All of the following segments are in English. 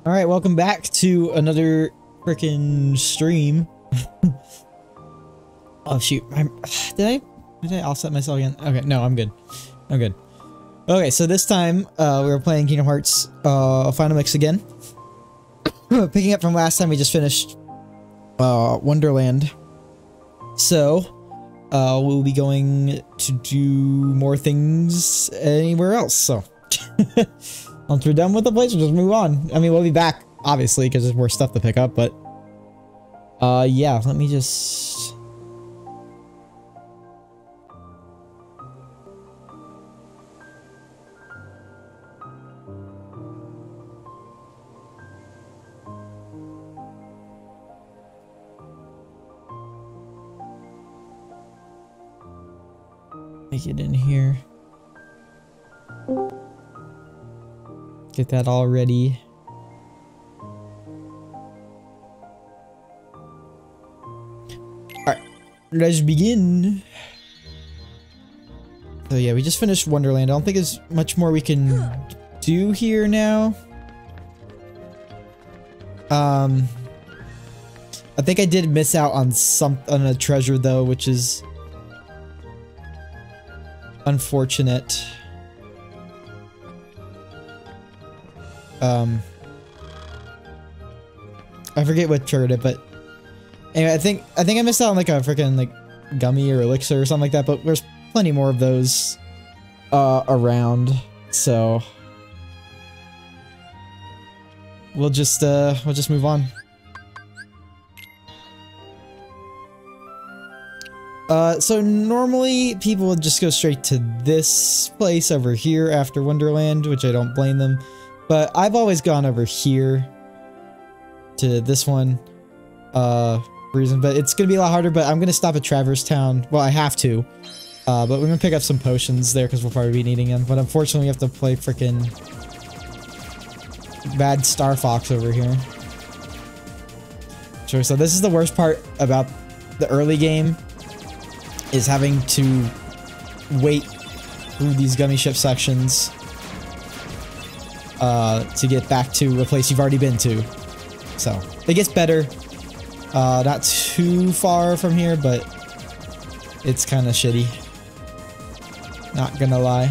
Alright, welcome back to another freaking stream. Oh shoot, did I offset myself again? Okay, no, I'm good. I'm good. Okay, so this time, we were playing Kingdom Hearts, Final Mix again. Picking up from last time, we just finished, Wonderland. So, we'll be going to do more things anywhere else, so. Once we're done with the place, we'll just move on. I mean, we'll be back, obviously, because there's more stuff to pick up, but... yeah, let me just... Make it in here. Get that all ready. Alright, let's begin. So yeah, we just finished Wonderland. I don't think there's much more we can do here now. I think I did miss out on on a treasure though, which is unfortunate. I forget what triggered it, but anyway, I think I missed out on like a freaking like gummy or elixir or something like that, but there's plenty more of those around, so we'll just move on. So normally people would just go straight to this place over here after Wonderland, which I don't blame them. But I've always gone over here to this one, reason, but it's gonna be a lot harder, but I'm gonna stop at Traverse Town. Well, I have to, but we're gonna pick up some potions there because we'll probably be needing them, but unfortunately we have to play frickin' bad Star Fox over here. Sure, so this is the worst part about the early game, is having to wait through these gummy ship sections to get back to a place you've already been to. So, it gets better. Not too far from here, but it's kind of shitty. Not gonna lie.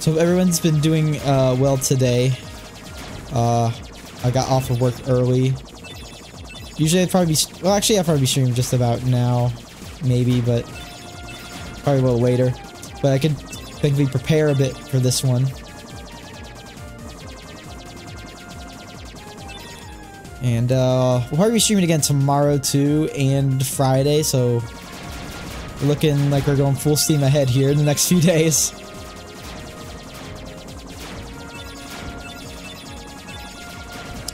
So everyone's been doing well today. I got off of work early. Usually I'd probably be, well actually I'll probably be streaming just about now, maybe, but probably a little later. But I could thankfully prepare a bit for this one. And we'll probably be streaming again tomorrow too, and Friday, so we're looking like we're going full steam ahead here in the next few days.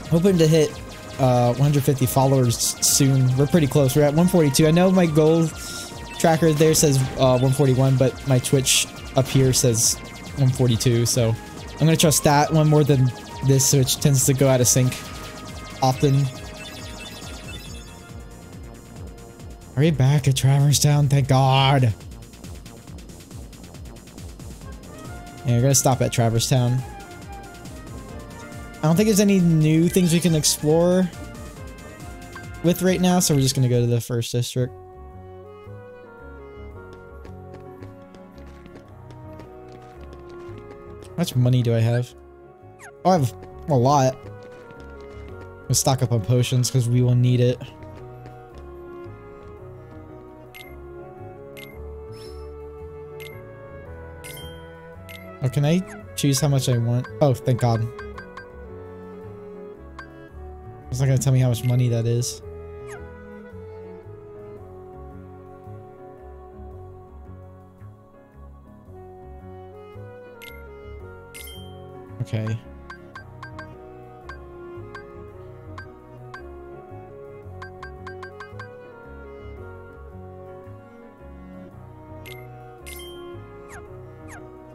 Hoping to hit 150 followers soon. We're pretty close. We're at 142. I know my goal tracker there says 141, but my Twitch up here says 142, so I'm gonna trust that one more than this, which tends to go out of sync often. Are we back at Traverse Town? Thank God. And we're gonna stop at Traverse Town. I don't think there's any new things we can explore with right now, so we're just gonna go to the first district. How much money do I have? Oh, I have a lot. We'll stock up on potions because we will need it. Oh, can I choose how much I want? Oh, thank God. It's not gonna tell me how much money that is. Okay.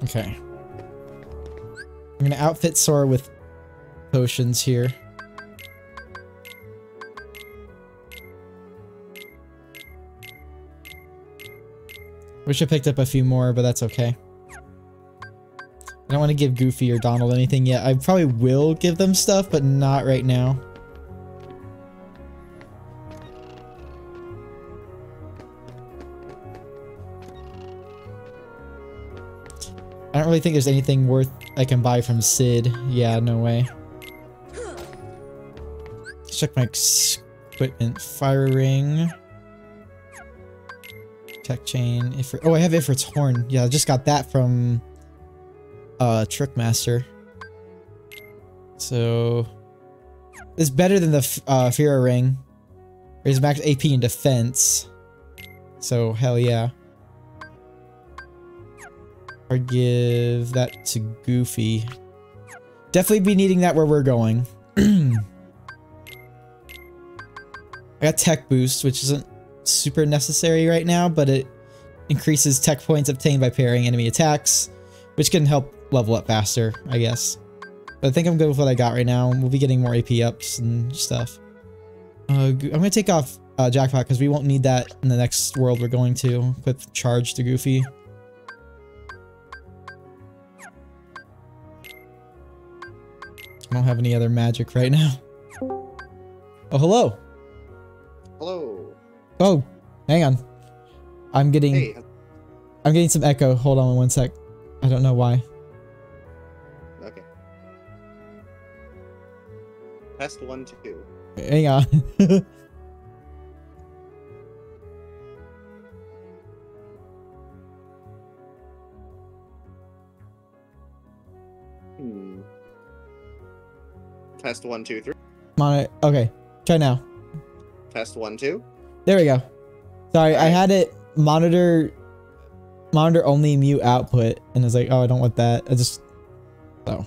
Okay. I'm gonna outfit Sora with potions here. Wish I picked up a few more, but that's okay. I don't want to give Goofy or Donald anything yet. I probably will give them stuff, but not right now. I don't really think there's anything worth I can buy from Sid. Yeah, no way. Let's check my equipment. Fire ring. Tech chain. Ifrit. Oh, I have Ifrit's horn. Yeah, I just got that from Trickmaster. So it's better than the Fira ring. There's max AP and defense. So hell yeah. I'd give that to Goofy. Definitely be needing that where we're going. I got tech boost, which isn't super necessary right now, but it increases tech points obtained by parrying enemy attacks, which can help level up faster, I guess. But I think I'm good with what I got right now. We'll be getting more AP ups and stuff. I'm gonna take off Jackpot because we won't need that in the next world we're going to. Equip charge to Goofy. I don't have any other magic right now. Oh, hello. Hello. Oh, hang on. I'm getting some echo. Hold on one sec. I don't know why. Okay. Test 1, 2. Hang on. Test 1, 2, 3. Okay, try now. Test 1, 2. There we go. Sorry, All I right. had it monitor only mute output, and I was like, oh, I don't want that. So.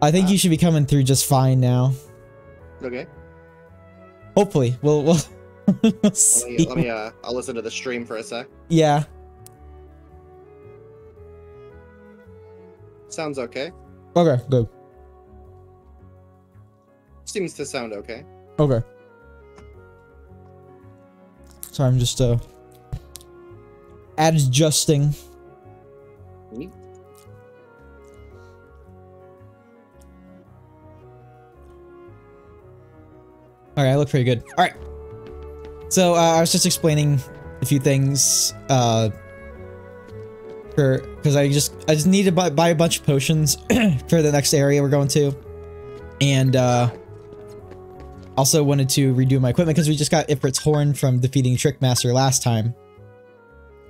I think you should be coming through just fine now. Okay. Hopefully, we'll see. Let me I'll listen to the stream for a sec. Yeah. Sounds okay. Okay, good. Seems to sound okay. Okay. So I'm just adjusting. Neat. Alright, I look pretty good. Alright. So I was just explaining a few things because I just need to buy a bunch of potions for the next area we're going to. And also wanted to redo my equipment because we just got Ifrit's horn from defeating Trickmaster last time.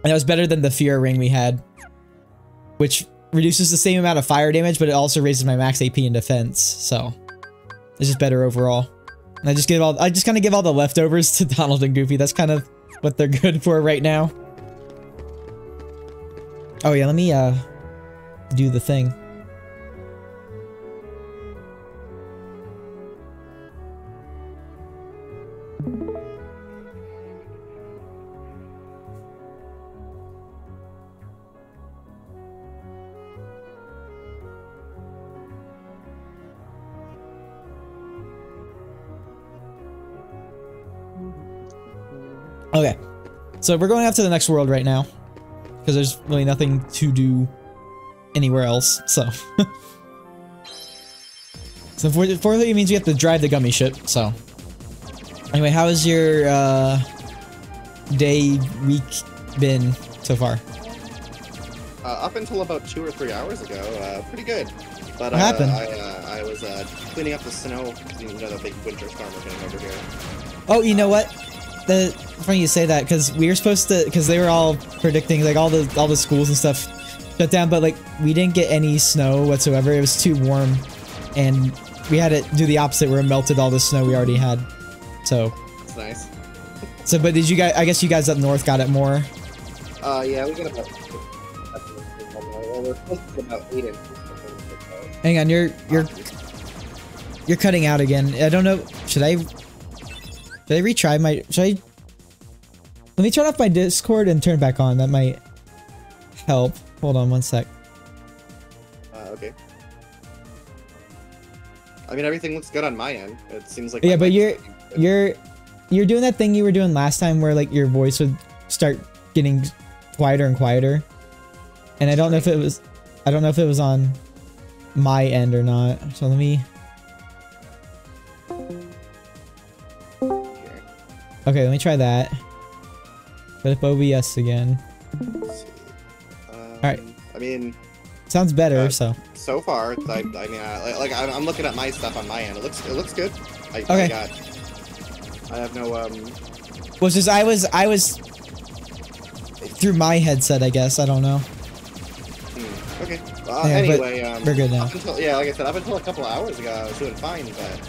And that was better than the Fear ring we had, which reduces the same amount of fire damage, but it also raises my max AP and defense. So it's just better overall. And I just kind of give all the leftovers to Donald and Goofy. That's kind of what they're good for right now. Oh yeah, let me do the thing. Okay, so we're going after the next world right now, because there's really nothing to do anywhere else, so. So unfortunately it means we have to drive the gummy ship, so. Anyway, how has your day, week been so far? Up until about 2 or 3 hours ago, pretty good. But what happened? I was cleaning up the snow, you know, the big winter storm we're getting over here. Oh, you know what? Funny you say that, because we were supposed to, because they were all predicting, like, all the schools and stuff shut down, but like we didn't get any snow whatsoever. It was too warm, and we had to do the opposite, where it melted all the snow we already had. So It's nice. So, but did you guys? I guess you guys up north got it more. Yeah, we got about. Well, we're supposed to get about 8 inches. Hang on, you're cutting out again. I don't know. Should I retry my? Let me turn off my Discord and turn it back on. That might help. Hold on one sec. Okay. I mean, everything looks good on my end. It seems like. Yeah, but you're doing that thing you were doing last time, where like your voice would start getting quieter and quieter. And I don't know if it was, on my end or not. So let me. Okay, let me try that. Put up OBS again. Alright. I mean, sounds better. So far, I mean, I'm looking at my stuff on my end. It looks good. Okay. I have no Well, just I was through my headset, I guess. I don't know. Okay. Yeah, anyway, we're good now. Yeah, like I said, up until a couple of hours ago, I was doing fine, but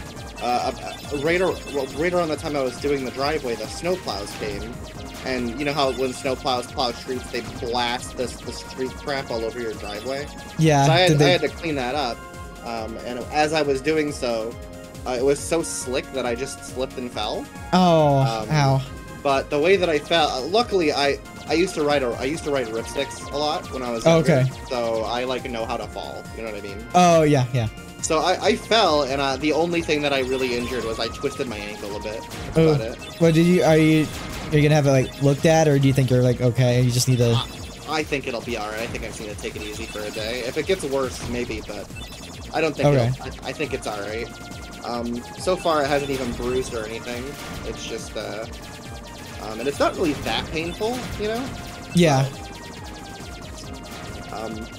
right around the time I was doing the driveway, the snowplows came, and you know how when snowplows plow streets, they blast the street crap all over your driveway. Yeah. So I had to clean that up, and as I was doing so, it was so slick that I just slipped and fell. Oh, ow. But the way that I fell, luckily I used to ride ripsticks a lot when I was younger, okay. So I like know how to fall. You know what I mean? Oh yeah, yeah. So I fell, and the only thing that I really injured was I twisted my ankle a bit. That's about it. What are you gonna have it like looked at, or do you think you're like okay? You just need to. I think it'll be alright. I think I just need to take it easy for a day. If it gets worse, maybe, but I don't think. Okay. I think it's alright. So far it hasn't even bruised or anything. It's just and it's not really that painful, you know? Yeah.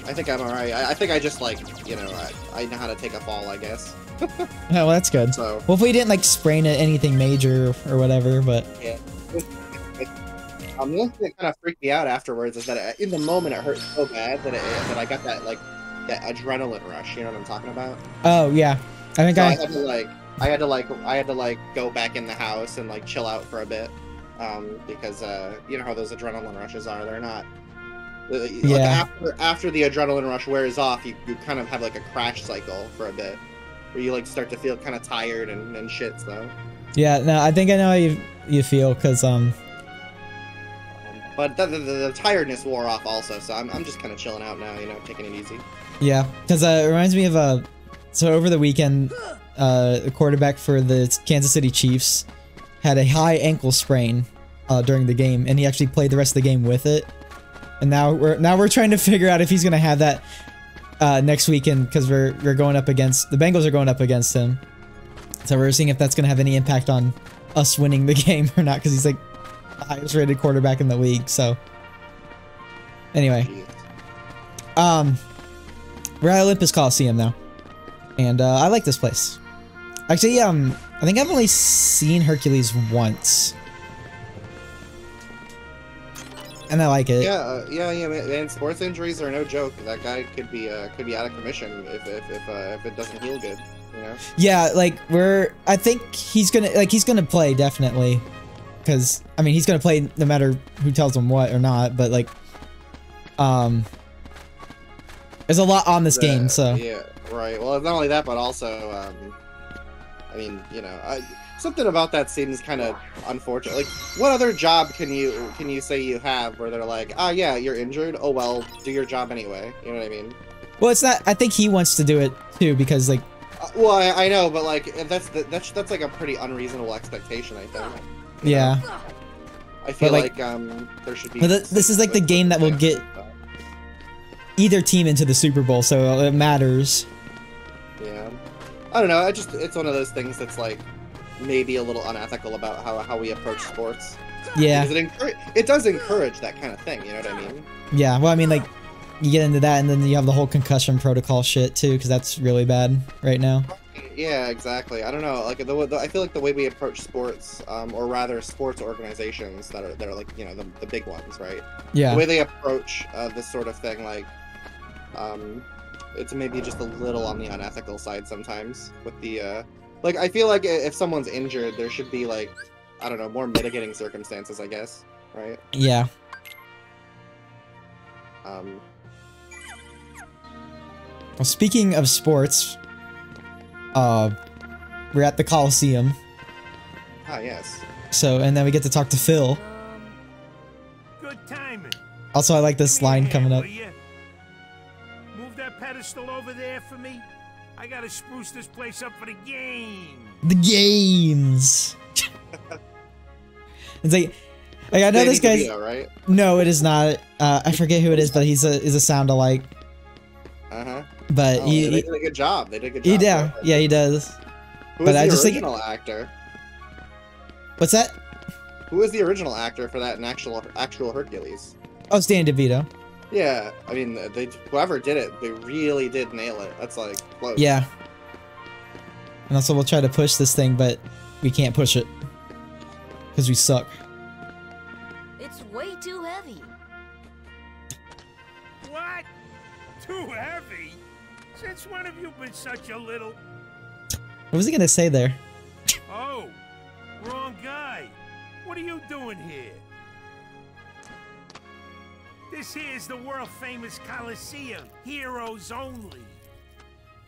I think I'm alright. I think I just like, you know, I know how to take a fall, I guess. Oh, well, that's good. So hopefully you didn't like sprain anything major or whatever, but yeah. The only thing that kind of freaked me out afterwards is that in the moment it hurt so bad that I got that like that adrenaline rush. You know what I'm talking about? Oh yeah, I think so I had to go back in the house and like chill out for a bit, because you know how those adrenaline rushes are. They're not. Yeah. Like after the adrenaline rush wears off, you kind of have like a crash cycle for a bit, where you like start to feel kind of tired and shit. So. Yeah. No, I think I know how you feel, cause But the tiredness wore off also, so I'm just kind of chilling out now, you know, taking it easy. Yeah, because it reminds me of so over the weekend, the quarterback for the Kansas City Chiefs had a high ankle sprain during the game, and he actually played the rest of the game with it. And now we're trying to figure out if he's gonna have that next weekend, because we're going up against the Bengals are going up against him. So we're seeing if that's gonna have any impact on us winning the game or not, because he's like the highest rated quarterback in the league. So anyway, we're at Olympus Coliseum now, and I like this place. Actually, I think I've only seen Hercules once, and I like it. Yeah, man. Sports injuries are no joke. That guy could be out of commission if it doesn't heal good. You know? Yeah, like I think he's gonna play definitely, because I mean he's gonna play no matter who tells him what or not. But like, there's a lot on this game, so. Yeah, right. Well, not only that, but also, I mean, you know, something about that seems kind of unfortunate. Like, what other job can you say you have where they're like, ah, yeah, you're injured. Oh well, do your job anyway. You know what I mean? Well, it's not. I think he wants to do it too, because like. Well, I know, but like that's like a pretty unreasonable expectation, I think. Yeah. I feel like there should be. But this is like the game that will get either team into the Super Bowl, so it matters. Yeah, I don't know. It's one of those things that's like maybe a little unethical about how we approach sports. Yeah, it does encourage that kind of thing. You know what I mean? Yeah. Well, I mean, like you get into that, and then you have the whole concussion protocol shit too, because that's really bad right now. Yeah, exactly. I don't know. Like I feel like the way we approach sports, or rather sports organizations that are like, you know, the big ones, right? Yeah. The way they approach this sort of thing, like, it's maybe just a little on the unethical side sometimes. With the like, I feel like if someone's injured, there should be like, I don't know, more mitigating circumstances, I guess, right? Yeah. Well, speaking of sports. We're at the Coliseum. Ah, yes. So, and then we get to talk to Phil. Good timing. Also, I like this line coming up. Move that pedestal over there for me. I gotta spruce this place up for the game. The games. It's like, Like I know this guy's. DeVito, right? No, it is not. I forget who it is, but he's a sound alike. But they did a good job. They did a good job. He did. Yeah, he does. Who is the original actor? What's that? Who is the original actor for that in actual Hercules? Oh, it's Danny DeVito. Yeah, I mean, whoever did it, they really did nail it. That's like close. Yeah. And also, we'll try to push this thing, but we can't push it because we suck. It's way too heavy. What? Too heavy? Since when have you been such a little... What was he gonna say there? Oh, wrong guy. What are you doing here? This here is the world-famous Coliseum, heroes only.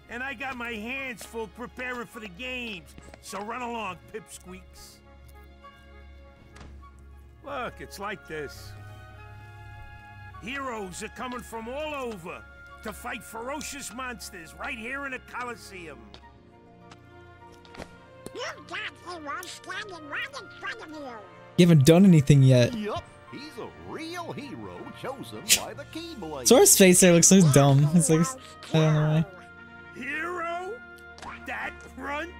And I got my hands full preparing for the games, so run along, pipsqueaks. Look, it's like this. Heroes are coming from all over to fight ferocious monsters right here in the Coliseum. You've got heroes standing right in front of you. You haven't done anything yet. Yup, he's a real hero chosen by the Keyblade. Sora's face there looks so dumb. It's like, I don't know why. Hero? That front?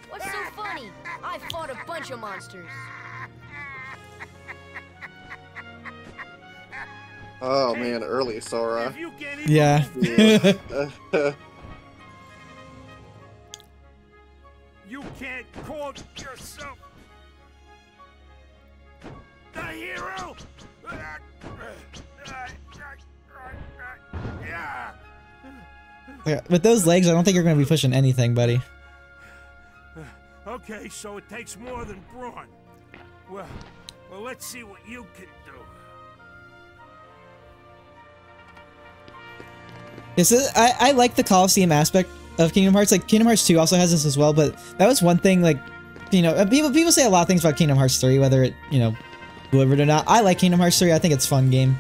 What's so funny? I fought a bunch of monsters. Oh man, early Sora. Yeah. You can't call yourself the hero. Yeah, with those legs, I don't think you're gonna be pushing anything, buddy. Okay, so it takes more than brawn. Well, let's see what you can do. Yeah, so I like the Coliseum aspect of Kingdom Hearts. Like, Kingdom Hearts 2 also has this as well, but that was one thing, like, you know, people say a lot of things about Kingdom Hearts 3, whether it, you know, delivered or not. I like Kingdom Hearts 3. I think it's a fun game.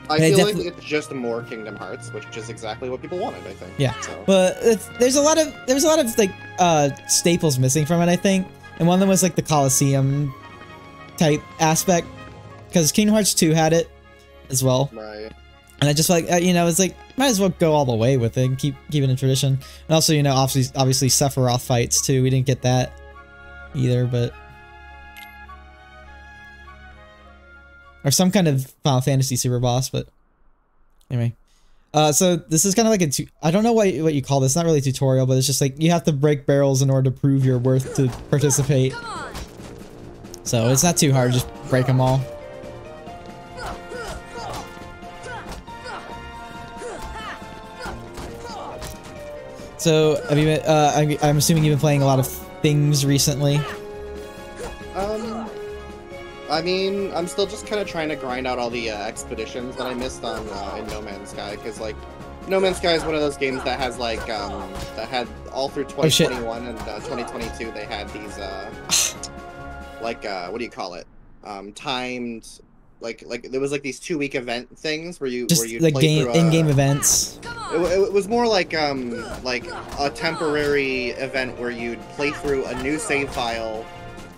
I feel like it's just more Kingdom Hearts, which is exactly what people wanted, I think. Yeah, so. but there's a lot of like staples missing from it, I think, and one of them was like the Coliseum type aspect, because Kingdom Hearts 2 had it as well. Right. And I just like you know, it's like might as well go all the way with it and keep it in tradition. And also, you know, obviously Sephiroth fights too. We didn't get that either, but or some kind of Final Fantasy super boss. But anyway, so this is kind of like I don't know what you call this. Not really a tutorial, but it's just like you have to break barrels in order to prove your worth to participate. So it's not too hard. Just break them all. So, have you been, I'm assuming you've been playing a lot of things recently? I mean, I'm still just kind of trying to grind out all the expeditions that I missed on in No Man's Sky, because, like, No Man's Sky is one of those games that has, like, that had all through 2021 and 2022, they had these, like, what do you call it? Timed... Like there was like these 2-week event things where you like play through in-game events. It was more like a temporary event where you'd play through a new save file,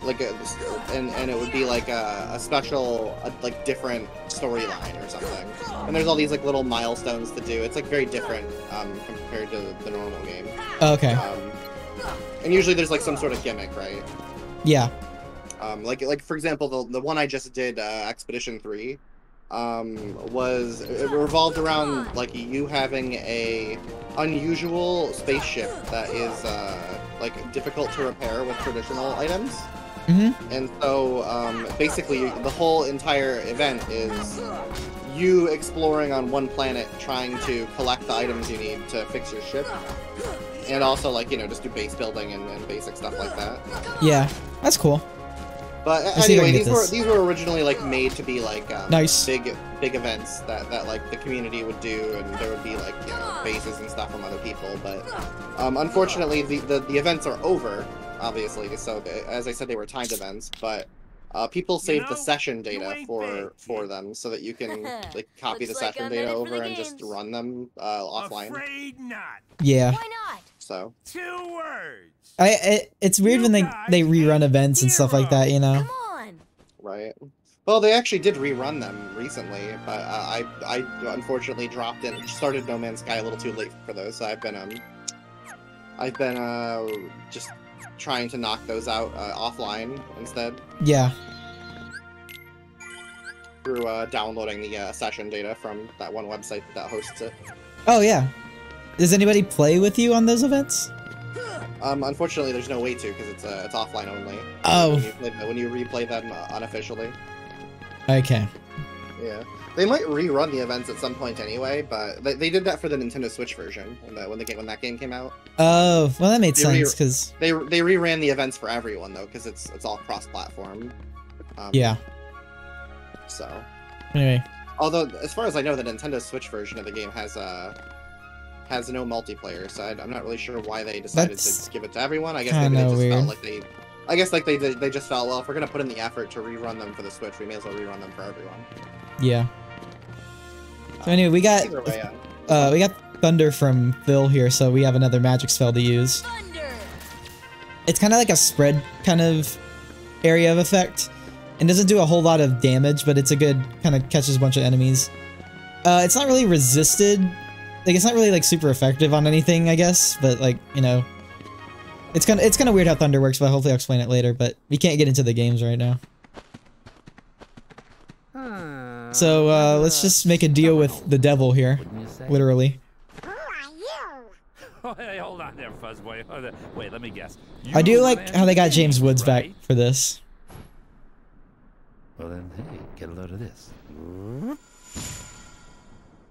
like and it would be like a special like different storyline or something. And there's all these like little milestones to do. It's like very different compared to the normal game. Okay. And usually there's like some sort of gimmick, right? Yeah. Like for example, the one I just did, Expedition 3, it revolved around like you having a unusual spaceship that is like difficult to repair with traditional items. Mm-hmm. And so basically the whole entire event is you exploring on one planet trying to collect the items you need to fix your ship. And also, like, you know, just do base building and basic stuff like that. Yeah, that's cool. But anyway, these were originally like made to be like nice big events that like the community would do, and there would be like, you know, bases and stuff from other people. But unfortunately, the events are over, obviously. So as I said, they were timed events, but people saved the session data for them so that you can like copy the session data over and just run them offline. Afraid not. Yeah. Why not? So 2 words. It's weird when they rerun events and stuff like that, you know. Come on. Right. Well, they actually did rerun them recently, but I unfortunately dropped in, started No Man's Sky a little too late for those. So I've been just trying to knock those out offline instead. Yeah. Through downloading the session data from that one website that hosts it. Oh yeah. Does anybody play with you on those events? Unfortunately, there's no way to because it's offline only. Oh. When you replay them unofficially. Okay. Yeah, they might rerun the events at some point anyway, but they did that for the Nintendo Switch version when that game came out. Oh, well that made sense because they reran the events for everyone though because it's all cross-platform. Yeah. So. Anyway. Although, as far as I know, the Nintendo Switch version of the game has no multiplayer, so I'm not really sure why they decided to give it to everyone. I guess maybe they just felt like they just felt, well, if we're gonna put in the effort to rerun them for the Switch, we may as well rerun them for everyone. Yeah. So anyway, we got Thunder from Phil here, so we have another magic spell to use. Thunder. It's kind of like a spread kind of area of effect. It doesn't do a whole lot of damage, but it's a good kind of catches a bunch of enemies. It's not really resisted. Like, it's not really like super effective on anything, I guess, but like, you know, it's kind of weird how Thunder works, but hopefully I'll explain it later, but we can't get into the games right now. So, let's just make a deal with the devil here, literally. Who are you? Oh, hey, hold on there, Fuzzboy. Wait, let me guess. I do like how they got James Woods back for this. Well then, hey, get a load of this.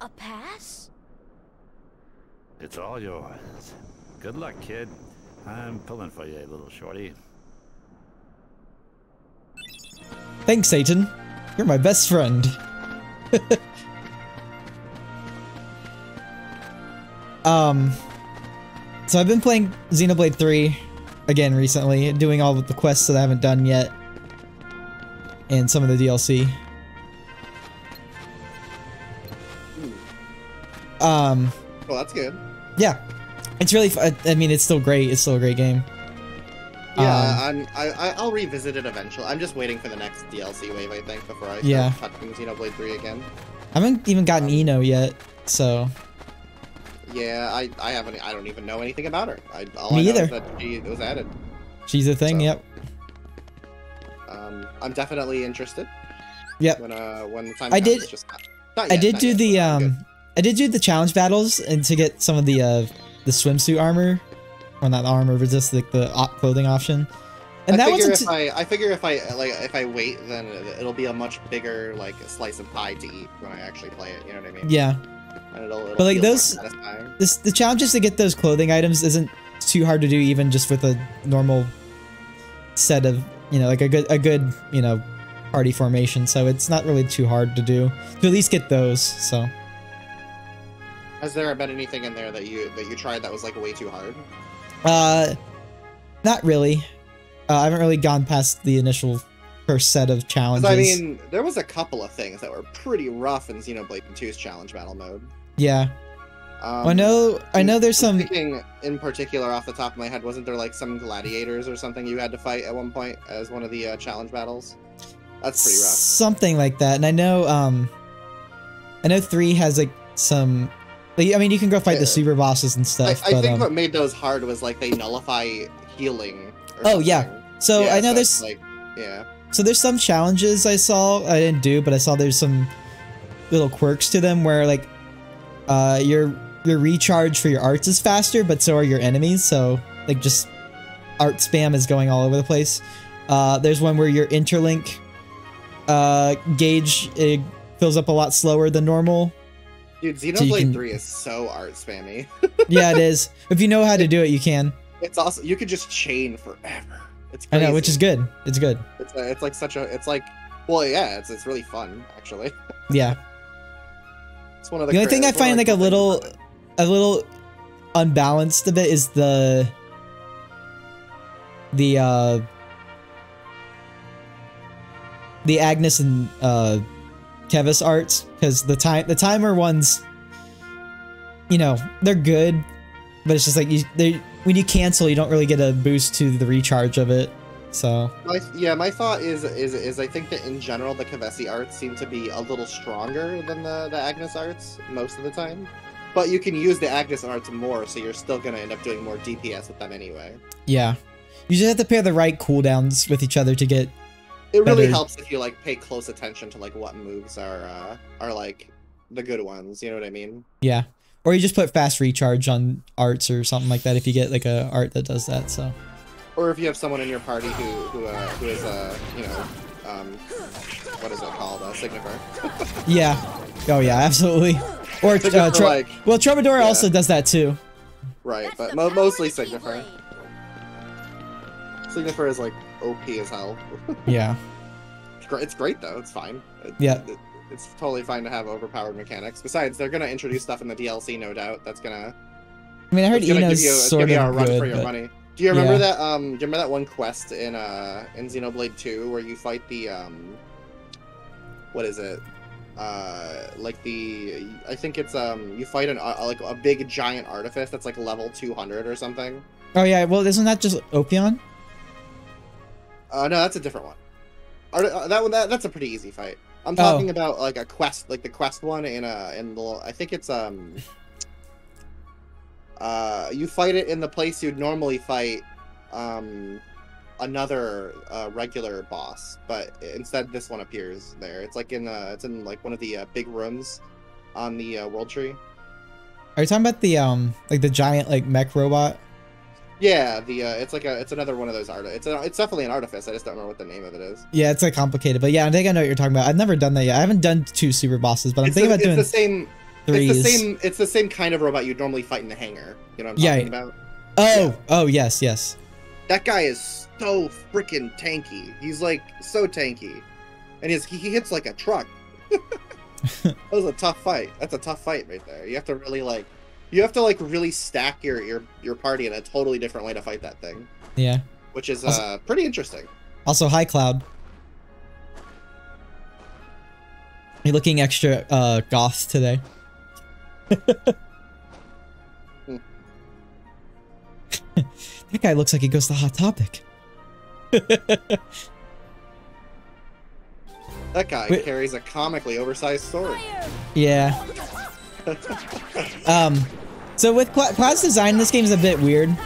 A pass? It's all yours. Good luck, kid. I'm pulling for you, little shorty. Thanks, Satan. You're my best friend. So I've been playing Xenoblade 3 again recently, doing all of the quests that I haven't done yet. And some of the DLC. Well, that's good. Yeah. It's really fun. I mean, it's still great. It's still a great game. Yeah, I'll revisit it eventually. I'm just waiting for the next DLC wave, I think, before I start touching Xenoblade 3 again. I haven't even gotten Ino yet, so... Yeah, I don't even know anything about her. All Me I know either. is that she was added. She's a thing, So, yep. I'm definitely interested. Yep. When the time I comes, did. it's just not yet, I did not do yet, the but I'm good. I did do the challenge battles and to get some of the swimsuit armor, or not armor, but just like the clothing option. And I that figure wasn't. I figure if I wait, then it'll be a much bigger like slice of pie to eat when I actually play it. You know what I mean? Yeah. And it'll But like feel more those, satisfying. the challenges to get those clothing items isn't too hard to do, even just with a normal set of, you know, like a good you know, party formation. So it's not really too hard to do to at least get those. So. Has there been anything in there that you tried that was like way too hard? Not really. I haven't really gone past the initial first set of challenges. I mean, there was a couple of things that were pretty rough in Xenoblade 2's challenge battle mode. Yeah. I know there's some... Thinking in particular off the top of my head, wasn't there like some gladiators or something you had to fight at one point as one of the challenge battles? That's pretty rough. Something like that. And I know 3 has like some... Like, I mean, you can go fight the super bosses and stuff. I think what made those hard was like they nullify healing. Oh, yeah. So yeah, I know so there's... like, yeah. So there's some challenges I saw, I didn't do, but I saw there's some little quirks to them where like your recharge for your arts is faster, but so are your enemies, so like just art spam is going all over the place. There's one where your interlink gauge fills up a lot slower than normal. Dude, Xenoblade 3 is so art spammy. Yeah, it is. If you know how to do it, you can. It's also, you could just chain forever. It's I crazy. know, which is good. It's good. It's like such a, it's like, well, yeah, it's really fun, actually. Yeah. It's one of The only thing I find like a little unbalanced a bit is the Agnes and Kevis arts, because the timer ones, you know, they're good, but it's just like when you cancel, you don't really get a boost to the recharge of it. So my thought is I think that in general the Kavesi arts seem to be a little stronger than the Agnes arts most of the time. But you can use the Agnes arts more, so you're still gonna end up doing more DPS with them anyway. Yeah. You just have to pair the right cooldowns with each other to get it really better. Helps if you like pay close attention to like what moves are like the good ones, you know what I mean? Yeah. Or you just put fast recharge on arts or something like that if you get like a art that does that, so. Or if you have someone in your party who is you know, what is it called? Signifer. Yeah. Oh yeah, absolutely. Or well, Troubadour also does that too. Right, but mostly Signifer. Signifer is like OP as hell. Yeah. It's great though. It's fine. It's totally fine to have overpowered mechanics. Besides, they're gonna introduce stuff in the DLC, no doubt. That's gonna. I mean, I heard Eno's sort of a run good, for your money. Do you remember that? Do you remember that one quest in Xenoblade 2 where you fight the what is it? Like the I think it's you fight like a big giant artifice that's like level 200 or something. Oh yeah, well isn't that just Opion? No, that's a different one. That's a pretty easy fight. I'm talking about like a quest, like the quest one in the I think it's you fight it in the place you'd normally fight another regular boss, but instead this one appears there. It's like it's in like one of the big rooms on the world tree. Are you talking about the like the giant like mech robot? Yeah, it's another one of those it's definitely an artifice. I just don't remember what the name of it is. Yeah, it's like complicated, but yeah, I think I know what you're talking about. I've never done that yet. I haven't done 2 super bosses, but I'm thinking about doing the same. 3s. It's the same kind of robot you'd normally fight in the hangar. You know what I'm talking about? Oh, yes. That guy is so freaking tanky. He's like so tanky, and he hits like a truck. That was a tough fight. That's a tough fight right there. You have to really really stack your party in a totally different way to fight that thing. Yeah. Which is pretty interesting. Also, hi Cloud. You're looking extra goth today. That guy looks like he goes to Hot Topic. That guy carries a comically oversized sword. Yeah. So with Cloud's design, this game is a bit weird.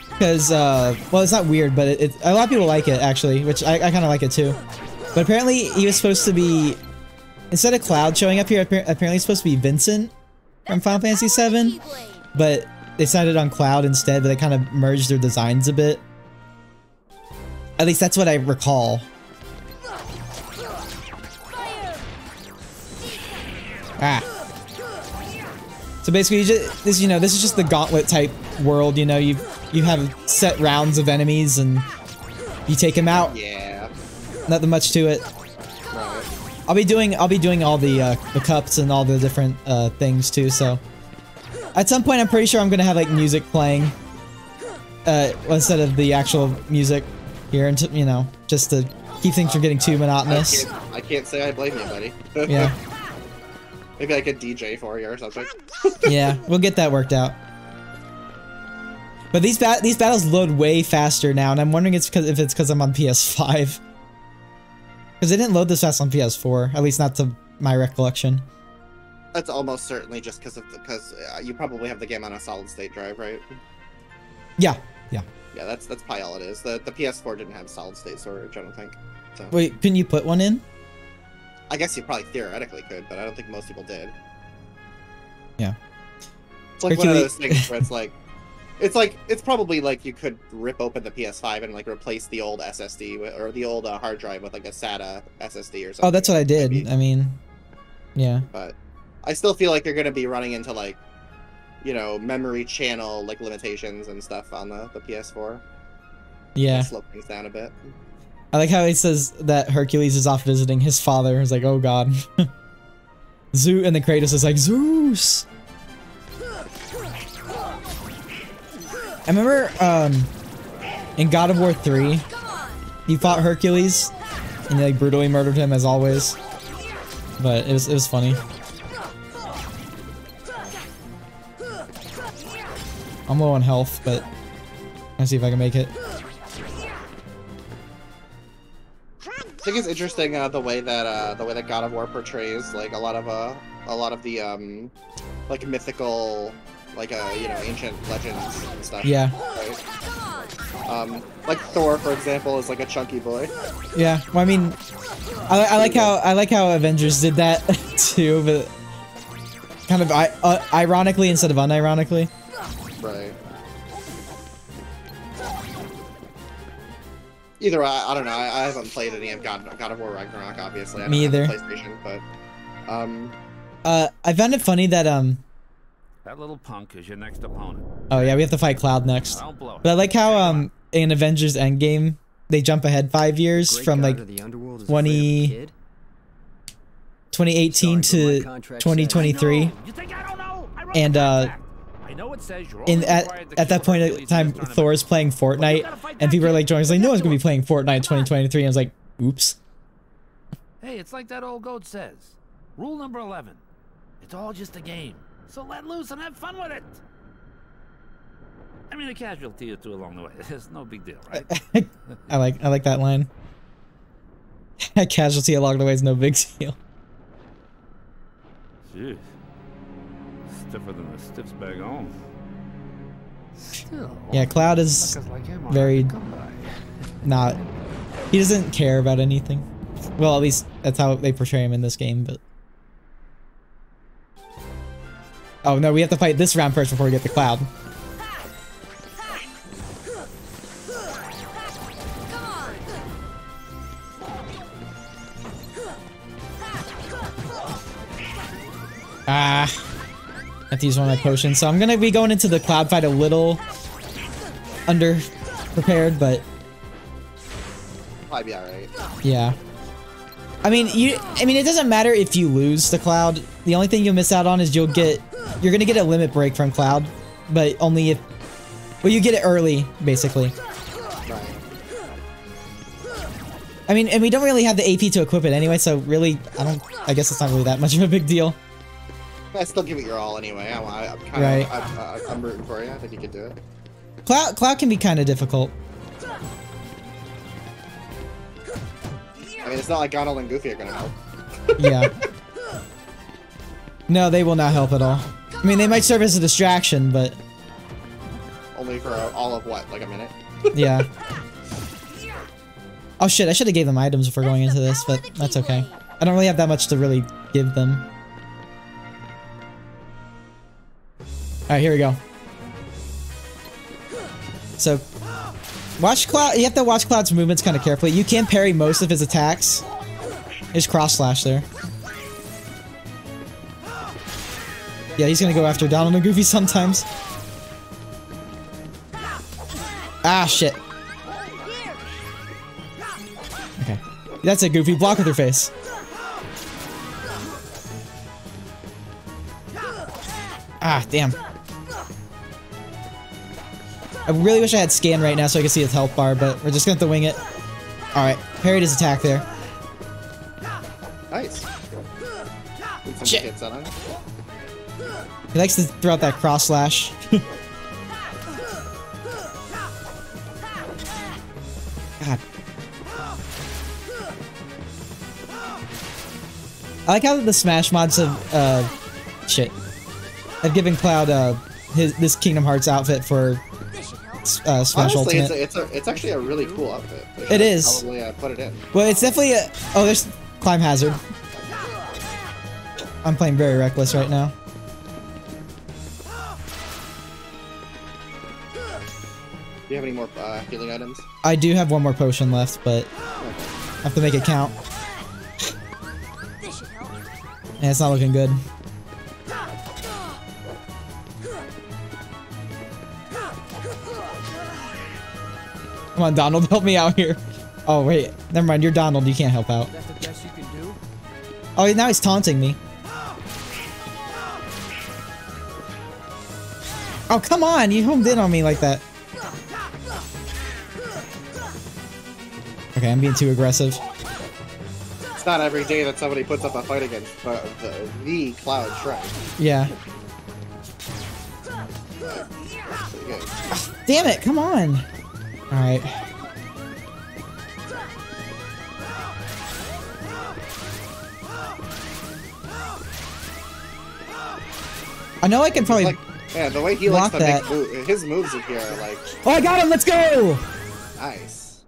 Because, well, it's not weird, but a lot of people like it, actually, which I kind of like it, too. But apparently, he was supposed to be... Instead of Cloud showing up here, apparently he's supposed to be Vincent from Final Fantasy VII. But they decided on Cloud instead, but they kind of merged their designs a bit. At least that's what I recall. So basically, this is just the gauntlet type world. You know, you have set rounds of enemies and you take them out. Yeah. Nothing much to it. Right. I'll be doing all the cups and all the different things too. So at some point, I'm pretty sure I'm gonna have like music playing instead of the actual music here, and just to keep things from getting too monotonous. I can't say I blame you, buddy. Yeah. Maybe I could DJ for you or something. Yeah, we'll get that worked out. But these battles load way faster now, and I'm wondering if it's because I'm on PS5. Because they didn't load this fast on PS4, at least not to my recollection. That's almost certainly just because you probably have the game on a solid state drive, right? Yeah. Yeah, that's probably all it is. The PS4 didn't have solid state storage, I don't think. So. Wait, couldn't you put one in? I guess you probably theoretically could, but I don't think most people did. Yeah. It's like one of those things where it's probably like you could rip open the PS5 and like replace the old SSD or the old hard drive with like a SATA SSD or something. Oh, that's what I did. Maybe. I mean, yeah. But I still feel like you're going to be running into like, memory channel like limitations and stuff on the PS4. Yeah. Slow things down a bit. I like how he says that Hercules is off visiting his father. He's like, oh god. Zeus, and the Kratos is like, Zeus! I remember, in God of War 3, you fought Hercules, and you like brutally murdered him as always. But it was funny. I'm low on health, but Let's see if I can make it. I think it's interesting the way that God of War portrays like a lot of the like mythical, like you know, ancient legends and stuff. Yeah. Right? Like Thor, for example, is like a chunky boy. Yeah. Well, I mean, I like how Avengers did that too, but kind of ironically instead of unironically. Right. Either way, I don't know. I haven't played any of God of War Ragnarok, obviously. I don't Me either. have a PlayStation, but I found it funny that That little punk is your next opponent. Oh yeah, we have to fight Cloud next. Don't blow it. But I like how in Avengers Endgame they jump ahead 5 years from like 2018 to 2023. And at that point in time, Thor's playing Fortnite, and people are like joining, like, no one's gonna be playing Fortnite in 2023. And I was like, oops. Hey, it's like that old goat says. Rule number 11. It's all just a game. So let loose and have fun with it. I mean, a casualty or two along the way. It's no big deal, right? I like that line. A casualty along the way is no big deal. Jeez. Stiffer than the stiffs back home. Still, Yeah, Cloud is very not. He doesn't care about anything. Well, at least that's how they portray him in this game, but. Oh no, we have to fight this round first before we get to Cloud. Ah, I have to use one of my potions, so I'm gonna be going into the Cloud fight a little under prepared, but probably be alright. Yeah. I mean, it doesn't matter if you lose the Cloud. The only thing you'll miss out on is you're gonna get a limit break from Cloud, but only if, well, you get it early, basically. Right. I mean, and we don't really have the AP to equip it anyway, so really, I guess it's not really that much of a big deal. I still give it your all anyway. I'm kind of, Right. I'm rooting for you. I think you can do it. Cloud can be kind of difficult. I mean, it's not like Donald and Goofy are gonna help. Yeah. No, they will not help at all. I mean, they might serve as a distraction, but... Only for all of what, like a minute? Yeah. Oh shit, I should have gave them items before going into this, but that's okay. I don't really have that much to really give them. Alright, here we go. So, watch Cloud. You have to watch Cloud's movements kind of carefully. You can parry most of his attacks. There's cross slash there. Yeah, he's gonna go after Donald and Goofy sometimes. Ah, shit. Okay. That's it, Goofy. Block with your face. Ah, damn. I really wish I had scan right now so I could see his health bar, but we're just gonna have to wing it. Alright, parried his attack there. Nice. Shit. Hits on it. He likes to throw out that cross slash. God. I like how the Smash mods have, shit. Have given Cloud, this Kingdom Hearts outfit for, Smash Honestly, Ultimate. it's actually a really cool outfit. It is. Probably put it in. Well, it's definitely a... Oh, there's Climb Hazard. I'm playing very reckless right now. Do you have any more healing items? I do have one more potion left, but I have to make it count. Yeah, it's not looking good. Come on, Donald, help me out here. Oh, wait. Never mind, you're Donald. You can't help out. That's the best you can do? Oh, now he's taunting me. Oh, come on. You homed in on me like that. Okay, I'm being too aggressive. It's not every day that somebody puts up a fight against the Cloud Shrek. Yeah. Pretty good. Damn it, come on. Alright. I know I can probably like, yeah, the way he likes to make his moves in here are like... Oh, I got him! Let's go! Nice.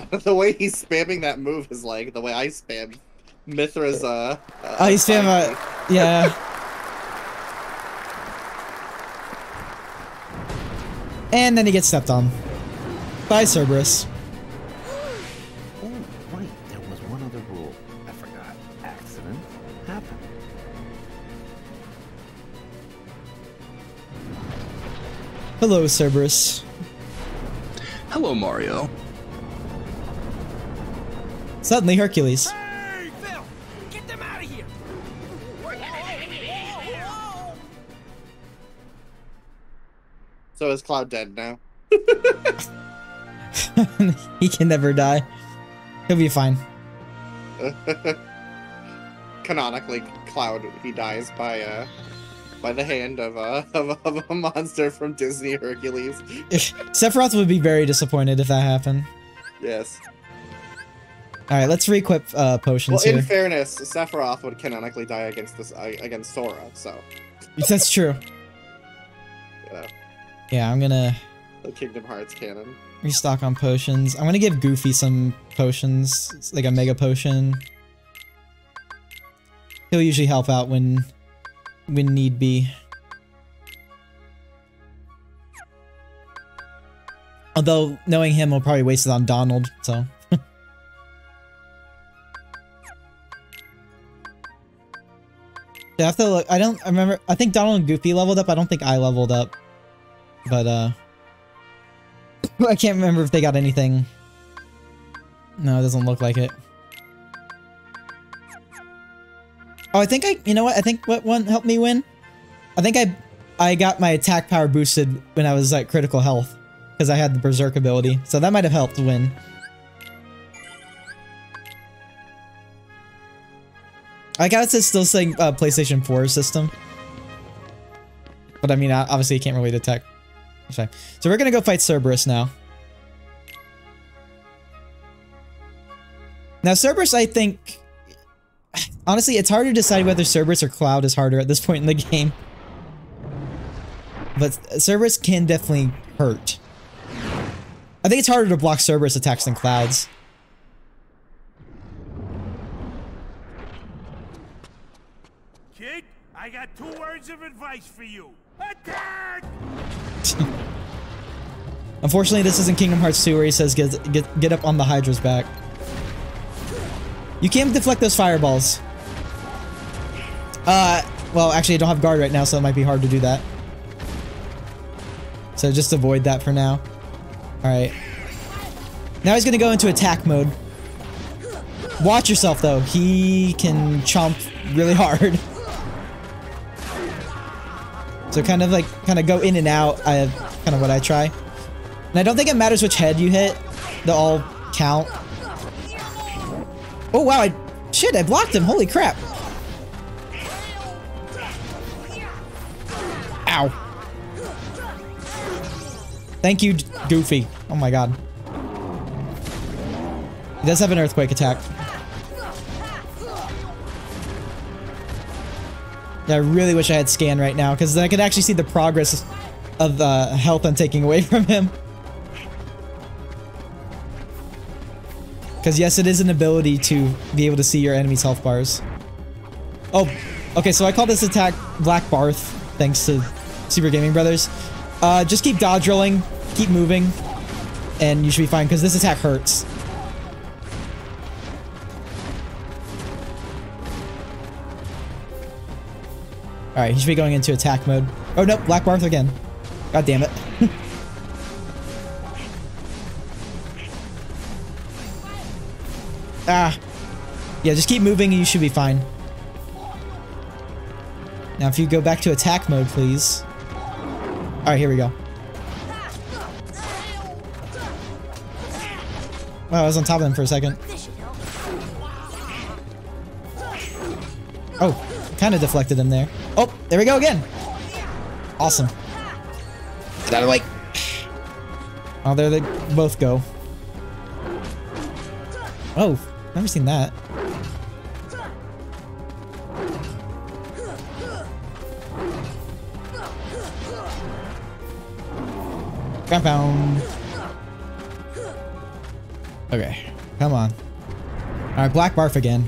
The way he's spamming that move is like the way I spammed Mithra's, oh, he spammed, yeah. And then he gets stepped on. By Cerberus. Oh, right. There was one other rule. I forgot. Accident happened. Hello, Cerberus. Hello, Mario. Suddenly, Hercules. Hey, Phil! Get them out of here! So is Cloud dead now? He can never die. He'll be fine. Canonically, Cloud, he dies by the hand of a monster from Disney Hercules. Sephiroth would be very disappointed if that happened. Yes. Alright, let's re-equip potions well, here. in fairness, Sephiroth would canonically die against this against Sora, so. That's true. You know, Yeah, I'm gonna the Kingdom Hearts canon. restock on potions. I'm gonna give Goofy some potions. It's like a mega potion. He'll usually help out when need be. Although, knowing him, we'll probably waste it on Donald, so. I have to look. I remember. I think Donald and Goofy leveled up. I don't think I leveled up. But, I can't remember if they got anything. No, it doesn't look like it. Oh, I think you know what? I think what one helped me win? I think I got my attack power boosted when I was at critical health. Because I had the Berserk ability. So that might have helped win. I guess it's still saying PlayStation 4 system. But I mean, obviously you can't really detect. So we're gonna go fight Cerberus now. Now Cerberus, I think... Honestly, it's hard to decide whether Cerberus or Cloud is harder at this point in the game. But Cerberus can definitely hurt. I think it's harder to block Cerberus attacks than Cloud's. Kid, I got 2 words of advice for you. Attack! Unfortunately, this isn't Kingdom Hearts 2 where he says get up on the Hydra's back. You can't deflect those fireballs. Well, actually I don't have guard right now, so it might be hard to do that. So just avoid that for now. Alright. Now he's gonna go into attack mode. Watch yourself though, he can chomp really hard. So kind of go in and out, kind of what I try. And I don't think it matters which head you hit, they'll all count. Oh wow, shit, I blocked him, holy crap. Ow. Thank you, Goofy. Oh my god. He does have an earthquake attack. Yeah, I really wish I had scan right now, because then I could actually see the progress of the health I'm taking away from him. Because yes, it is an ability to be able to see your enemy's health bars. Oh, okay, so I call this attack Black Barth, thanks to Super Gaming Brothers. Just keep dodge rolling, keep moving, and you should be fine, because this attack hurts. Alright, he should be going into attack mode. Oh nope, Black Barth again. God damn it. Ah. Yeah, just keep moving and you should be fine. Now if you go back to attack mode, please. Alright, here we go. Wow, I was on top of him for a second. Oh, kind of deflected him there. Oh, there we go again. Awesome. Get out of the way. Oh, there they both go. Oh, never seen that. Compound. Okay, come on. Alright, Black Barf again.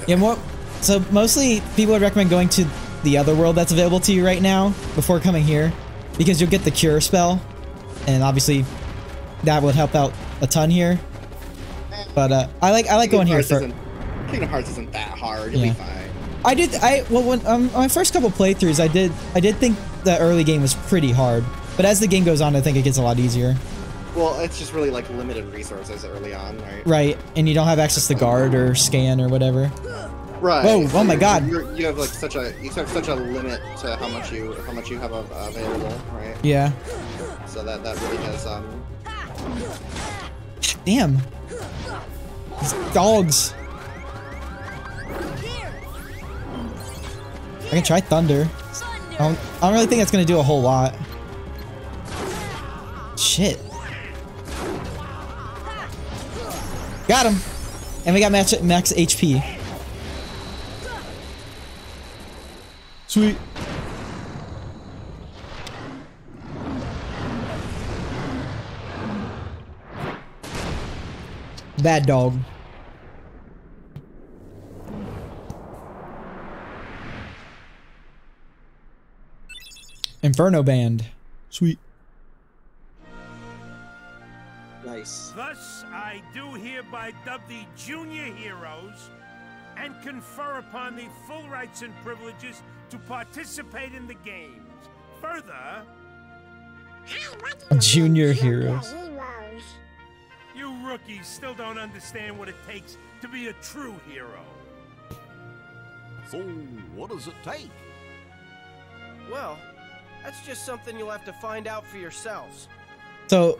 Yeah, more. So mostly people would recommend going to the other world that's available to you right now before coming here, because you'll get the cure spell, and obviously that would help out a ton here. But I like going here for. Kingdom Hearts isn't that hard. You'll be fine. Well, when on my first couple playthroughs, I did think the early game was pretty hard, but as the game goes on, I think it gets a lot easier. Well, it's just really like limited resources early on, right? Right, and you don't have access to guard or scan or whatever. Right. Whoa! Oh my God! You have like such a limit to how much you have available, right? Yeah. So that really does Damn. These dogs. I can try Thunder. I don't really think that's gonna do a whole lot. Shit. Got him. And we got max HP. Sweet. Bad dog. Inferno Band. Sweet. nice. Thus, I do hereby dub the Junior Heroes and confer upon the full rights and privileges to participate in the games. Further, Junior Heroes. you rookies still don't understand what it takes to be a true hero. So, what does it take? Well, that's just something you'll have to find out for yourselves. So,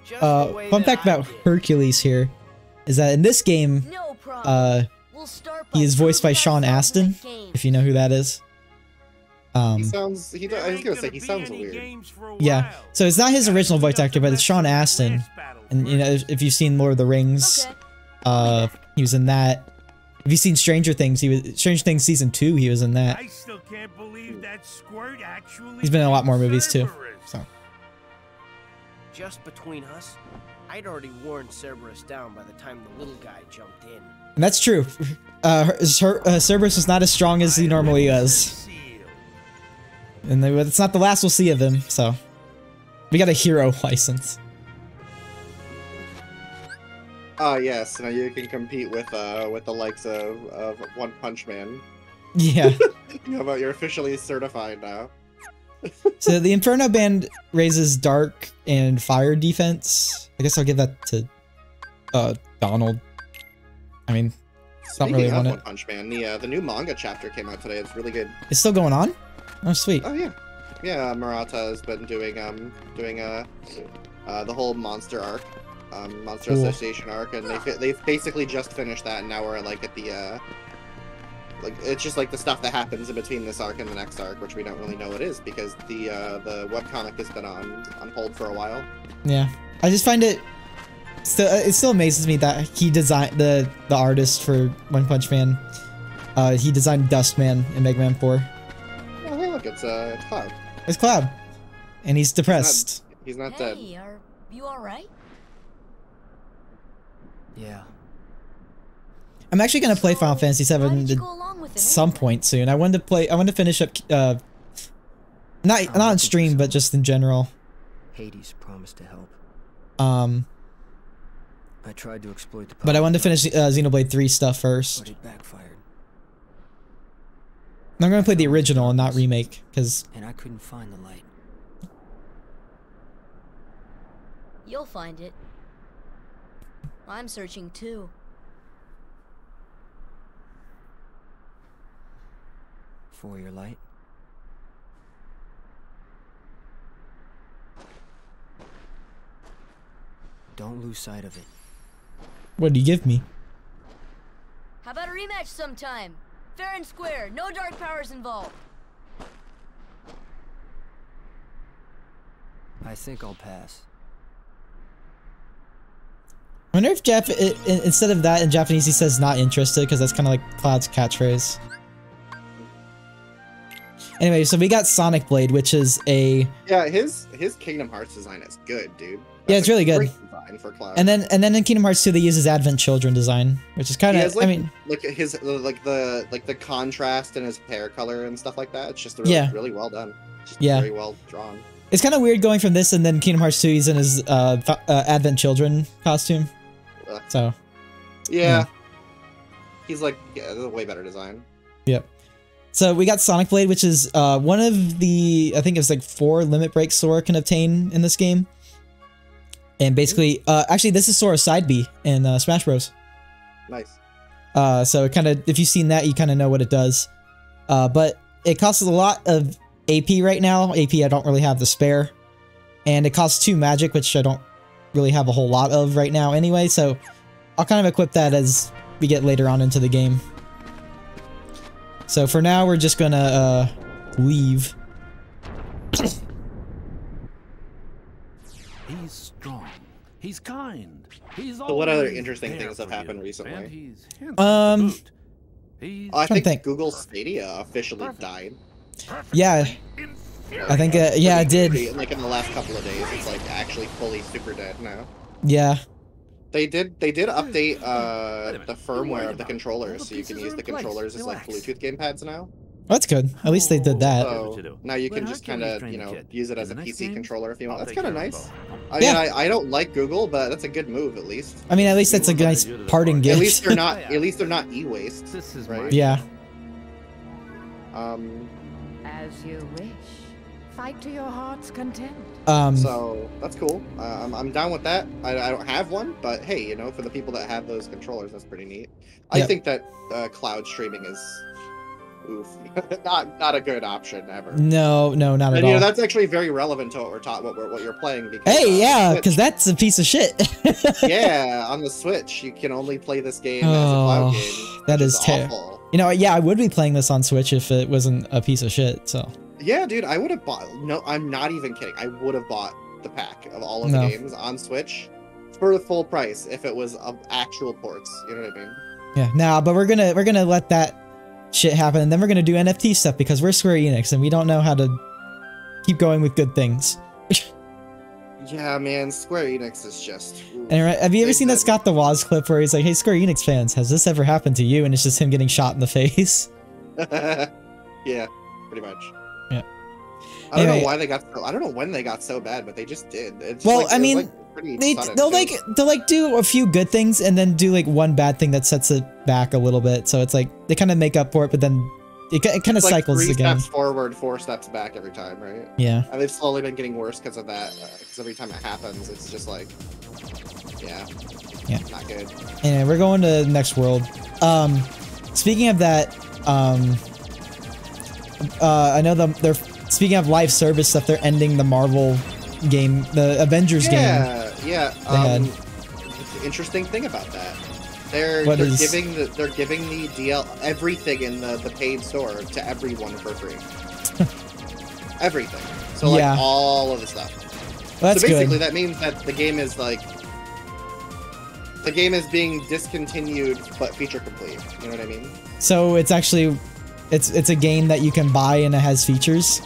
Just the way fun that fact I about did. Hercules here is that in this game, No problem. We'll start by he is voiced by proving Sean ourselves Astin, in the game. if you know who that is. He sounds. I was There ain't gonna say gonna he be sounds any weird. games for a Yeah, while. so it's not his Gotta original clean voice up actor, the but it's mess Sean from the Astin. last battle And you know, first. if you've seen Lord of the Rings, Okay. he was in that. If you've seen Stranger Things, Stranger Things season 2, he was in that. I still can't believe that squirt actually. He's been in a lot more movies too. Cerberus. So Just between us, I'd already worn Cerberus down by the time the little guy jumped in. and that's true. Cerberus is not as strong as he normally is, and it's not the last we'll see of him. So we got a hero license. Yes. Now you can compete with the likes of One Punch Man. Yeah. How about you're officially certified now? So the Inferno Band raises dark and fire defense. I guess I'll give that to Donald. I mean, don't really want One it. Punch Man, the new manga chapter came out today. It's really good. It's still going on? Oh, sweet. Oh yeah, yeah. Murata has been doing the whole monster arc, monster Cool. association arc, and they've basically just finished that. And now we're like at the like it's just like the stuff that happens in between this arc and the next arc, which we don't really know what is because the webcomic has been on hold for a while. Yeah, I just find it still amazes me that he designed the artist for One Punch Man. He designed Dustman in Mega Man 4. Oh hey, look, it's Cloud. It's Cloud, and he's depressed. He's not dead. Hey, are you alright? Yeah. I'm actually gonna play Final Fantasy Why VII did you at go along with him some anyway? point soon. I wanted to finish up. Not on stream, but just in general. Hades promised to help. I tried to exploit the But I power, wanted to finish Xenoblade 3 stuff first. but it backfired, I'm gonna play the original and not remake, because and I couldn't find the light. You'll find it. I'm searching too. For your light? Don't lose sight of it. what do you give me? How about a rematch sometime? Fair and square, no dark powers involved. I think I'll pass. I wonder if instead of that in Japanese he says not interested, because that's kind of like Cloud's catchphrase. Anyway, so we got Sonic Blade, which is a... Yeah, his Kingdom Hearts design is good, dude. That's yeah, it's really good. Design for Cloud. And then in Kingdom Hearts 2 they use his Advent Children design, which is kind of, like, I mean... Like his, the contrast in his hair color and stuff like that, it's just really, really well done. Just very well drawn. It's kind of weird going from this and then Kingdom Hearts 2 he's in his Advent Children costume. So, yeah. He's like, yeah, a way better design. Yep. So we got Sonic Blade, which is one of the, I think it's like 4 limit breaks Sora can obtain in this game. And basically, actually this is Sora's side B in Smash Bros. Nice. So it kind of, if you've seen that, you kind of know what it does. But it costs a lot of AP right now. AP I don't really have the spare. And it costs 2 magic, which I don't really have a whole lot of right now anyway, so I'll kind of equip that as we get later on into the game. So for now, we're just gonna leave. He's strong. He's kind. He's so what other interesting things have happened recently? I think Google Stadia officially died. Yeah. I think, yeah, it did. Like in the last couple of days, it's like actually fully super dead now. Yeah. They did update the firmware of the controllers, so you can use the controllers as like Bluetooth gamepads now. That's good. At least they did that. So now you can just kind of, you know, use it as a PC controller if you want. That's kind of nice. I mean, I don't like Google, but that's a good move at least. I mean, at least that's a nice parting gift. At least they're not e-waste, right? Yeah. As you wish. Fight to your heart's content. So that's cool. I'm down with that. I don't have one, but hey, you know, for the people that have those controllers, that's pretty neat. I think that cloud streaming is, not a good option ever. No, not at all. And you know, that's actually very relevant to what we're taught, what you're playing. Because, hey, yeah, because that's a piece of shit. Yeah, on the Switch, you can only play this game as a cloud game. That is terrible. You know, yeah, I would be playing this on Switch if it wasn't a piece of shit. So. Yeah, dude, I would have bought. No, I'm not even kidding. I would have bought the pack of all of the games on Switch for the full price if it was actual ports. You know what I mean? Yeah, nah, but we're gonna let that shit happen, and then we're gonna do NFT stuff because we're Square Enix and we don't know how to keep going with good things. Yeah, man, Square Enix is just... And have you ever seen that Scott the Woz clip where he's like, hey, Square Enix fans, has this ever happened to you? And it's just him getting shot in the face. Yeah, pretty much. Yeah. I don't know why they got so... I don't know when they got so bad, but they just did. It's well, like, I mean, they'll do a few good things and then do like one bad thing that sets it back a little bit. So it's like they kind of make up for it, but then it kind of cycles like 3 again. steps forward, 4 steps back every time, right? Yeah. And they've slowly been getting worse because of that. Because every time it happens, it's just like, yeah, not good. Anyway, we're going to the next world. Speaking of that, I know they're speaking of live service stuff. They're ending the Marvel game, the Avengers game. Yeah. Interesting thing about that. They're giving the DL everything in the paid store to everyone for free. Everything. So like all of the stuff. Well, that's so basically good. That means that the game is like the game is being discontinued but feature complete. You know what I mean? So it's actually it's a game that you can buy and it has features.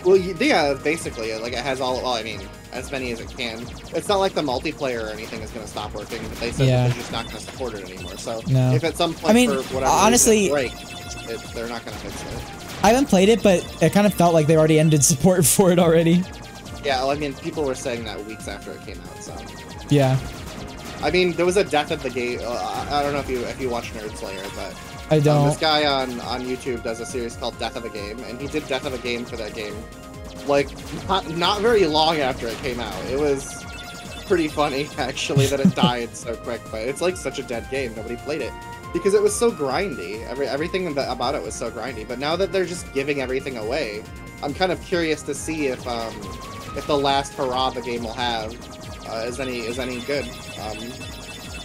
Well, yeah, basically, like it has all. Well, I mean, as many as it can. It's not like the multiplayer or anything is going to stop working, but they said that they're just not going to support it anymore. So if at some point, for whatever honestly, reason it breaks, they're not going to fix it. I haven't played it, but it kind of felt like they already ended support for it already. Yeah, well, I mean, people were saying that weeks after it came out. So yeah, I mean, there was a death of the game. I don't know if you watch Nerd Slayer, but I don't. This guy on YouTube does a series called Death of a Game, and he did Death of a Game for that game. Like, not very long after it came out. It was pretty funny, actually, that it died so quick, but it's like such a dead game. Nobody played it. Because it was so grindy. Everything about it was so grindy. But now that they're just giving everything away, I'm kind of curious to see if the last hurrah the game will have is any good.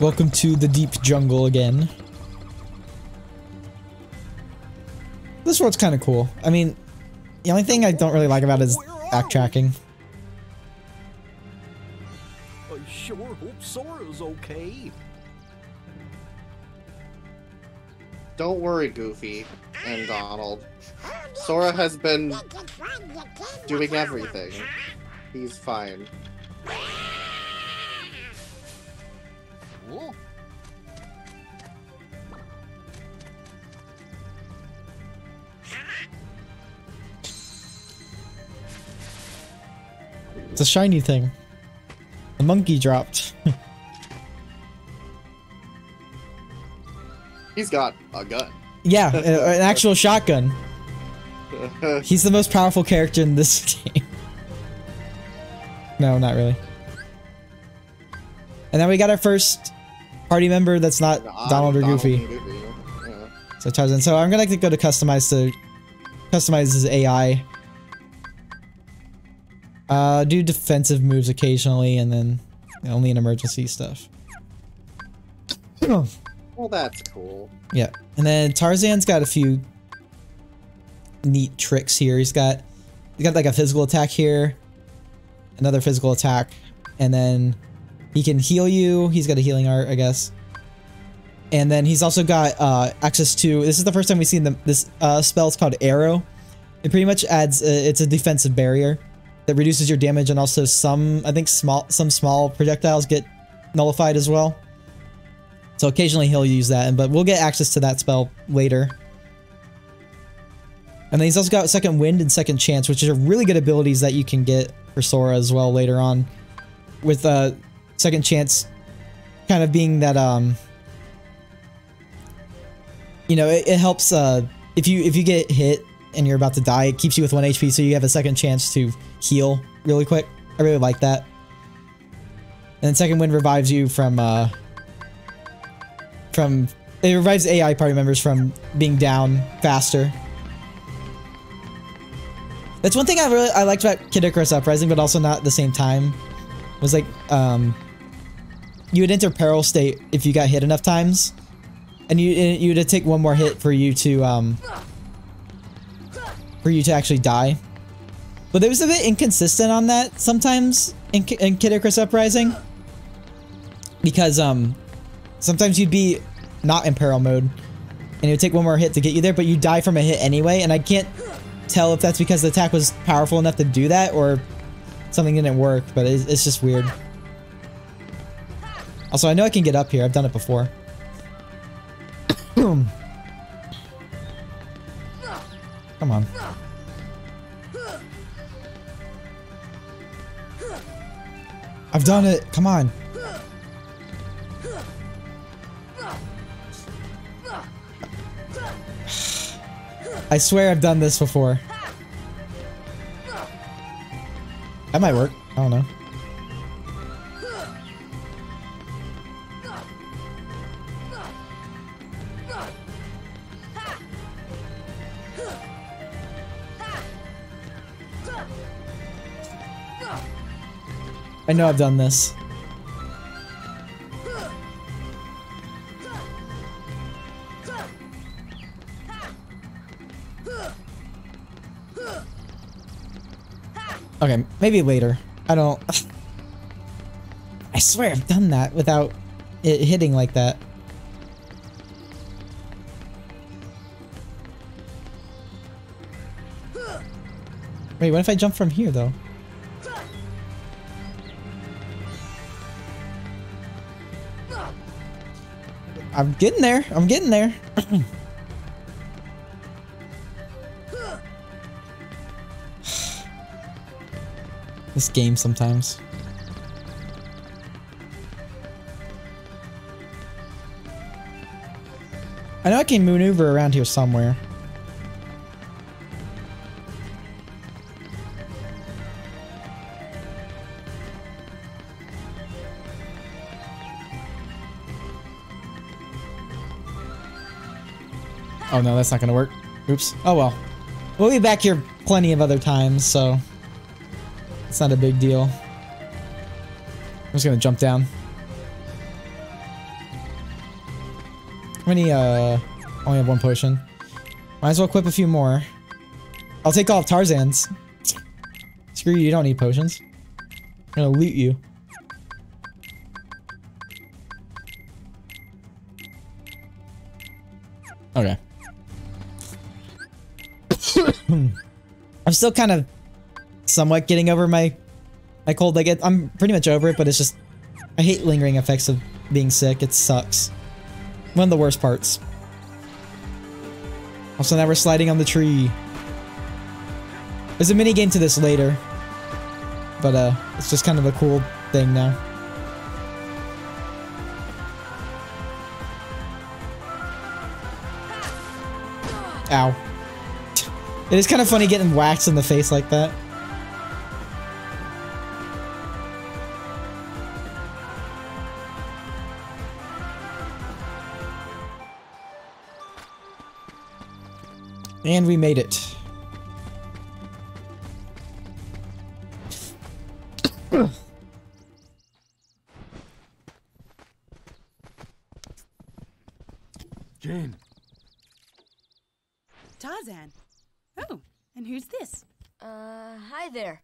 Welcome to the deep jungle again. This world's kind of cool. I mean, the only thing I don't really like about it is backtracking. I sure hope Sora's okay. Don't worry, Goofy and Donald. Sora has been doing everything. He's fine. Whoa. It's a shiny thing. The monkey dropped. He's got a gun. Yeah, an actual shotgun. He's the most powerful character in this game. No, not really. And then we got our first party member that's not Donald or Goofy. Yeah. So Tarzan. So I'm gonna go to customize his AI. Do defensive moves occasionally, and then only in emergency stuff. Well, that's cool. Yeah, and then Tarzan's got a few neat tricks here. He's got like a physical attack here, another physical attack, and then he can heal you. He's got a healing art, I guess. And then he's also got access to. This is the first time we've seen this spell. It's called Arrow. It pretty much adds. It's a defensive barrier that reduces your damage, and also some small projectiles get nullified as well. So occasionally he'll use that, but we'll get access to that spell later. And then he's also got Second Wind and Second Chance, which are really good abilities that you can get for Sora as well later on. With Second Chance kind of being that, you know, it helps if you get hit and you're about to die, it keeps you with 1 HP, so you have a second chance to heal really quick. I really like that. And then Second Wind revives you from it revives AI party members from being down faster. That's one thing I liked about Kid Icarus Uprising, but also not at the same time. Was like you would enter peril state if you got hit enough times, and you would take one more hit for you to actually die. But it was a bit inconsistent on that sometimes in Kid Icarus Uprising, because sometimes you'd be not in peril mode, and it would take one more hit to get you there, but you die from a hit anyway, and I can't tell if that's because the attack was powerful enough to do that, or something didn't work, but it's just weird. Also, I know I can get up here. I've done it before. Come on. I've done it. Come on. I swear I've done this before. That might work. I don't know. I know I've done this. Okay, maybe later. I don't... I swear I've done that without it hitting like that. Wait, what if I jump from here, though? I'm getting there. I'm getting there. This game sometimes. I know I can maneuver around here somewhere. Oh no, that's not gonna work. Oops. Oh well. We'll be back here plenty of other times, so it's not a big deal. I'm just gonna jump down. How many, only have one potion. Might as well equip a few more. I'll take all of Tarzan's. Screw you, you don't need potions. I'm gonna loot you. Okay. I'm still kind of somewhat getting over my cold. Like, I'm pretty much over it, but it's just... I hate lingering effects of being sick. It sucks. One of the worst parts. Also, now we're sliding on the tree. There's a mini game to this later. But, it's just kind of a cool thing now. Ow. It is kind of funny getting whacked in the face like that. And we made it. Jane. Tarzan. Oh, and who's this? Hi there.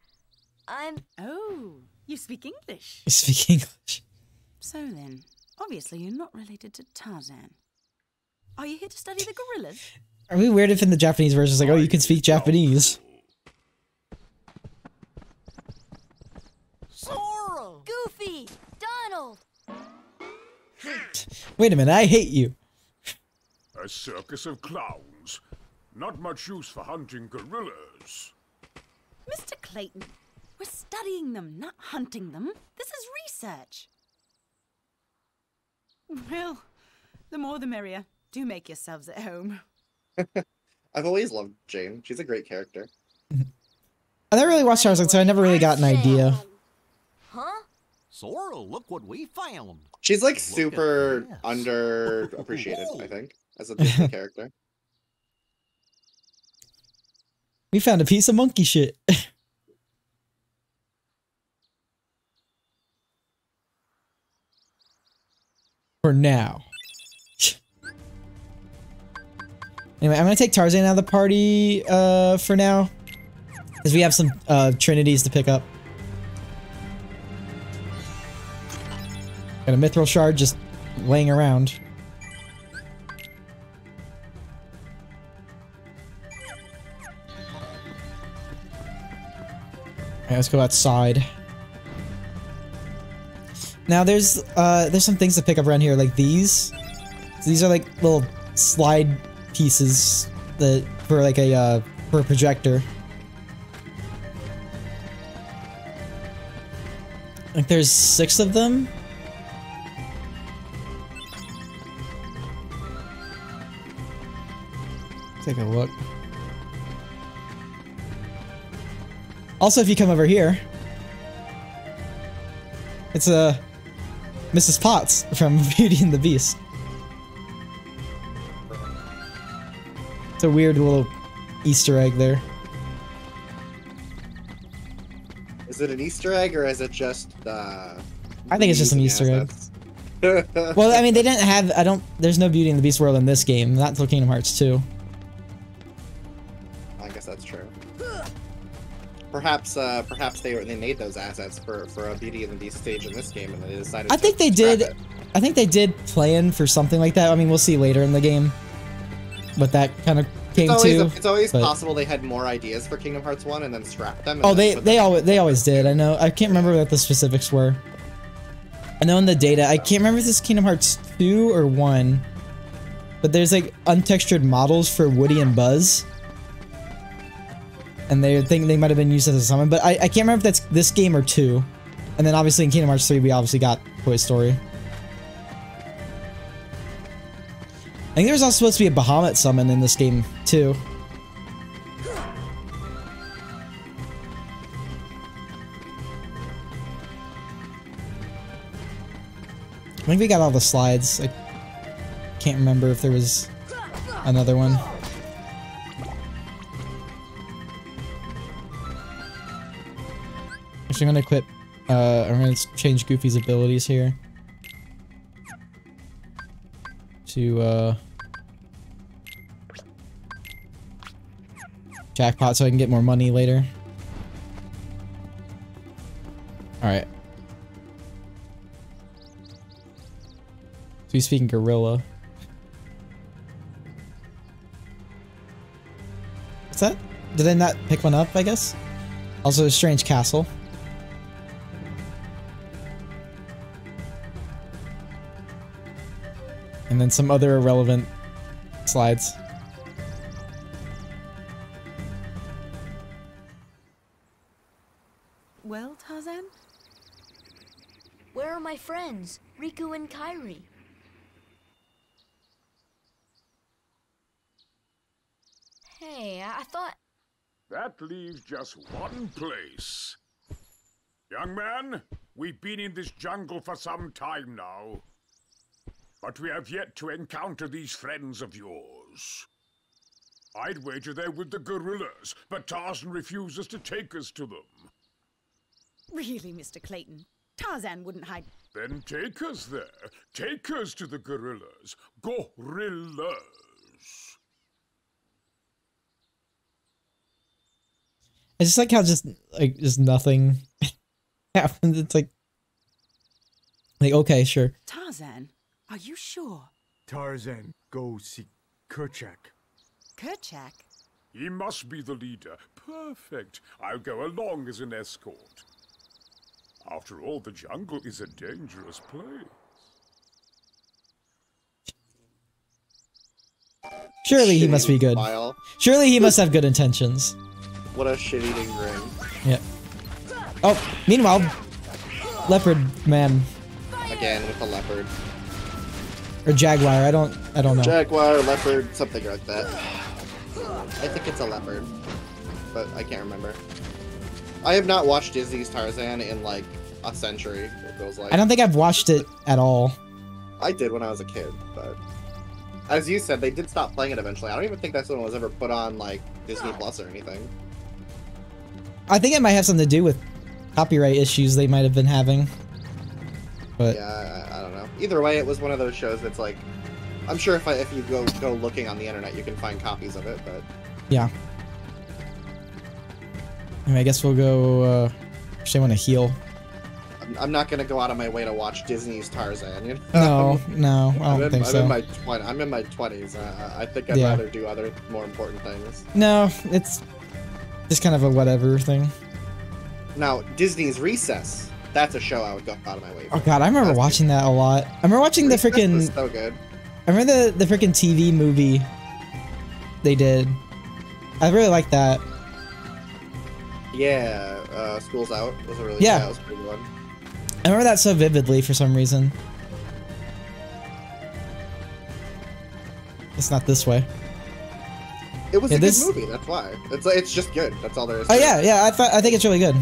Oh, you speak English. You speak English. So then, obviously you're not related to Tarzan. Are you here to study the gorillas? Are we weird if in the Japanese version it's like, oh, you can speak Japanese? Sora! Goofy! Donald! Wait a minute, I hate you. A circus of clowns. Not much use for hunting gorillas. Mr. Clayton, we're studying them, not hunting them. This is research. Well, the more the merrier. Do make yourselves at home. I've always loved Jane. She's a great character. I never really watched Tarzan, so I never really got an idea. Huh? Sora, look what we found. She's like super underappreciated, I think, as a Disney character. We found a piece of monkey shit. For now. Anyway, I'm gonna take Tarzan out of the party for now. Because we have some trinities to pick up. Got a mithril shard just laying around. Alright, let's go outside. Now there's some things to pick up around here, like these. So these are like little slide pieces that for like a for a projector. Like there's 6 of them. Take a look. Also, if you come over here, it's Mrs. Potts from Beauty and the Beast. It's a weird little Easter egg there. Is it an Easter egg or is it just I think it's just an Easter egg. Well, I mean, they didn't have there's no Beauty and the Beast world in this game, not until Kingdom Hearts 2. I guess that's true. Perhaps they made those assets for a Beauty and the Beast stage in this game, and they decided. I think they did. It. I think they did plan for something like that. I mean, we'll see later in the game what that kind of came to. It's always possible they had more ideas for Kingdom Hearts 1 and then scrapped them. Oh, they always did. I know. I can't remember what the specifics were. I know in the data. I can't remember if this is Kingdom Hearts 2 or 1, but there's like untextured models for Woody and Buzz. And they think they might have been used as a summon, but I can't remember if that's this game or 2. And then obviously in Kingdom Hearts 3, we obviously got Toy Story. I think there's also supposed to be a Bahamut summon in this game, too. I think we got all the slides. I can't remember if there was another one. Actually, I'm gonna equip. I'm gonna change Goofy's abilities here. To jackpot, so I can get more money later. All right. So he's speaking gorilla. What's that? Did I not pick one up, I guess? Also, a strange castle. And then some other irrelevant slides. Well, Tarzan? Where are my friends, Riku and Kairi? Hey, I thought... That leaves just one place. Young man, we've been in this jungle for some time now. But we have yet to encounter these friends of yours. I'd wager they're with the gorillas, but Tarzan refuses to take us to them. Really, Mr. Clayton? Tarzan wouldn't hide... Then take us there. Take us to the gorillas. Gorillas. I just like how just nothing happens. It's like okay, sure. Tarzan, are you sure? Tarzan, go see Kerchak. Kerchak? He must be the leader. Perfect. I'll go along as an escort. After all, the jungle is a dangerous place. Surely he must be good. Smile. Surely he must have good intentions. What a shit-eating grin. Yep. Oh, meanwhile, leopard man. Again with a leopard. Or jaguar, I don't know. Jaguar, leopard, something like that. I think it's a leopard, but I can't remember. I have not watched Disney's Tarzan in like a century, it feels like. I don't think I've watched it at all. I did when I was a kid, but as you said, they did stop playing it eventually. I don't even think that's when it was ever put on like Disney Plus or anything. I think it might have something to do with copyright issues they might have been having. But yeah, I don't know. Either way, it was one of those shows that's like, I'm sure if you go looking on the internet, you can find copies of it. But yeah. Anyway, I guess we'll go. Actually, I want to heal. I'm not gonna go out of my way to watch Disney's Tarzan. You know? No, I don't think so. I'm in my 20s. I think I'd rather do other more important things. No, it's just kind of a whatever thing. Now, Disney's Recess. That's a show I would go out of my way for. Oh god, I remember watching that a lot. I remember watching the freaking. Was so good. I remember the freaking TV movie they did. I really liked that. Yeah, School's Out was a really that was a pretty good one. I remember that so vividly for some reason. It's not this way. It was a good movie. That's why. It's just good. That's all there is. Oh yeah. I think it's really good.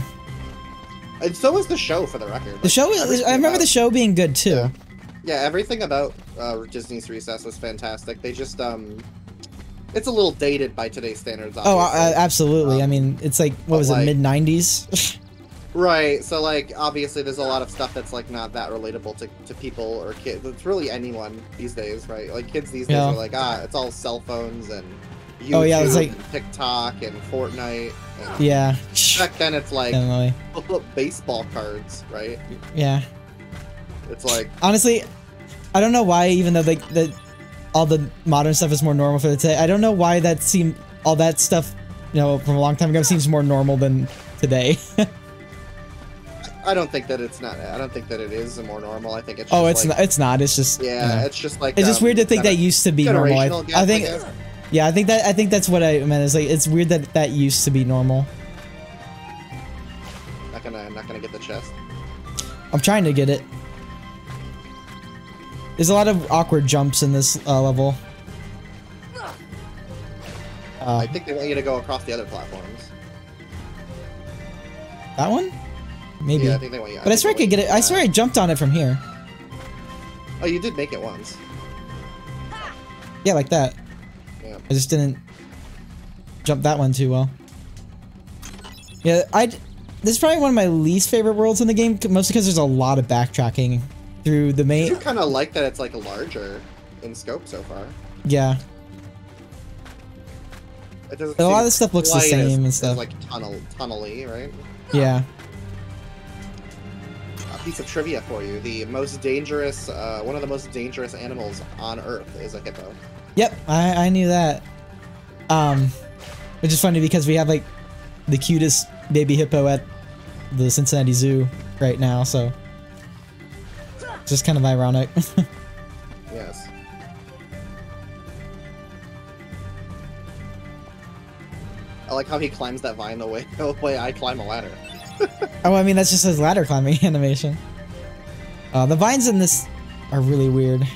And so was the show, for the record. The show. I remember the show being good too. Yeah, everything about Disney's Recess was fantastic. They just it's a little dated by today's standards. Obviously. Oh, absolutely. I mean, it's like what was it, mid-90s? Right. So like, obviously, there's a lot of stuff that's like not that relatable to people or kids. It's really anyone these days, right? Like kids these days are like, it's all cell phones and YouTube it's like and TikTok and Fortnite. And yeah. Back then, it's like baseball cards, right? Yeah. It's like honestly, I don't know why. Even though all the modern stuff is more normal for the today, I don't know why all that stuff, from a long time ago seems more normal than today. I don't think that it's not. I don't think that it is more normal. I think it's. Just it's not. It's just. Yeah, it's just like. It's just weird to think that used to be normal. I think. Yeah, I think that's what I meant. It's like it's weird that used to be normal. Not gonna get the chest. I'm trying to get it. There's a lot of awkward jumps in this level. I think they want you to go across the other platforms. That one? Maybe. Yeah, I think they want you. But I swear I could get it. I swear I jumped on it from here. Oh, you did make it once. Yeah, like that. Yeah. I just didn't jump that one too well. Yeah, this is probably one of my least favorite worlds in the game, mostly because there's a lot of backtracking through the main. I kind of like that it's like larger in scope so far. Yeah. It doesn't a lot of the stuff looks the same and stuff. Like tunnely, right? Yeah. A piece of trivia for you: the most dangerous, one of the most dangerous animals on Earth is a hippo. Yep, I knew that. Which is funny because we have like the cutest baby hippo at the Cincinnati Zoo right now, so it's just kind of ironic. Yes. I like how he climbs that vine the way I climb a ladder. Oh, I mean that's just his ladder climbing animation. The vines in this are really weird.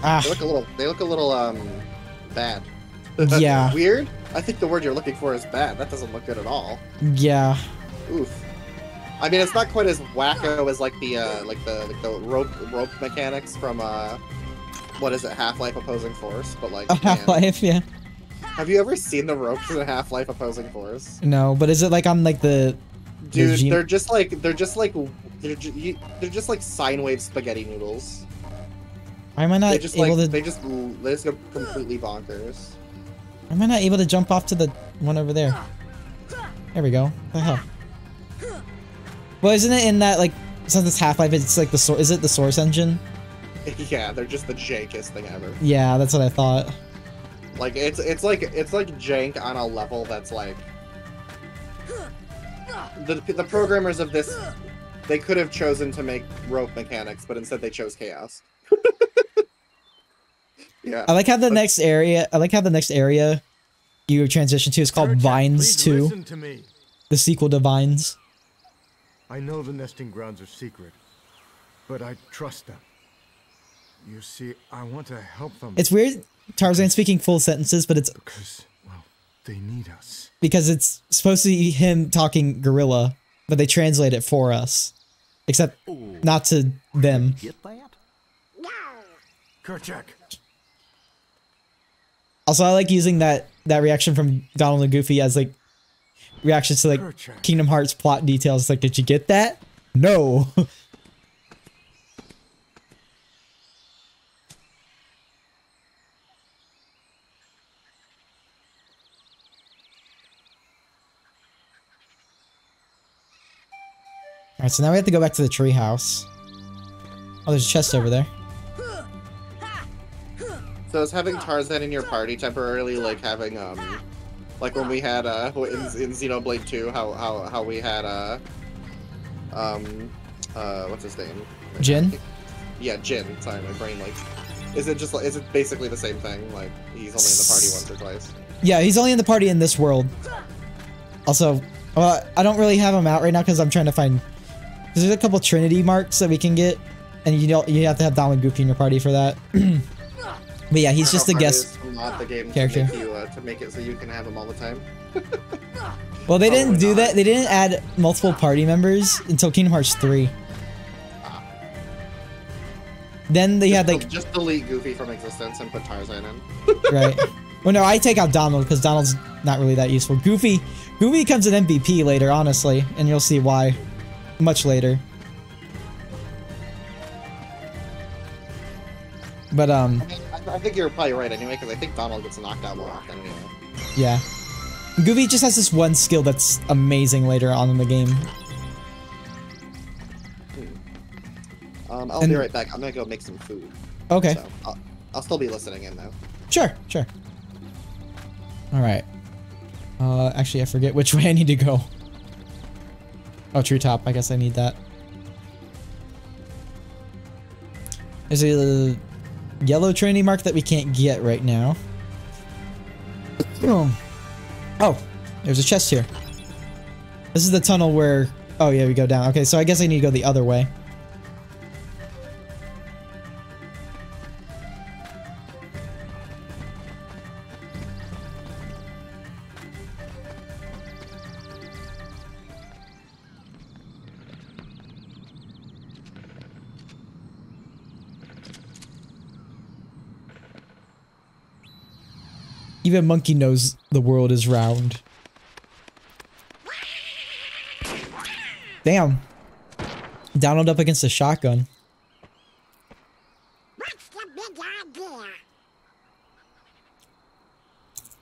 They look a little bad. Yeah. Weird? I think the word you're looking for is bad. That doesn't look good at all. Yeah. Oof. I mean, it's not quite as wacko as like the rope mechanics from what is it, Half-Life Opposing Force? But like Half-Life, yeah. Have you ever seen the ropes in Half-Life Opposing Force? No, but is it like on like the? Dude, they're just like sine wave spaghetti noodles. Why am I not able to? They just go completely bonkers. Am I not able to jump off to the one over there? There we go. What the hell? Well, isn't it in that like since it's Half-Life? It's like the is it the Source engine? Yeah, they're just the jankest thing ever. Yeah, that's what I thought. Like it's like jank on a level that's like the programmers of this, they could have chosen to make rope mechanics, but instead they chose chaos. Yeah. I like how the next area. I like how the next area you transition to is called Vines 2. The sequel to Vines. I know the nesting grounds are secret, but I trust them. You see, I want to help them. It's weird, Tarzan speaking full sentences, but it's because, well, they need us. Because it's supposed to be him talking gorilla, but they translate it for us, except not to them. Get that? Kerchak. Also, I like using that reaction from Donald and Goofy as like reactions to like Kingdom Hearts plot details. It's like, did you get that? No. Alright, so now we have to go back to the tree house. Oh, there's a chest over there. So is having Tarzan in your party temporarily like having like when we had in Xenoblade 2 how we had what's his name? Jin? Yeah, Jin. Sorry, my brain like is it basically the same thing? Like he's only in the party once or twice? Yeah, he's only in the party in this world. Also, well, I don't really have him out right now because I'm trying to find. There's a couple Trinity marks that we can get, and you have to have Donald and Goofy in your party for that. But yeah, he's just a guest character. To make it so you can have him all the time. Well, they didn't do that. They didn't add multiple party members until Kingdom Hearts 3. Then they had like just delete Goofy from existence and put Tarzan in. Right. Well, no, I take out Donald because Donald's not really that useful. Goofy becomes an MVP later, honestly, and you'll see why much later. But I think you're probably right anyway, because I think Donald gets knocked out more often anyway. Yeah. Goofy just has this one skill that's amazing later on in the game. I'll be right back. I'm gonna go make some food. Okay. So I'll still be listening in though. Sure. Alright. Actually, I forget which way I need to go. Oh, treetop. I guess I need that. There's a yellow Trinity mark that we can't get right now. Oh, there's a chest here. This is the tunnel where... Oh, yeah, we go down. Okay, so I guess I need to go the other way. Even Monkey knows the world is round. Damn. Donald up against a shotgun. What's the big idea?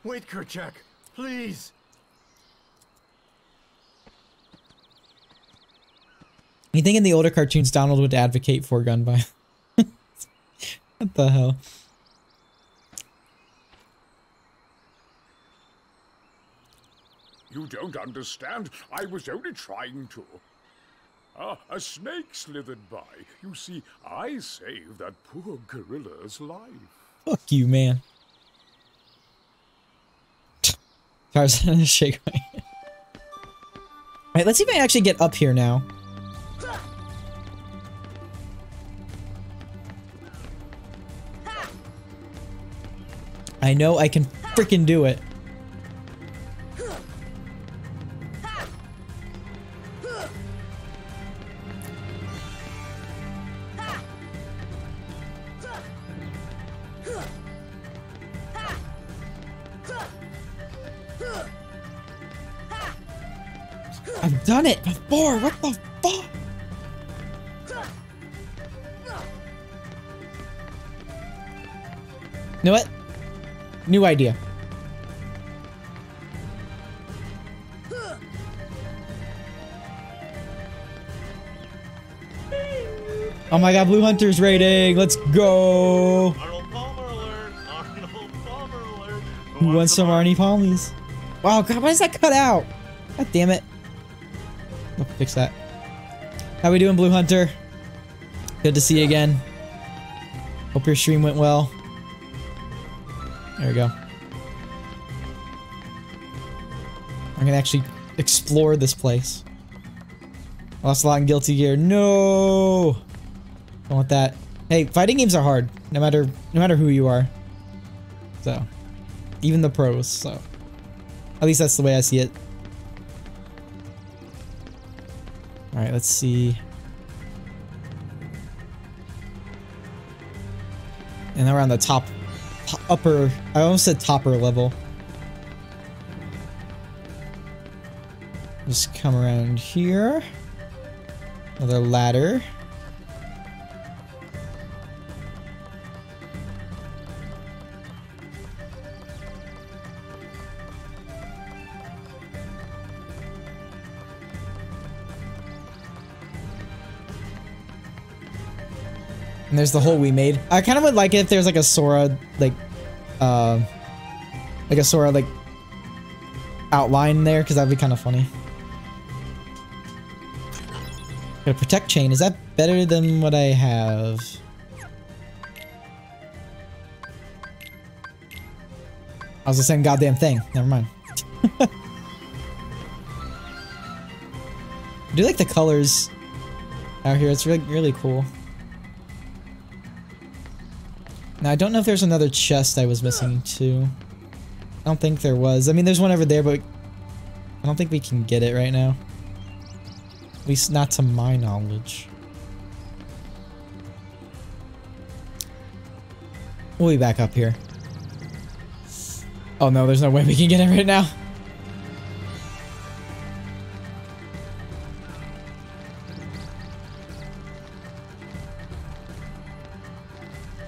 Wait, Kerchak, please. You think in the older cartoons Donald would advocate for gun violence? What the hell? You don't understand. I was only trying to. A snake slithered by. You see, I saved that poor gorilla's life. Fuck you, man. Tarzan is shaking. Alright, let's see if I actually get up here now. I know I can freaking do it. I've done it before. What the fuck? You know what? New idea. Oh my god, Blue Hunter's raiding. Let's go. Who wants some Arnie Palmies? Wow, god, why is that cut out? God damn it. I'll fix that. How we doing, Blue Hunter? Good to see you again. Hope your stream went well. There we go. I'm gonna actually explore this place. Lost a lot in Guilty Gear. No! Don't want that. Hey, fighting games are hard. No matter who you are. So. Even the pros, so. At least that's the way I see it. Alright, let's see. And then we're on the upper, I almost said topper level. Just come around here. Another ladder. And there's the hole we made. I kind of would like it if there's like a Sora, like a Sora, like, outline there, because that'd be kind of funny. Got a protect chain. Is that better than what I have? I was the same goddamn thing. Never mind. I do like the colors out here. It's really cool. Now, I don't know if there's another chest I was missing too. I don't think there was. I mean, there's one over there, but I don't think we can get it right now. At least not to my knowledge. We'll be back up here. Oh no, there's no way we can get it right now.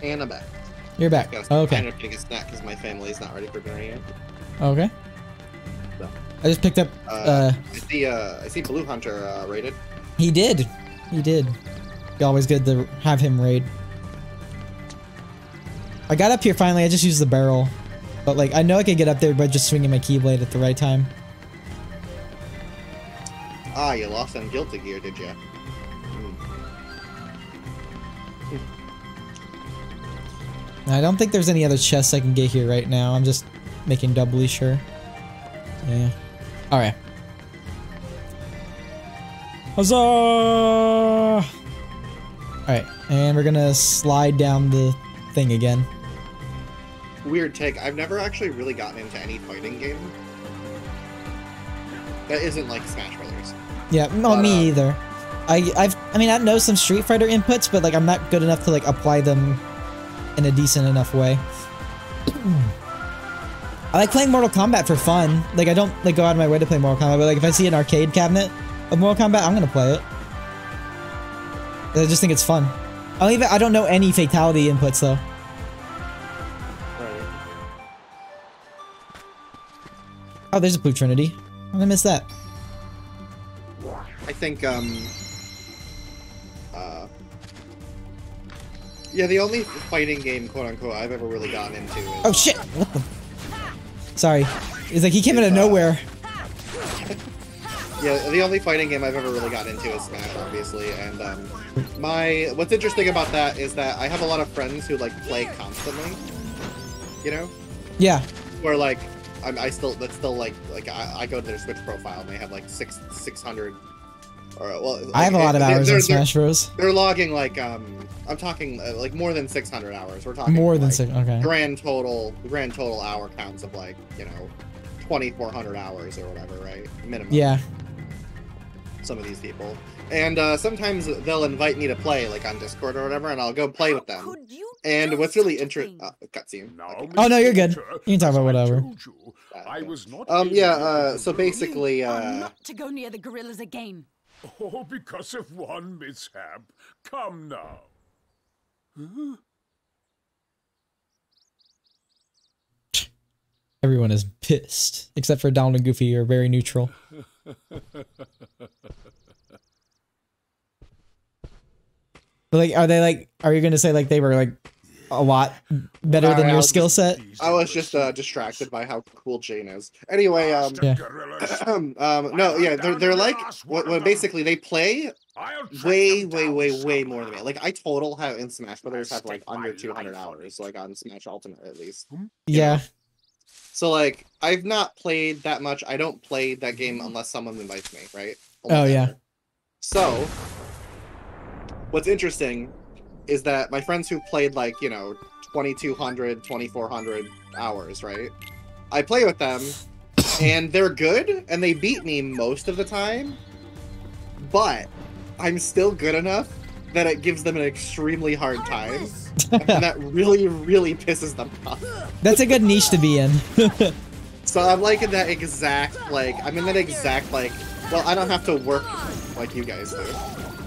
And I'm back. You're back. Oh, okay. I'm taking a snack because my family's not ready for dinner yet. Okay. So. I just picked up. I see Blue Hunter raided. He did. He did. Always good to have him raid. I got up here finally. I just used the barrel, but like I know I could get up there by just swinging my keyblade at the right time. Ah, you lost on Guilty Gear, did you? I don't think there's any other chests I can get here right now. I'm just making doubly sure. Yeah. Alright. Huzzah! Alright, and we're gonna slide down the thing again. Weird take. I've never actually really gotten into any fighting game that isn't like Smash Brothers. Yeah, no, me either. I mean, I know some Street Fighter inputs, but like I'm not good enough to like apply them in a decent enough way. I like playing Mortal Kombat for fun. Like, I don't like go out of my way to play Mortal Kombat, but like if I see an arcade cabinet of Mortal Kombat, I'm gonna play it. I just think it's fun. I don't know any fatality inputs though. Right. Oh, there's a Blue Trinity. How did I miss that? I think, yeah, the only fighting game, quote-unquote, I've ever really gotten into is... Oh shit! What the... Sorry. It's like he came out of nowhere. Yeah, the only fighting game I've ever really gotten into is Smash, obviously, and, what's interesting about that is that I have a lot of friends who, like, play constantly, you know? Yeah. Where, like, I go to their Switch profile and they have, like, 600... Or, well, like, I have a lot of hours in Smash Bros. They're logging like I'm talking like more than 600 hours. We're talking more than like, 600. Okay. Grand total hour counts of like 2,400 hours or whatever, right? Minimum. Yeah. Some of these people, and sometimes they'll invite me to play like on Discord or whatever, and I'll go play with them. And what's really interesting, cutscene. Oh no, you're good. You can talk about whatever. I was not. So basically, not to go near the gorillas again. Oh, because of one mishap. Come now. Huh? Everyone is pissed, except for Donald and Goofy, who are very neutral. But like, are you gonna say like they were like a lot better than your skill set? I was just distracted by how cool Jane is. Anyway, no, yeah, they're like, what basically they play way more than me. Like I total have in Smash Brothers have like under 200 hours, like on Smash Ultimate at least. Yeah. So like I've not played that much. I don't play that game unless someone invites me, right? Oh yeah. So what's interesting is that my friends who played like, 2,200, 2,400 hours, right? I play with them and they're good and they beat me most of the time, but I'm still good enough that it gives them an extremely hard time. And that really, really pisses them off. That's a good niche to be in. So I'm like in that exact, like, well, I don't have to work like you guys do.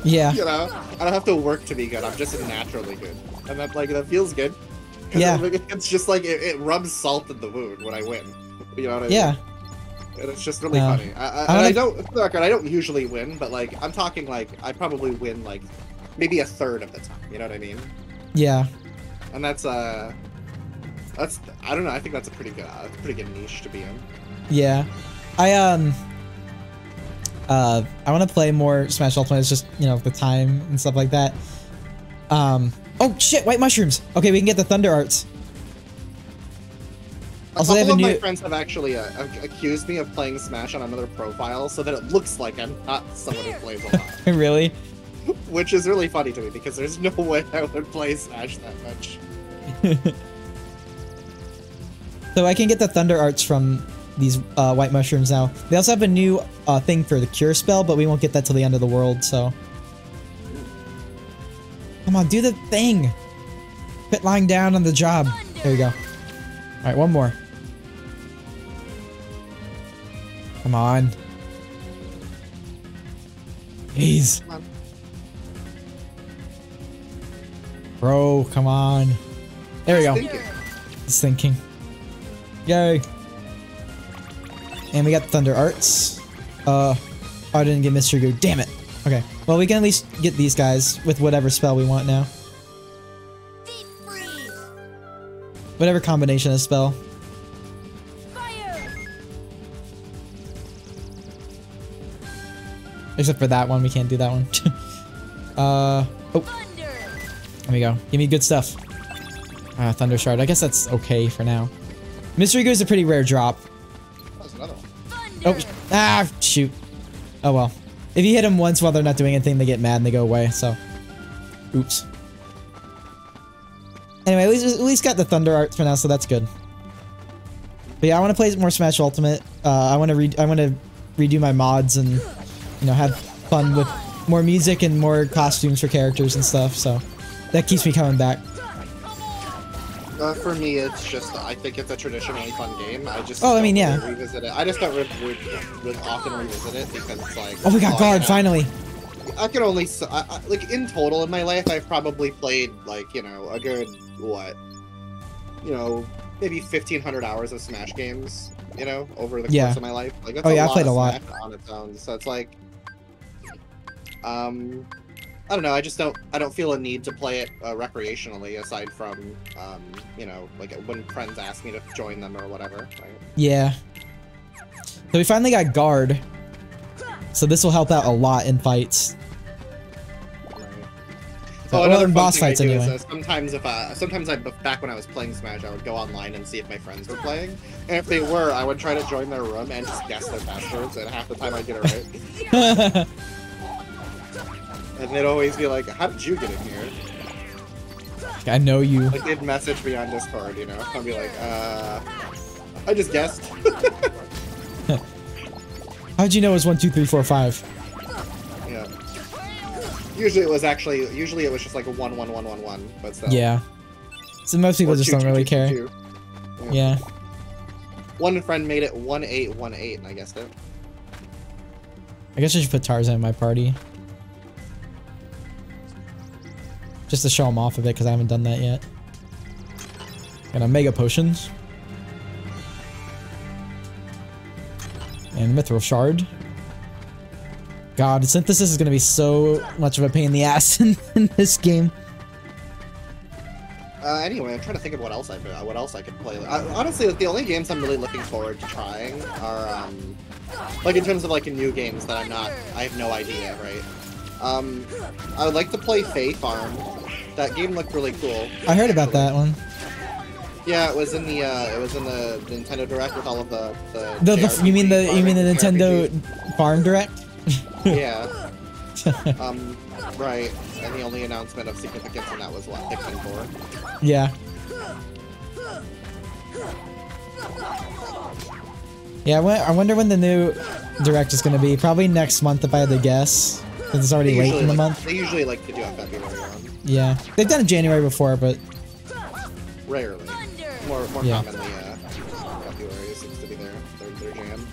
Yeah. I don't have to work to be good. I'm just naturally good. And that feels good. Yeah. It's just like, it rubs salt in the wound when I win. You know what I mean? Yeah. And it's just really funny. I don't usually win, but like, I'm talking like, I probably win like, maybe a third of the time. You know what I mean? Yeah. And that's I don't know, I think that's a pretty good niche to be in. Yeah. I want to play more Smash Ultimate. It's just, the time and stuff like that. Oh shit, white mushrooms. Okay, we can get the Thunder Arts. Also, a couple of my friends have actually accused me of playing Smash on another profile so that it looks like I'm not someone who plays a lot. Really? Which is really funny to me because there's no way I would play Smash that much. So I can get the Thunder Arts from these white mushrooms now. They also have a new thing for the Cure spell, but we won't get that till the end of the world, so... Come on, do the thing! Quit lying down on the job. There you go. Alright, one more. Come on. Jeez. Bro, come on. There we go. It's thinking. Yay. And we got Thunder Arts. Oh, I didn't get Mr. Goo. Damn it. Okay. Well, we can at least get these guys with whatever spell we want now. Whatever combination of spell. Except for that one, we can't do that one. Oh. There we go. Give me good stuff. Thunder Shard. I guess that's okay for now. Mystery Goo is a pretty rare drop. That's another one. Oh, shoot. Oh well. If you hit them once while they're not doing anything, they get mad and they go away, so. Oops. Anyway, at least got the Thunder Arts for now, so that's good. But yeah, I want to play more Smash Ultimate. I want to redo my mods and, have fun with more music and more costumes for characters and stuff, so that keeps me coming back. For me, it's just, I think it's a traditionally fun game. I just I mean, yeah. really revisit it. I just don't often revisit it because it's like... Oh, we got guard, finally! I can only... like, in total in my life, I've probably played, like, you know, a good, what? You know, maybe 1,500 hours of Smash games, you know, over the course of my life. Like, that's I played a lot. on its own, so it's like... I don't know, I don't feel a need to play it recreationally, aside from, you know, like when friends ask me to join them or whatever, right? Yeah. So we finally got guard. So this will help out a lot in fights. So another boss fights anyway. Is, sometimes back when I was playing Smash, I would go online and see if my friends were playing, and if they were, I would try to join their room and just guess their passwords, and half the time I'd get it right. And they'd always be like, how did you get in here? I know you. Like, they'd message me on Discord, you know? I'd be like, I just guessed. How'd you know it was 1, 2, 3, 4, 5? Yeah. Usually it was just like a 1, 1, 1, 1, 1, but still. Yeah. So most people just don't really care. Yeah. One friend made it 1, 8, 1, 8, and I guessed it. I guess I should put Tarzan in my party. Just to show him off a bit, because I haven't done that yet. Got a Mega Potions. And Mithril Shard. God, Synthesis is going to be so much of a pain in the ass in this game. Anyway, I'm trying to think of what else I could play. Honestly, the only games I'm really looking forward to trying are, like in terms of like new games that I have no idea, right? I would like to play Fae Farm. That game looked really cool. I heard about that one. Yeah, it was in the Nintendo Direct with all of the you mean the Nintendo Farm Direct? Yeah. Right. And the only announcement of significance in that was what, Pikmin 4. Yeah. Yeah, I wonder when the new Direct is going to be. Probably next month if I had to guess. Because it's already late in the month. They usually like to do it February on. Yeah. They've done it January before, but... Rarely. More commonly, February seems to be their jam.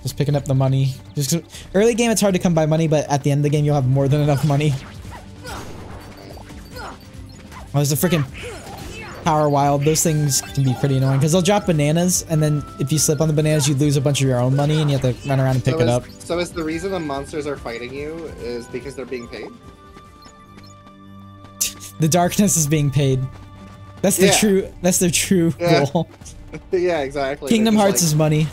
Just picking up the money. Just early game, it's hard to come by money, but at the end of the game, you'll have more than enough money. Oh, there's a freaking Power Wild. Those things can be pretty annoying because they'll drop bananas, and then if you slip on the bananas, you lose a bunch of your own money, and you have to run around and pick it up. So is the reason the monsters are fighting you is because they're being paid? The darkness is being paid. That's the true. That's their true role. Yeah, exactly. Kingdom Hearts is money.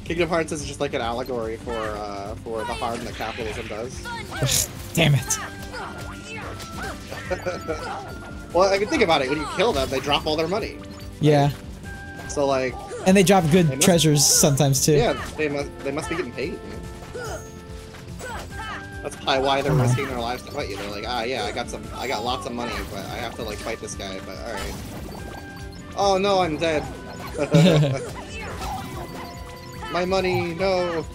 Kingdom Hearts is just like an allegory for the harm that capitalism does. Damn it. Well, I can think about it. When you kill them, they drop all their money. Yeah. Right? So like. And they drop good treasures sometimes too. Yeah, they must be getting paid. Man. That's probably why they're risking their lives to fight you. They're like, yeah, I got lots of money, but I have to like fight this guy. But all right. Oh no, I'm dead. My money, no.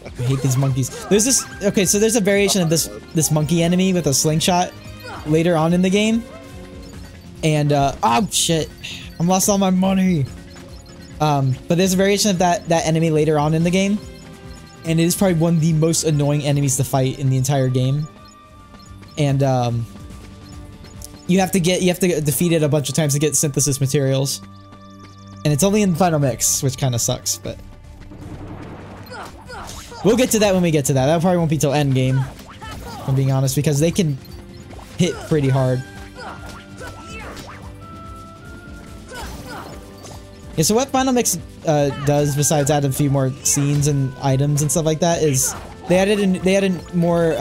I hate these monkeys. There's this. Okay, so there's a variation of this monkey enemy with a slingshot later on in the game. And oh shit, I lost all my money. But there's a variation of that enemy later on in the game, and it is probably one of the most annoying enemies to fight in the entire game. And you have to defeat it a bunch of times to get synthesis materials, and it's only in the final mix, which kind of sucks. But we'll get to that when we get to that. That probably won't be till end game, if I'm being honest, because they can hit pretty hard. Yeah, so what Final Mix does, besides add a few more scenes and items and stuff like that, is they added more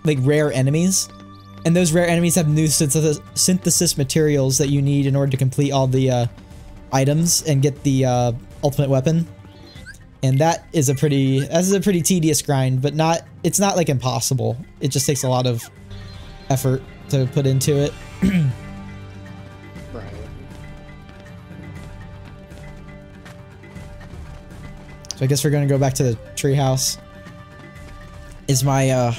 like rare enemies, and those rare enemies have new synthesis materials that you need in order to complete all the items and get the ultimate weapon. And that is a pretty tedious grind, but it's not like impossible. It just takes a lot of effort to put into it. So I guess we're gonna go back to the treehouse. is my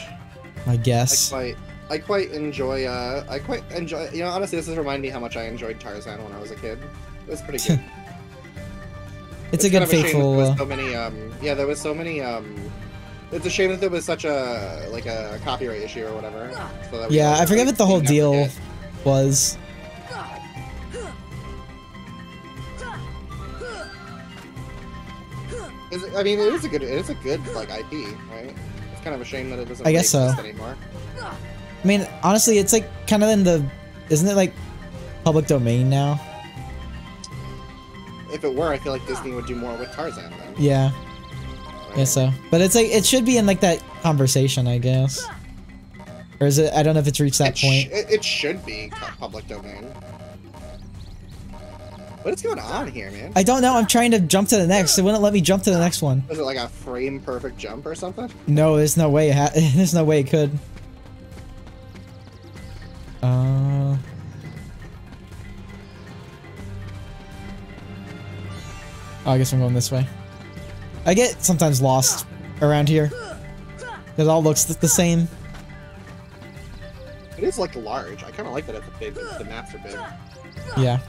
my guess. I quite enjoy. You know, honestly, this has reminded me how much I enjoyed Tarzan when I was a kid. It was pretty good. It's a good faithful. There was so many. Yeah, there was so many. It's a shame that there was such a a copyright issue or whatever. So that yeah, I forget what the whole deal was. I mean, it is a good like IP, right? It's kind of a shame that it doesn't I guess exist so. anymore. I mean, honestly, it's like kind of in the, isn't it like public domain now? If it were, I feel like Disney would do more with Tarzan then. Yeah. I guess so. But it's like, it should be in like that conversation, I guess. Or is it, I don't know if it's reached that point. It should be public domain. What is going on here, man? I don't know, I'm trying to jump to the next. It wouldn't let me jump to the next one. Was it like a frame perfect jump or something? No, there's no way there's no way it could. Oh, I guess I'm going this way. I get sometimes lost around here. It all looks the same. It is like large. I kind of like that it's big. The maps are big. Yeah.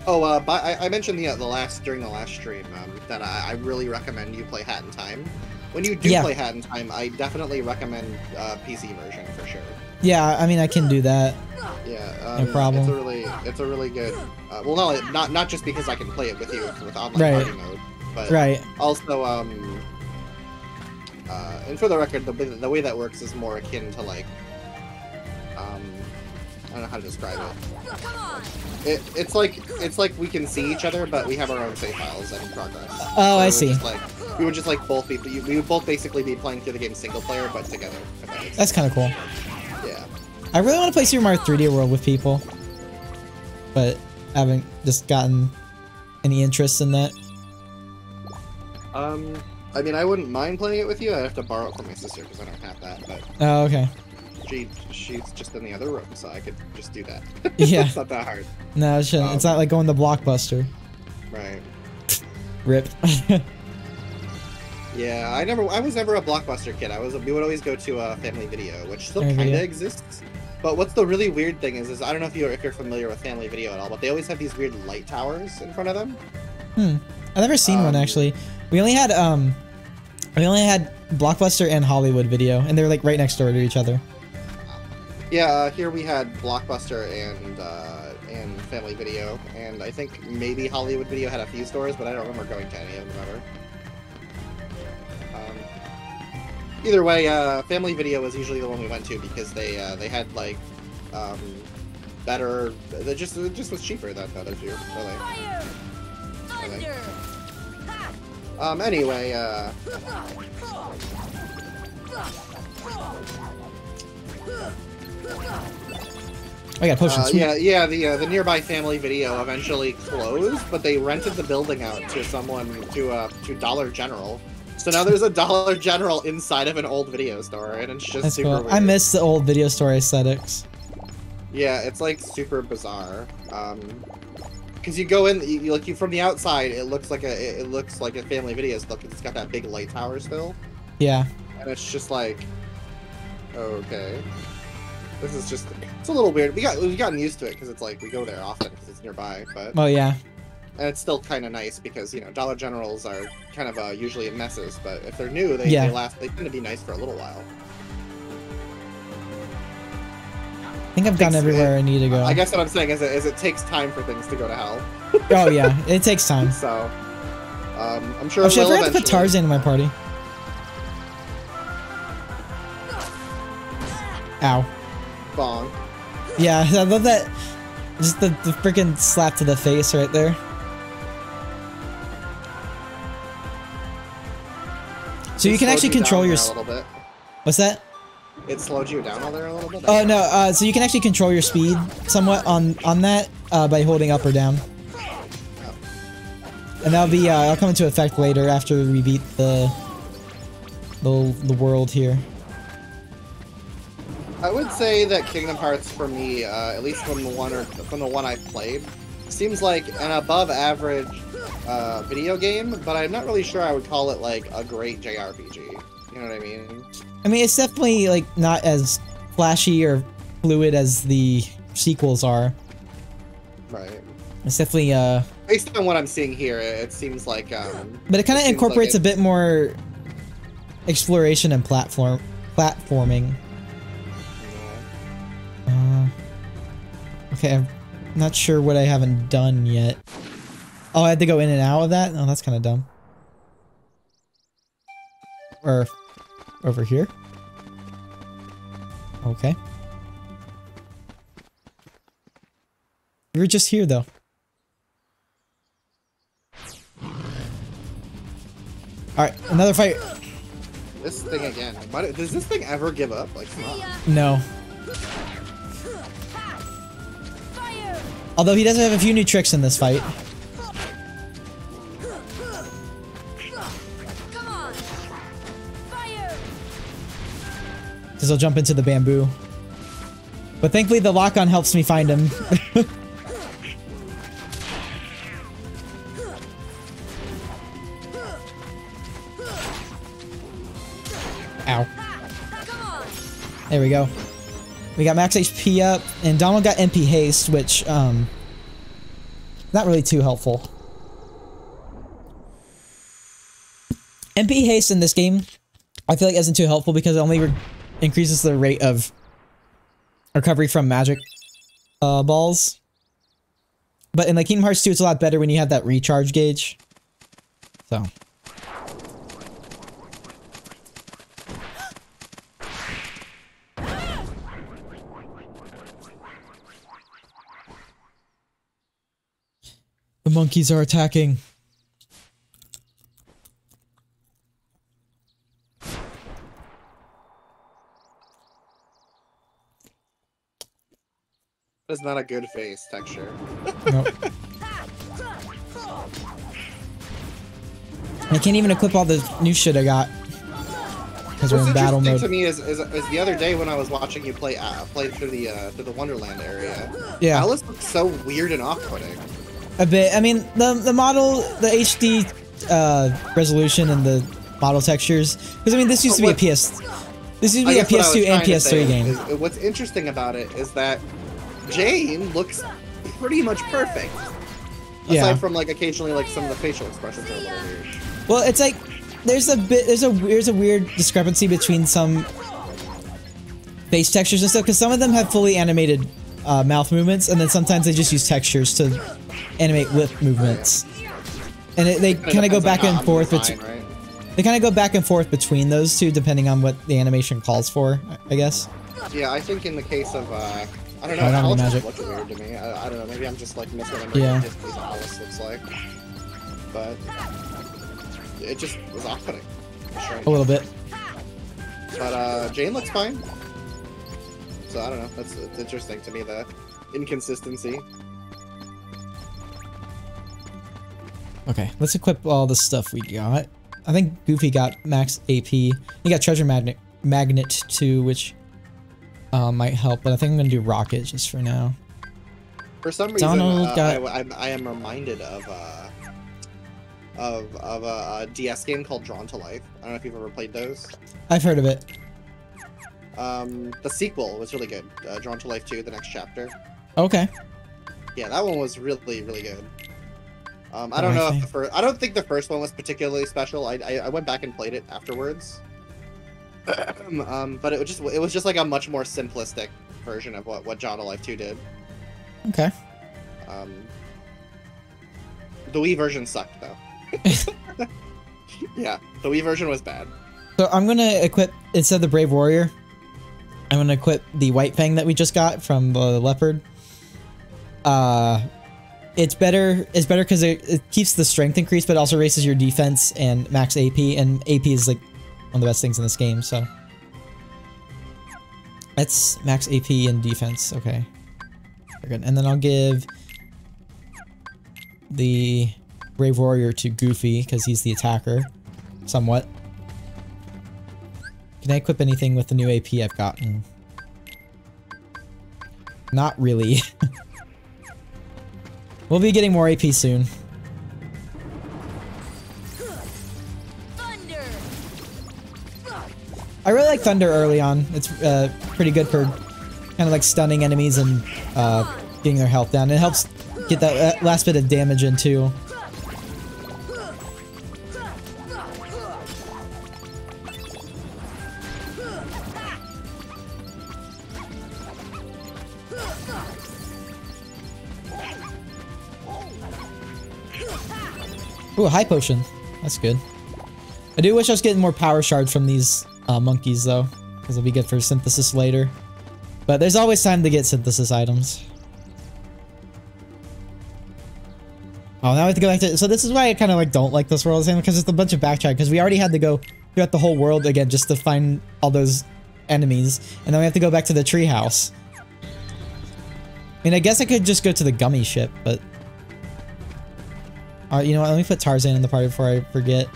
Oh, I mentioned during the last stream that I really recommend you play Hat in Time. When you do play Hat in Time, I definitely recommend PC version for sure. Yeah, I mean I can do that. Yeah, no problem. It's a really good. Well, no, not just because I can play it with you with online party mode, but also and for the record, the way that works is more akin to like I don't know how to describe it. It's like we can see each other, but we have our own save files and progress. Oh, I see. We would just like both be. We would both basically be playing through the game single player, but together. That's kind of cool. Yeah. I really want to play Super Mario 3D World with people, but I haven't just gotten any interest in that. I mean, I wouldn't mind playing it with you. I have to borrow it from my sister because I don't have that. But oh, okay. She's just in the other room, so I could just do that. Yeah. It's not that hard. No, it shouldn't. It's not like going to Blockbuster. Right. Rip. Yeah, I was never a Blockbuster kid. We would always go to a Family Video, which still kind of exists. But what's the really weird thing is I don't know if you're familiar with Family Video at all, but they always have these weird light towers in front of them. I've never seen one actually. We only had Blockbuster and Hollywood Video, and they were like right next door to each other. Yeah, here we had Blockbuster and Family Video, and I think maybe Hollywood Video had a few stores, but I don't remember going to any of them ever. Either way, Family Video was usually the one we went to because they had like better. It just was cheaper than the other two, really. Anyway, I got potions. Yeah. The nearby Family Video eventually closed, but they rented the building out to someone to Dollar General. So now there's a Dollar General inside of an old video store, and it's just super weird. I miss the old video store aesthetics. Yeah, it's like super bizarre. Because you go in, you from the outside, it looks like a Family Video still, because it's got that big light tower still. Yeah. And it's just like, okay, this is just, it's a little weird. We've gotten used to it because it's like we go there often because it's nearby, but. Oh yeah. And it's still kind of nice because, you know, Dollar Generals are kind of usually messes, but if they're new, they tend to be nice for a little while. I think I've gone everywhere I need to go. I guess what I'm saying is it takes time for things to go to hell. Oh yeah, it takes time. So, I'm sure. Oh shit, I forgot to put Tarzan in my party. Ow. Bong. Yeah, I love that. Just the freaking slap to the face right there. So you can actually control your. What's that? It slowed you down there a little bit? Oh no, so you can actually control your speed somewhat on that by holding up or down. And that'll be that'll come into effect later after we beat the world here. I would say that Kingdom Hearts for me, at least from the one I played, seems like an above average video game, but I'm not really sure I would call it like a great JRPG. You know what I mean? I mean, it's definitely like not as flashy or fluid as the sequels are. Right. It's definitely based on what I'm seeing here, it seems like but it kind of incorporates a bit more exploration and platforming. Okay, I'm not sure what I haven't done yet. Oh, I had to go in and out of that? Oh, that's kind of dumb. Or over here? Okay. We were just here, though. Alright, another fight. This thing again. Does this thing ever give up? Like, come on. No. Although he does have a few new tricks in this fight. Because he'll jump into the bamboo. But thankfully the lock-on helps me find him. Ow. There we go. We got max HP up, and Donald got MP haste, which, not really too helpful. MP haste in this game, I feel like isn't too helpful because it only increases the rate of recovery from magic balls. But in like Kingdom Hearts 2, it's a lot better when you have that recharge gauge. So. The monkeys are attacking. That's not a good face texture. Nope. I can't even equip all the new shit I got. Because we're in battle mode. To me is the other day when I was watching you play through the Wonderland area. Yeah. Alice looks so weird and off-putting. A bit. I mean, the model, the HD resolution and the model textures. Because I mean, this used to be a PS. This used to be a PS2 and PS3 game. What's interesting about it is that Jane looks pretty much perfect. Aside from like occasionally like some of the facial expressions are a little weird. Well, it's like there's a weird discrepancy between some face textures and stuff because some of them have fully animated mouth movements, and then sometimes they just use textures to animate lip movements, and they kind of go back and forth. They kind of go back and forth between those two depending on what the animation calls for, I guess. Yeah, I think in the case of I don't know, Alice looks weird to me. I don't know, maybe I'm just like misremembering what Alice looks like, but it just was off-putting. A little bit. But Jane looks fine. So I don't know. It's interesting to me, the inconsistency. Okay, let's equip all the stuff we got. I think Goofy got max AP. He got Treasure Magnet too, which might help. But I think I'm gonna do Rocket just for now. For some reason, I am reminded of a DS game called Drawn to Life. I don't know if you've ever played those. I've heard of it. The sequel was really good. Drawn to Life 2, the next chapter. Okay. Yeah, that one was really, really good. I don't know if I don't think the first one was particularly special. I went back and played it afterwards. But it was just like a much more simplistic version of what Drawn to Life 2 did. Okay. The Wii version sucked though. Yeah, the Wii version was bad. So I'm gonna equip, instead of the Brave Warrior, I'm gonna equip the White Fang that we just got from the Leopard. It's better because it keeps the strength increase, but it also raises your defense and max AP, and AP is like one of the best things in this game, so. That's max AP and defense, okay. Very good. And then I'll give the Brave Warrior to Goofy, because he's the attacker, somewhat. Can I equip anything with the new AP I've gotten? Not really. We'll be getting more AP soon. I really like Thunder early on. It's pretty good for kind of like stunning enemies and getting their health down. It helps get that last bit of damage in too. Ooh, a high potion. That's good. I do wish I was getting more power shards from these monkeys though, because it'll be good for synthesis later. But there's always time to get synthesis items. Oh, now we have to go back to... So this is why I kind of like don't like this world, because it's a bunch of backtrack, because we already had to go throughout the whole world again just to find all those enemies, and then we have to go back to the treehouse. I mean, I guess I could just go to the gummy ship, but... Alright, you know what? Let me put Tarzan in the party before I forget.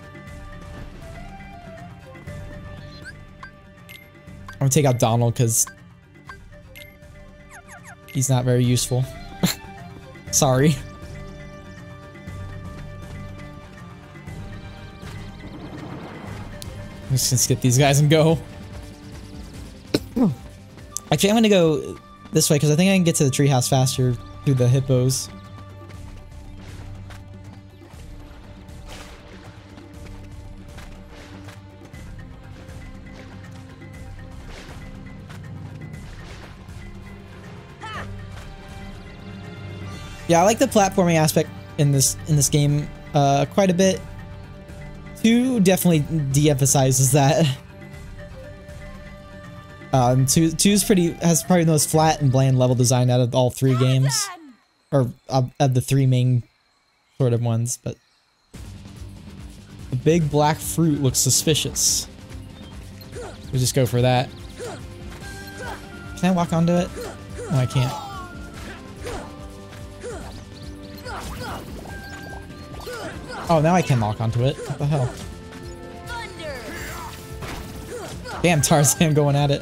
I'm gonna take out Donald, because... he's not very useful. Sorry. I'm just gonna skip these guys and go. Actually, I'm gonna go this way because I think I can get to the treehouse faster through the hippos. Yeah, I like the platforming aspect in this game quite a bit. 2 definitely de-emphasizes that. 2's has probably the most flat and bland level design out of all 3 games, or of the 3 main sort of ones. But the big black fruit looks suspicious. We'll just go for that. Can I walk onto it? No, I can't. Oh, now I can walk onto it. What the hell? Damn, Tarzan going at it.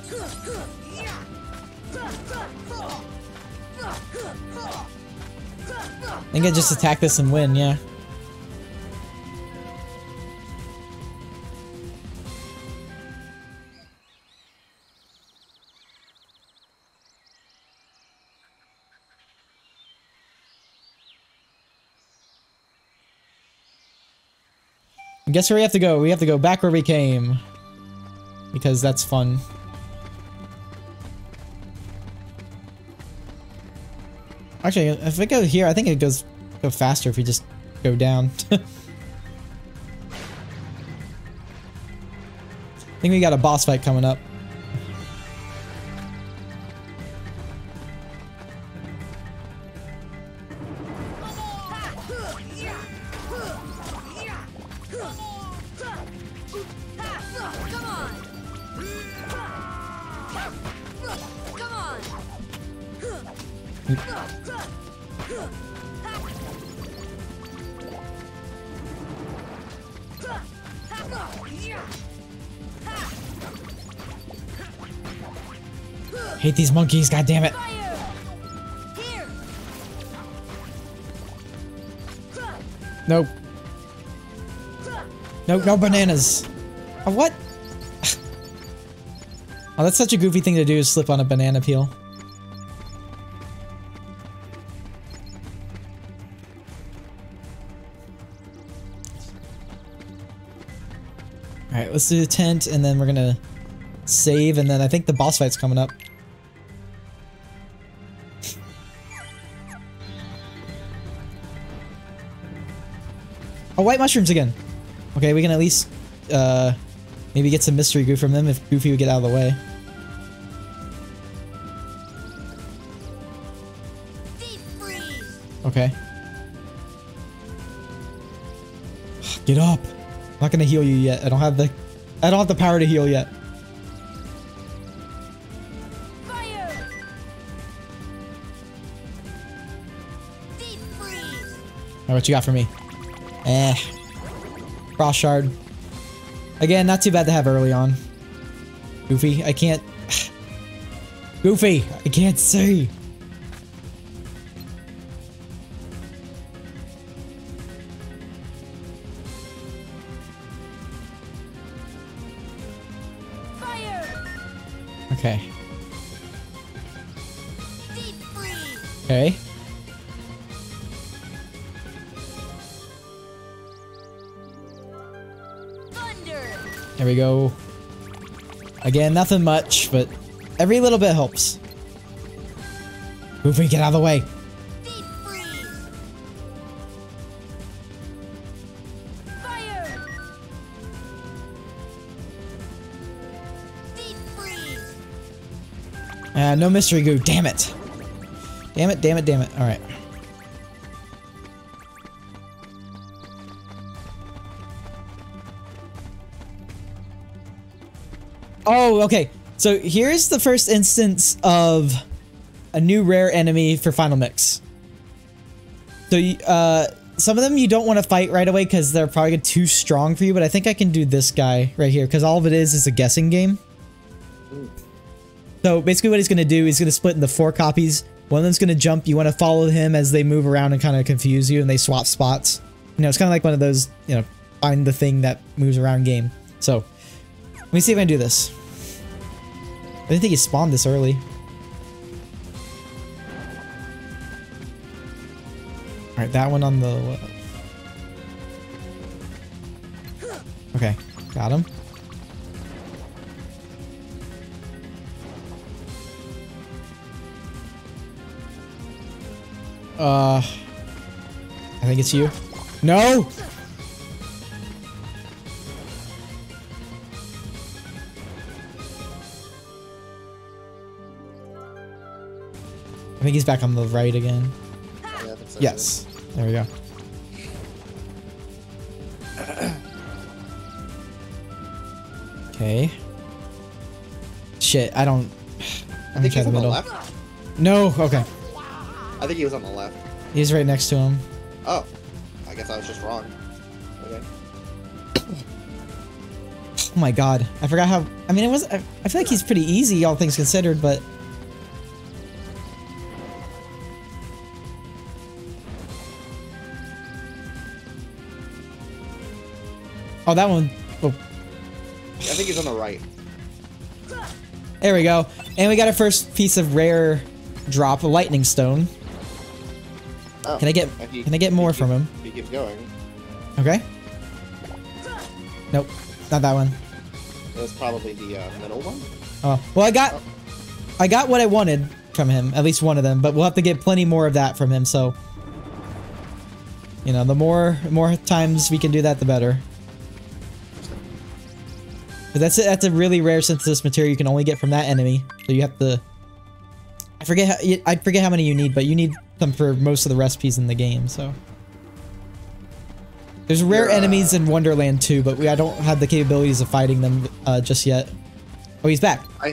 I think I just attack this and win, yeah. And guess where we have to go? We have to go back where we came. Because that's fun. Actually, if we go here, I think it go faster if we just go down. I think we got a boss fight coming up. Hate these monkeys, god damn it. Nope. Nope, no bananas. Oh, what? Oh, that's such a goofy thing to do, is slip on a banana peel. Alright, let's do the tent, and then we're gonna save, and then I think the boss fight's coming up. Oh, white mushrooms again! Okay, we can at least, maybe get some mystery goo from them if Goofy would get out of the way. Okay. Get up! I'm not gonna heal you yet. I don't have the power to heal yet. Alright, what you got for me? Frost shard. Again, not too bad to have early on. Goofy, I can't... Goofy, I can't see! Okay. Okay. There we go. Again, nothing much, but every little bit helps. Goofy, get out of the way. No mystery goo. Damn it. Damn it, damn it, damn it. Alright. Oh, okay. So here's the first instance of a new rare enemy for Final Mix. So, some of them you don't want to fight right away because they're probably too strong for you, but I think I can do this guy right here because all of it is a guessing game. So basically what he's going to do, he's going to split into 4 copies. One of them's going to jump. You want to follow him as they move around and kind of confuse you and they swap spots. You know, it's kind of like one of those, you know, find the thing that moves around game. So, let me see if I can do this. I didn't think he spawned this early. Alright, that one on the left. Okay, got him. I think it's you. No! I think he's back on the right again. Yeah, I think so, yes. There we go. Okay. Shit, I don't... I think he's on the left? No, okay. I think he was on the left. He's right next to him. Oh. I guess I was just wrong. Okay. Oh my god. I forgot how... I mean, it was... I feel like he's pretty easy, all things considered, but... Oh, that one... Oh. I think he's on the right. There we go. And we got our first piece of rare drop, a lightning stone. Oh, can I get more from him? He keeps going. Okay. Nope, not that one. It was probably the middle one. Oh, well, I got what I wanted from him, at least one of them, but we'll have to get plenty more of that from him, so... You know, the more times we can do that, the better. But that's a really rare synthesis material you can only get from that enemy, so you have to... I forget how many you need, but you need them for most of the recipes in the game, so... There's rare enemies in Wonderland too, but I don't have the capabilities of fighting them just yet. Oh, he's back. I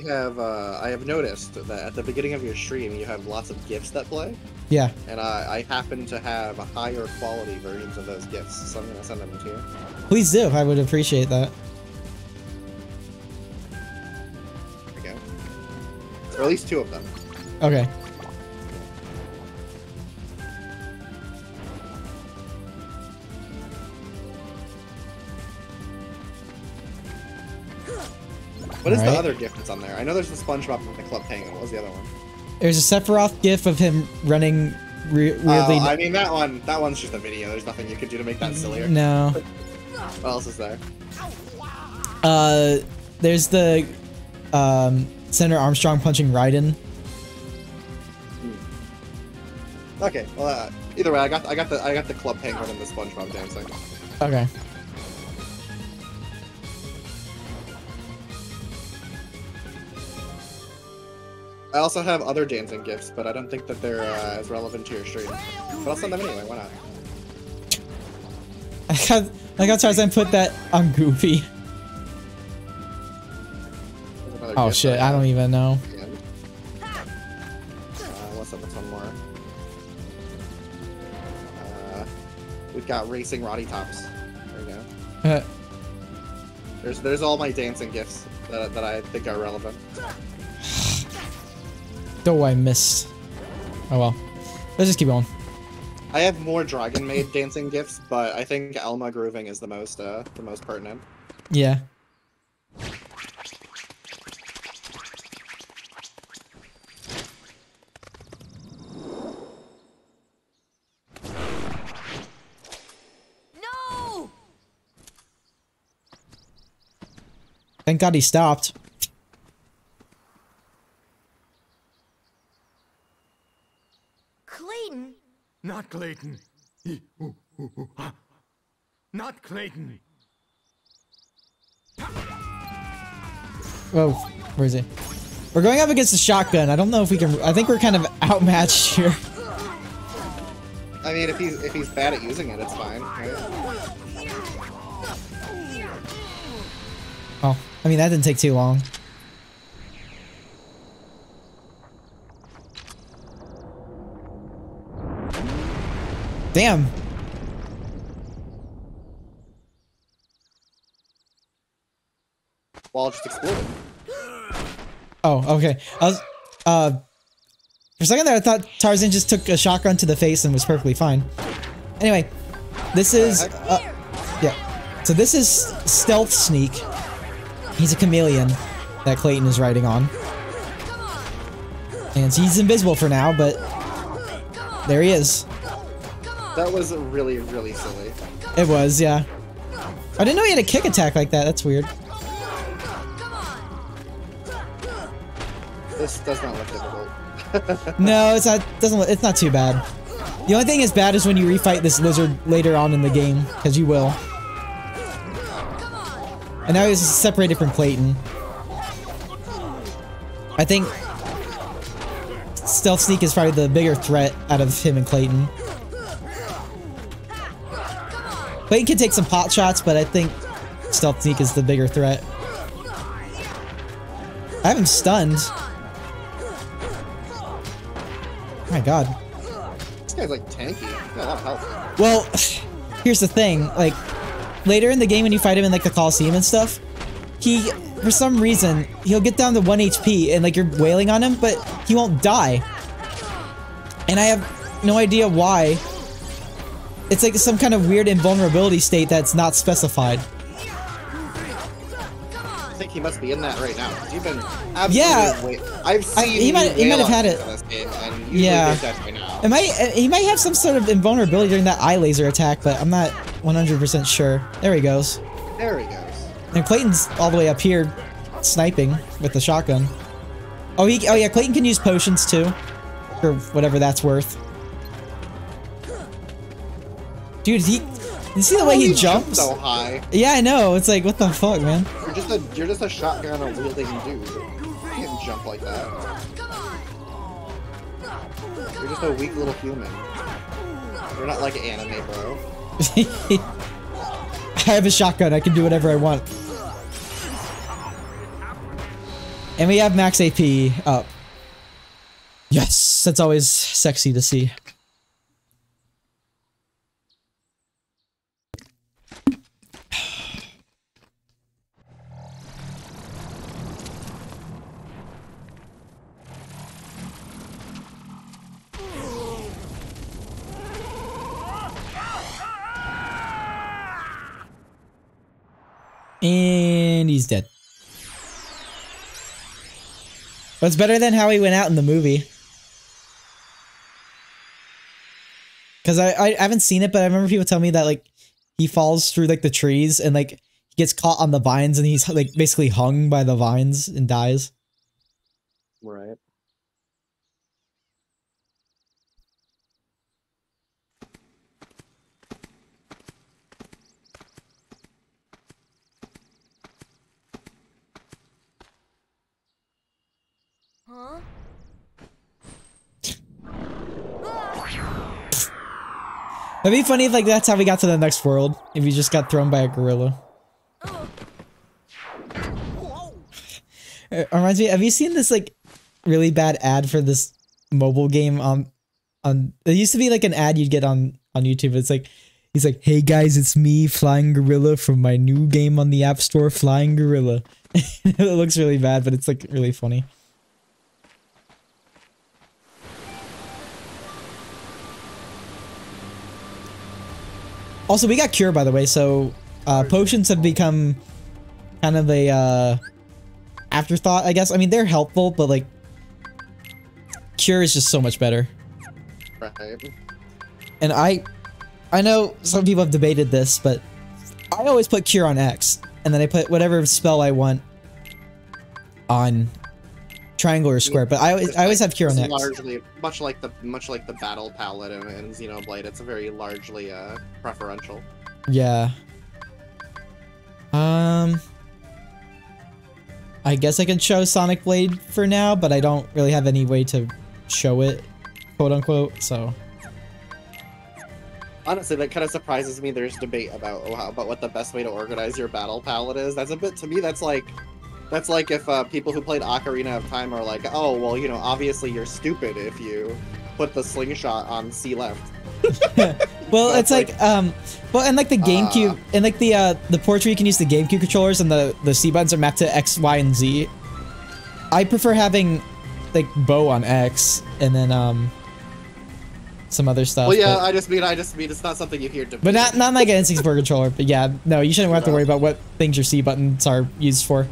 have noticed that at the beginning of your stream you have lots of GIFs that play. Yeah. And I happen to have a higher quality versions of those GIFs, so I'm gonna send them to you. Please do. I would appreciate that. There we go. Or at least 2 of them. Okay. What is the other GIF that's on there? I know there's the SpongeBob from the Club Penguin. What was the other one? There's a Sephiroth GIF of him running weirdly. I mean, that one's just a video. There's nothing you can do to make that sillier. No. What else is there? There's the Senator Armstrong punching Raiden. Okay. Well, either way, I got the Club Penguin and the SpongeBob dancing. Okay. I also have other dancing GIFs, but I don't think that they're as relevant to your stream. But I'll send them anyway, why not? I got Tarzan put that on Goofy. Oh shit, I don't even know. What's up with one more? We've got Racing Roddy Tops. There you go. There's all my dancing GIFs that I think are relevant. Oh, I missed. Oh well. Let's just keep going. I have more Dragon Maid dancing GIFs, but I think Elma grooving is the most pertinent. Yeah. Thank God he stopped. Clayton? Not Clayton. Not Clayton. Oh, where is he? We're going up against a shotgun. I don't know if we can. I think we're kind of outmatched here. I mean, if he's bad at using it, it's fine. Right? Oh, I mean that didn't take too long. Damn. Wall just exploded. Oh, okay. I was, for a second there, I thought Tarzan just took a shotgun to the face and was perfectly fine. Anyway, this is, yeah. So this is Stealth Sneak. He's a chameleon that Clayton is riding on. And he's invisible for now, but there he is. That was really, really silly. It was, yeah. I didn't know he had a kick attack like that. That's weird. This does not look difficult. No, it's not. It's not too bad. The only thing is bad is when you refight this lizard later on in the game, because you will. And now he's separated from Clayton. I think Stealth Sneak is probably the bigger threat out of him and Clayton. Clayton can take some pot shots, but I think Stealth Sneak is the bigger threat. I have him stunned. Oh my god. This guy's like tanky. He's got a lot of health. Well, here's the thing. Like, later in the game when you fight him in like the Coliseum and stuff, he, for some reason, he'll get down to 1 HP and like you're wailing on him, but he won't die. And I have no idea why. It's like some kind of weird invulnerability state that's not specified. I think he must be in that right now. You've been absolutely I've seen he might have had it. This game, and Yeah. right now. He might have some sort of invulnerability during that eye laser attack, but I'm not 100% sure. There he goes. There he goes. And Clayton's all the way up here, sniping with the shotgun. Oh yeah, Clayton can use potions too, for whatever that's worth. Dude, you see the way he jumps? So high. Yeah, I know. It's like, what the fuck, man? You're just a shotgun wielding dude. You can't jump like that. You're just a weak little human. You're not like anime, bro. I have a shotgun. I can do whatever I want. And we have max AP up. Yes, that's always sexy to see. And he's dead. But it's better than how he went out in the movie. Because I haven't seen it, but I remember people tell me that like he falls through like the trees and like he gets caught on the vines and he's like basically hung by the vines and dies. Right. Huh? It'd be funny if like that's how we got to the next world. If you just got thrown by a gorilla. It reminds me, have you seen this like really bad ad for this mobile game on it used to be like an ad you'd get on YouTube. It's like he's like, "Hey guys, it's me, Flying Gorilla, from my new game on the App Store, Flying Gorilla." It looks really bad, but it's like really funny. Also, we got Cure, by the way, so potions have become kind of a afterthought, I guess. I mean, they're helpful, but like Cure is just so much better. Right. And I know some people have debated this, but I always put Cure on X, and then I put whatever spell I want on triangle or square, but I always have Cure on X. Largely, much like the battle palette in Xenoblade, it's a very largely preferential. Yeah. I guess I can show Sonic Blade for now, but I don't really have any way to show it, quote unquote. So. Honestly, that kind of surprises me. There's debate about what the best way to organize your battle palette is. That's a bit, to me, that's like if people who played Ocarina of Time are like, oh, well, you know, obviously you're stupid if you put the slingshot on C left. Well, it's like, well, and like the GameCube, and like the ports where you can use the GameCube controllers and the C buttons are mapped to X, Y, and Z. I prefer having like bow on X and then some other stuff. Well, yeah, I just mean it's not something you hear. But not like an N64 controller. But yeah, no, you shouldn't have to worry about what things your C buttons are used for.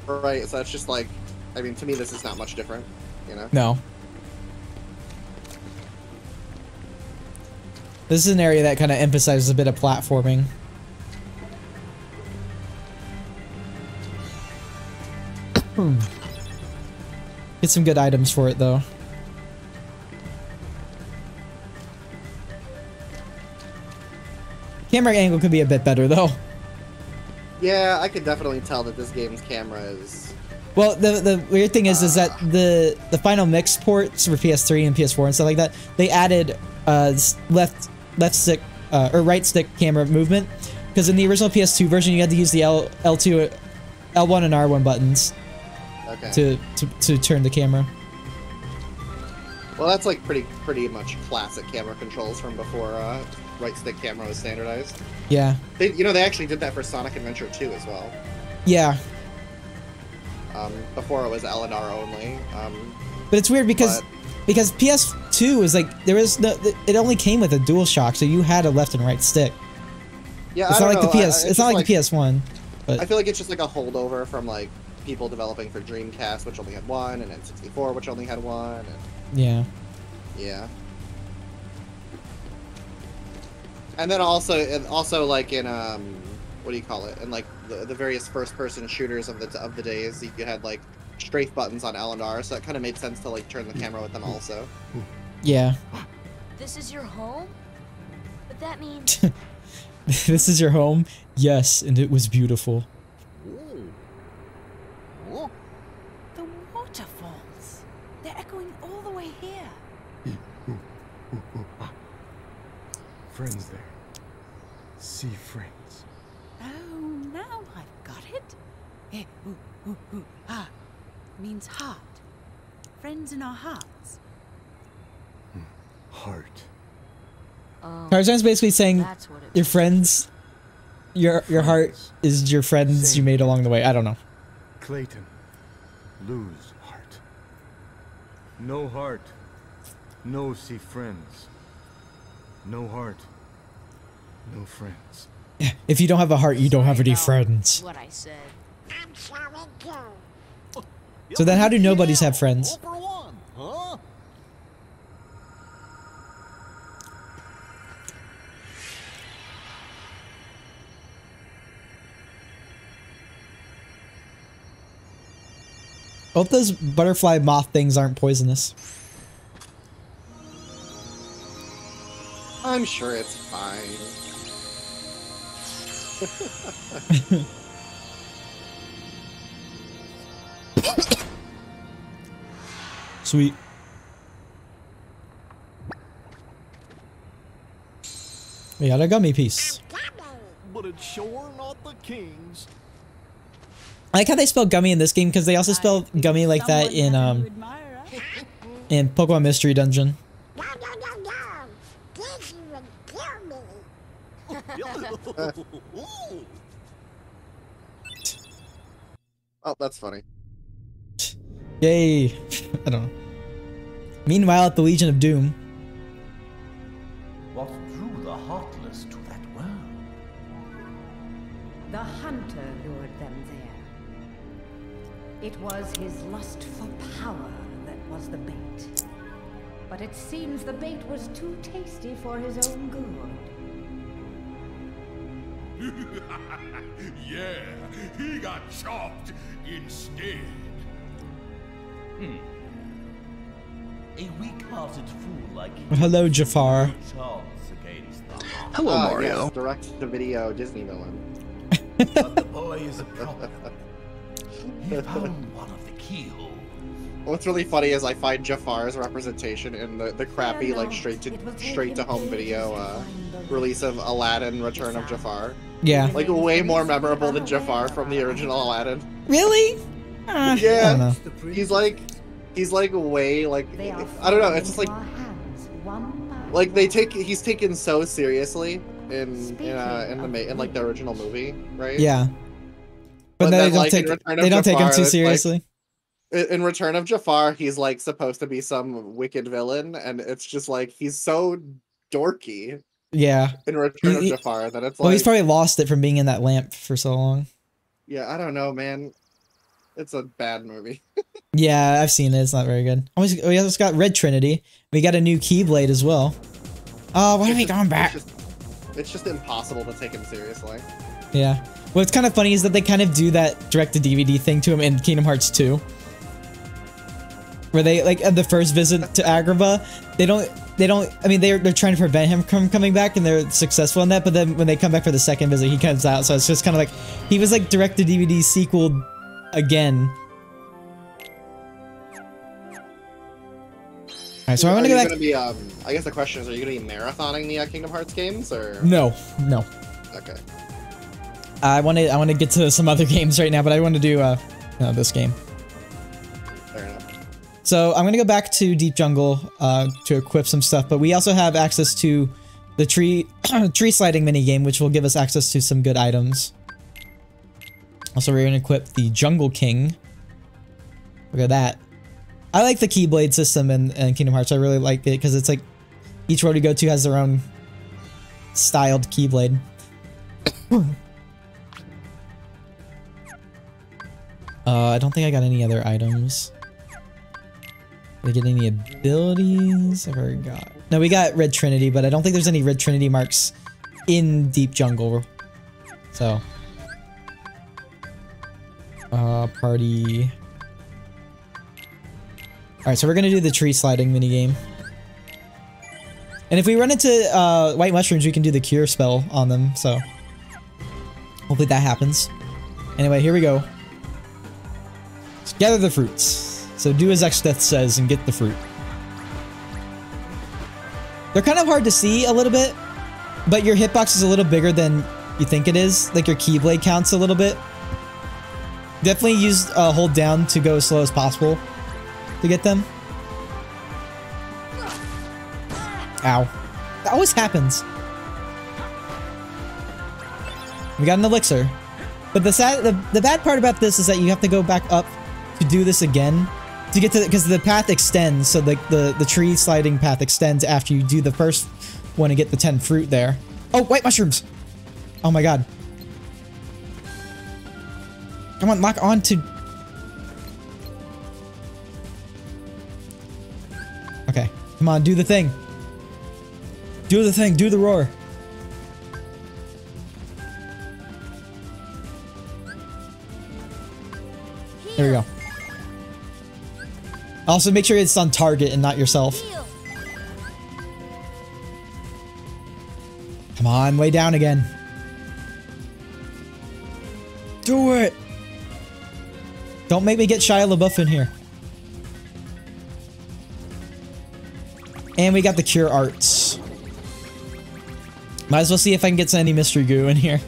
Right, so it's just like, I mean, to me, this is not much different, you know? No. This is an area that kind of emphasizes a bit of platforming. Get some good items for it, though. Camera angle could be a bit better, though. Yeah, I could definitely tell that this game's camera is... Well, the weird thing is that the final mix ports for PS3 and PS4 and stuff like that, they added left stick or right stick camera movement, because in the original PS2 version you had to use the L2, L1 and R1 buttons to turn the camera. Well, that's like pretty much classic camera controls from before right stick camera was standardized. Yeah. They actually did that for Sonic Adventure 2 as well. Yeah. Before it was L and R only. But it's weird because PS2 is like it only came with a DualShock, so you had a left and right stick. Yeah, it's not like the PS. It's not like the PS1. But I feel like it's just like a holdover from like people developing for Dreamcast, which only had one, and N64, which only had one. And, yeah. Yeah. And then also like in what do you call it? In like the various first-person shooters of the days, you had like strafe buttons on L and R, so that kind of made sense to like turn the camera with them also. Yeah. This is your home? But that means... This is your home? Yes, and it was beautiful. The waterfalls. They're echoing all the way here. Friends there. See friends. Oh, now I've got it. Means heart. Friends in our hearts. Heart. Tarzan's basically saying your friends, your heart is your friends you made along the way. I don't know. Clayton, lose heart. No heart. No see friends. No heart. No friends. Yeah, if you don't have a heart, you don't have any friends. What I said. I'm sorry too. So then how do nobodies have friends? Hope those butterfly moth things aren't poisonous. I'm sure it's fine. Sweet. We got a gummy piece. But it's sure not the king's. I like how they spell gummy in this game because they also spell gummy like that in Pokemon Mystery Dungeon. No. This would kill me. Oh, that's funny. Yay. I don't know. Meanwhile, at the Legion of Doom. What drew the heartless to that world? The hunter lured them there. It was his lust for power that was the bait. But it seems the bait was too tasty for his own good. Yeah, he got chopped instead. A weak-hearted fool like you. Hello, Jafar. Hello, Mario. Yes, direct-to-video Disney villain. But the boy is a problem. He found one of the keyholes. What's really funny is I find Jafar's representation in the crappy like straight to home video release of Aladdin: Return of Jafar. Yeah. Like way more memorable than Jafar from the original Aladdin. Really? Yeah. He's like way like I don't know. It's just like he's taken so seriously in like the original movie, right? Yeah. But then they don't take him too seriously. Like, in Return of Jafar, he's like supposed to be some wicked villain, and it's just like he's so dorky. Yeah. In Return of Jafar, that it's like. Well, he's probably lost it from being in that lamp for so long. Yeah, I don't know, man. It's a bad movie. Yeah, I've seen it. It's not very good. We also got Red Trinity. We got a new Keyblade as well. Oh, why are we going back? It's just impossible to take him seriously. Yeah. What's kind of funny is that they kind of do that direct-to-DVD thing to him in Kingdom Hearts 2. Where they, like, at the first visit to Agrabah, they don't, I mean, they're trying to prevent him from coming back, and they're successful in that, but then when they come back for the second visit, he comes out, so it's just kind of like, he was, like, direct-to-DVD sequel again. Alright, so I'm gonna go back. I guess the question is, are you gonna be marathoning the Kingdom Hearts games, or? No. Okay. I want to get to some other games right now, but I want to do, this game. Fair enough. So I'm gonna go back to Deep Jungle to equip some stuff, but we also have access to the tree sliding minigame, which will give us access to some good items. Also, we're gonna equip the Jungle King. Look at that. I like the Keyblade system in Kingdom Hearts. I really like it because it's like each road you go to has their own styled Keyblade. I don't think I got any other items. Did I get any abilities? I've already got. No, we got Red Trinity, but I don't think there's any Red Trinity marks in Deep Jungle. So. Party. Alright, so we're gonna do the tree sliding minigame. And if we run into white mushrooms, we can do the cure spell on them, so. Hopefully that happens. Anyway, here we go. Let's gather the fruits. So do as Exdeath says and get the fruit. They're kind of hard to see a little bit, but your hitbox is a little bigger than you think it is. Like your Keyblade counts a little bit. Definitely use hold down to go as slow as possible to get them. Ow. That always happens. We got an elixir. But the bad part about this is that you have to go back up to do this again. To get to because the path extends, so like the tree sliding path extends after you do the first one and get the 10 fruit there. Oh, white mushrooms! Oh my god. Come on, lock on to... Okay, come on, do the thing. Do the thing, do the roar. There we go. Also, make sure it's on target and not yourself. Come on, way down again. Do it! Don't make me get Shia LaBeouf in here. And we got the cure arts. Might as well see if I can get any mystery goo in here.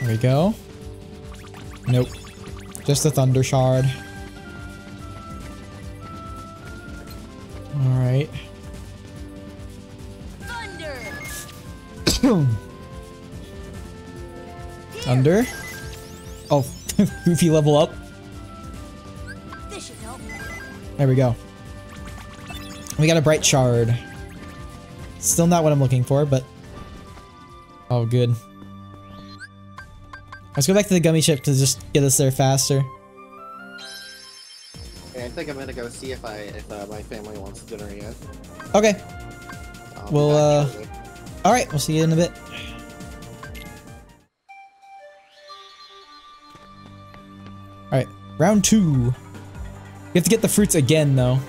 There we go. Nope. Just a Thunder Shard. Alright. Thunder. Oh, Goofy level up. This should help. There we go. We got a Bright Shard. Still not what I'm looking for, but... Oh, good. Let's go back to the gummy ship to just get us there faster. Okay, I think I'm gonna go see if my family wants dinner yet. Okay. Well, alright, we'll see you in a bit. Alright, round 2. You have to get the fruits again, though.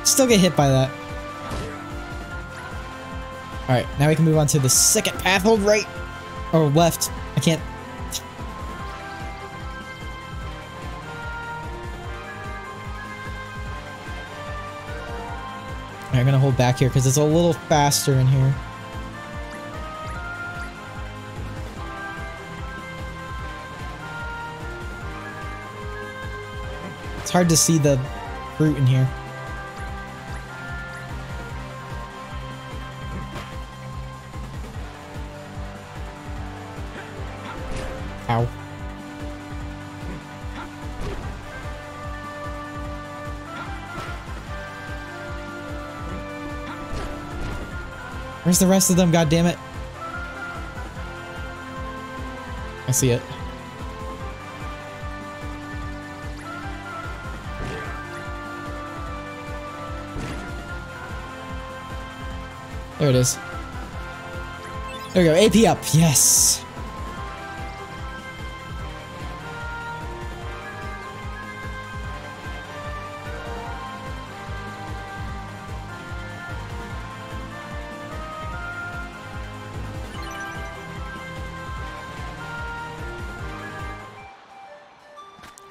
Still get hit by that. Alright, now we can move on to the second path. Hold right. Or left. I can't. Alright, I'm gonna hold back here because it's a little faster in here. It's hard to see the fruit in here. Ow. Where's the rest of them? God damn it! I see it. There it is. There we go. AP up. Yes.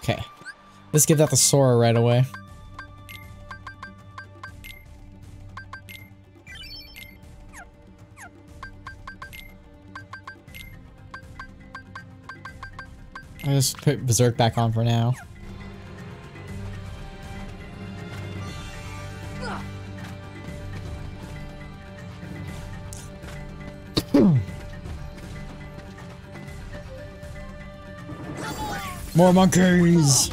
Okay, let's give that the Sora right away. I'll just put Berserk back on for now. More monkeys!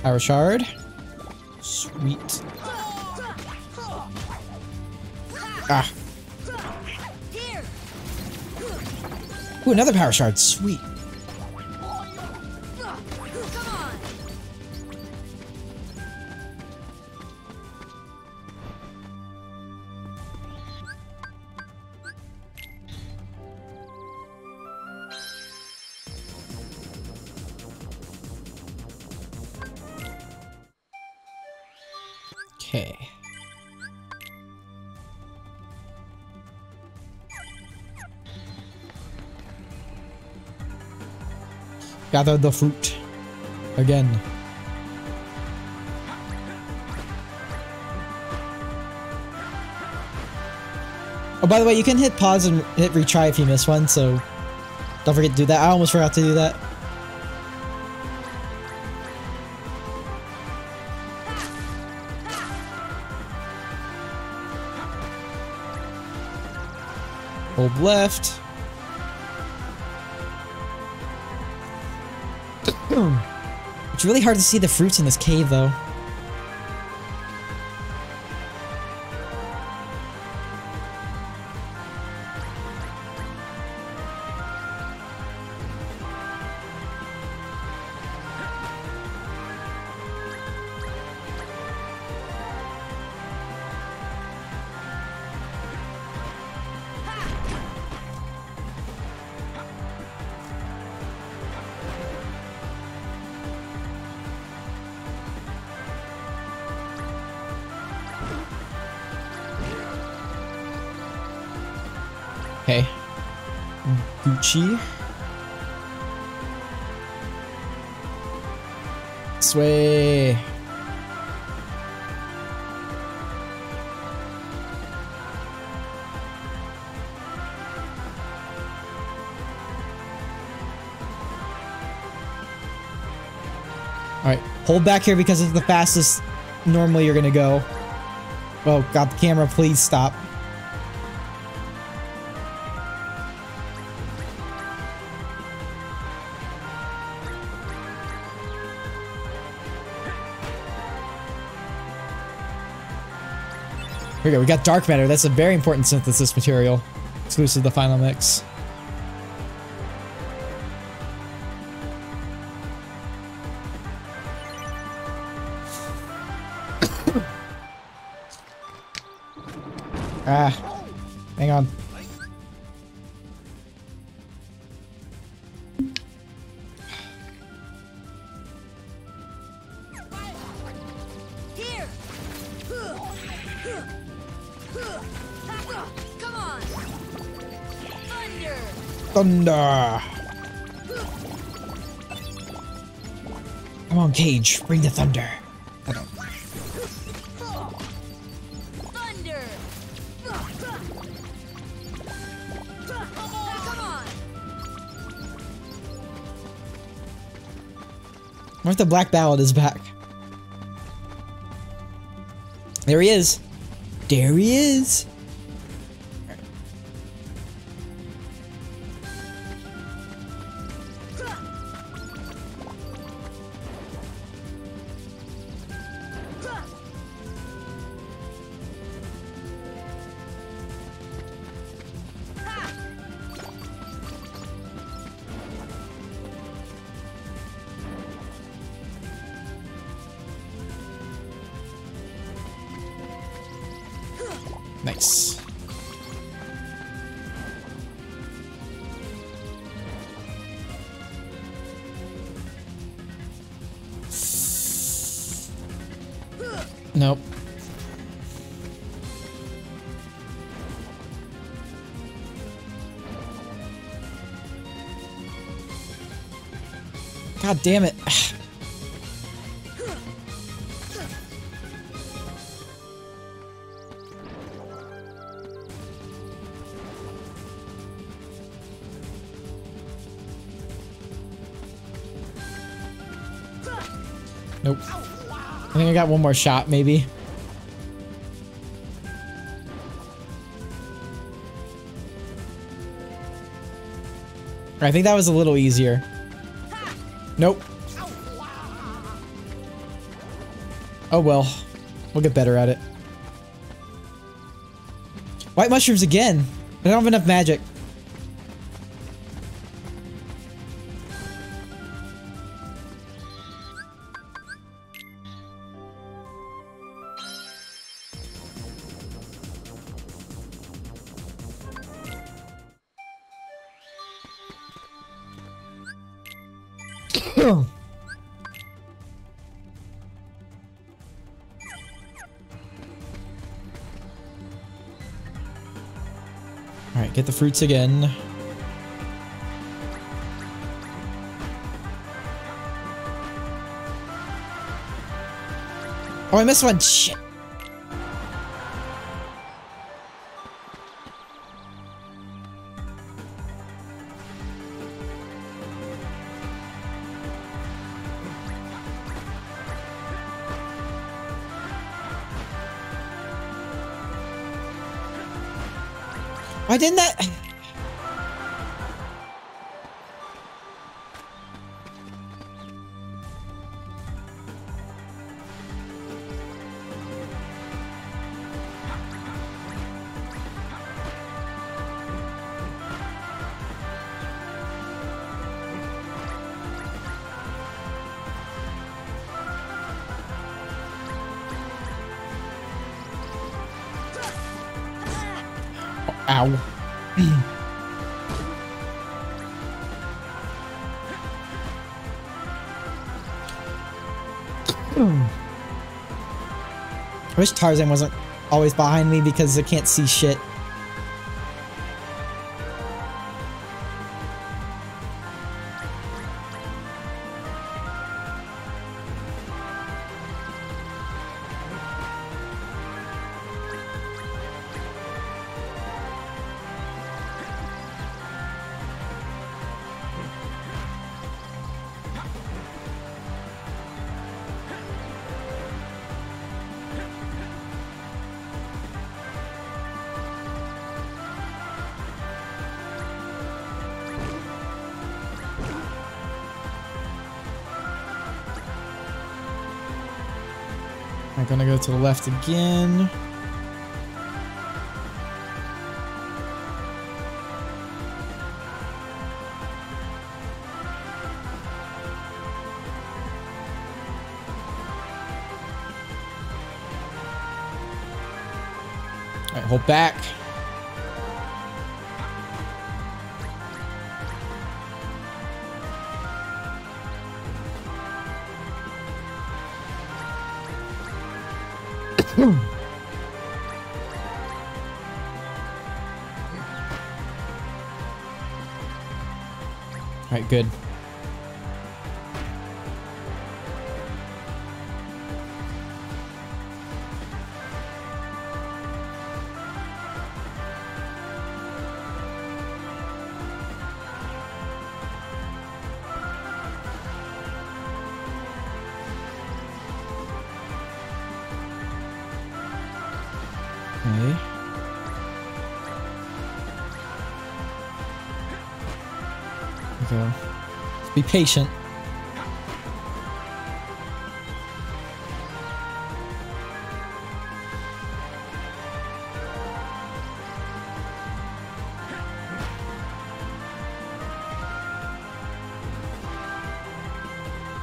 Power shard. Sweet. Ah. Ooh, another power shard. Sweet. Okay. Gather the fruit. Again. Oh, by the way, you can hit pause and hit retry if you miss one, so don't forget to do that. I almost forgot to do that. Hold left. It's really hard to see the fruits in this cave, though. Okay. Gucci. Sway. Alright, hold back here because it's the fastest normally you're gonna go. Oh god, the camera, please stop. Here we go, we got dark matter. That's a very important synthesis material. Exclusive to the final mix. Ah, hang on. Here. Come on. Thunder. Thunder. Come on, Cage, bring the thunder. Thunder. Come on. What if the Black Ballad is back? There he is. There he is. Nice. Nope. God damn it. Nope. I think I got one more shot, maybe. I think that was a little easier. Nope. Oh well. We'll get better at it. White mushrooms again. I don't have enough magic. Alright, get the fruits again. Oh, I missed one. Shit. Why didn't that? Ow. I wish Tarzan wasn't always behind me because I can't see shit. I'm gonna go to the left again. Alright, hold back. Alright, good. Okay. Okay. Just be patient.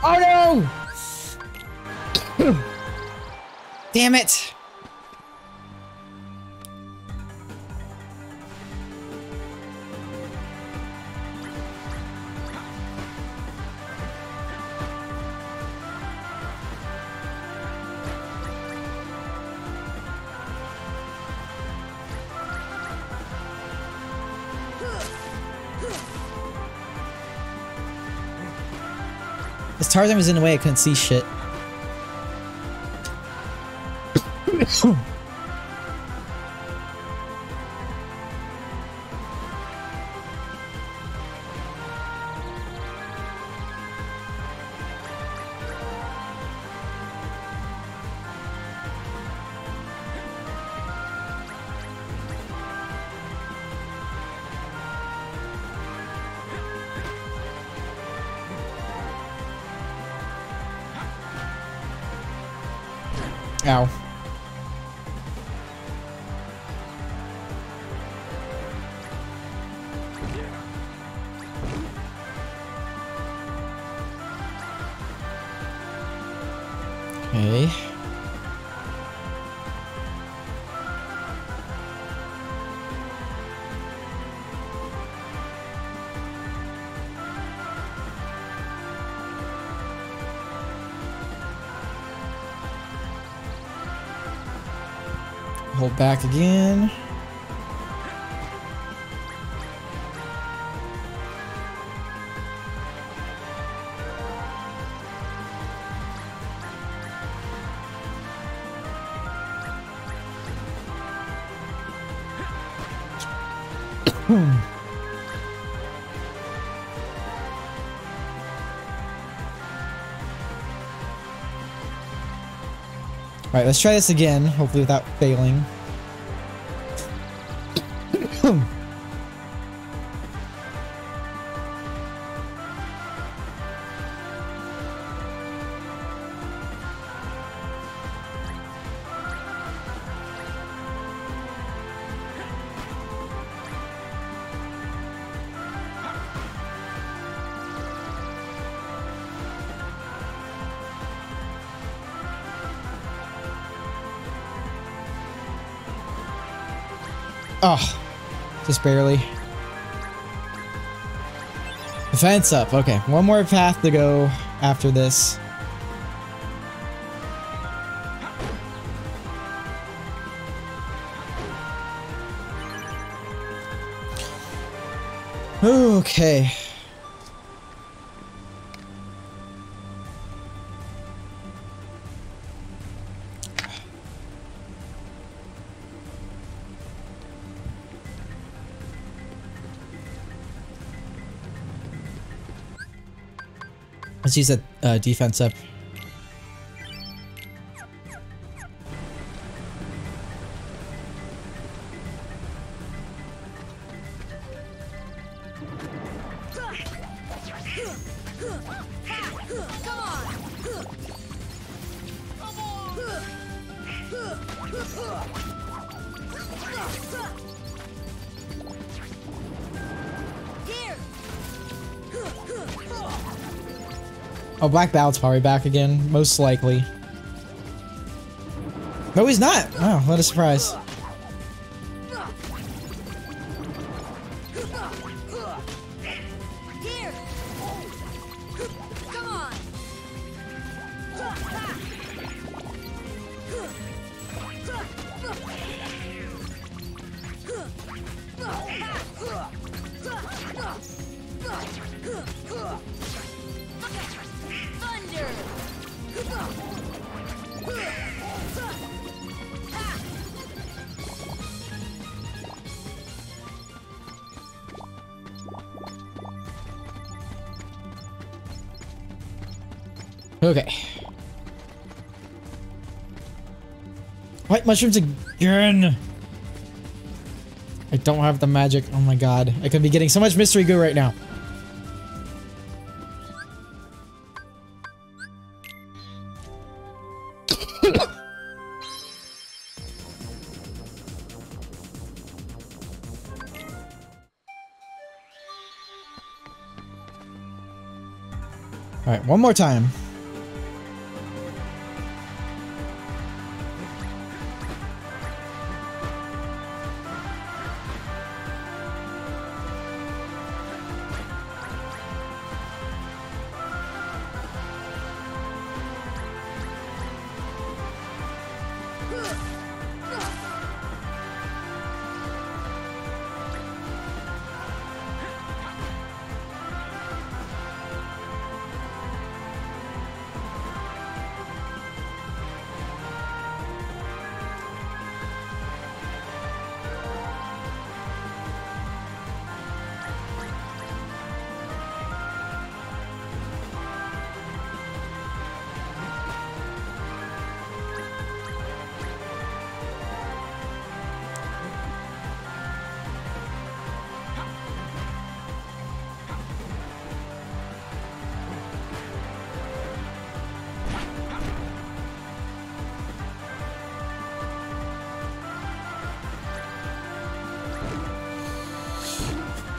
Oh no! Damn it! This Tarzan was in the way, I couldn't see shit. Ow. Okay. Hold back again. Alright, let's try this again, hopefully without failing. Oh, just barely. Defense up. Okay, one more path to go after this. Okay. Let's use that defense up. Come on! Oh, Black Ballad's probably back again, most likely. No, he's not! Oh, what a surprise. Okay. White mushrooms again! I don't have the magic. Oh my god. I could be getting so much mystery goo right now. Alright, one more time.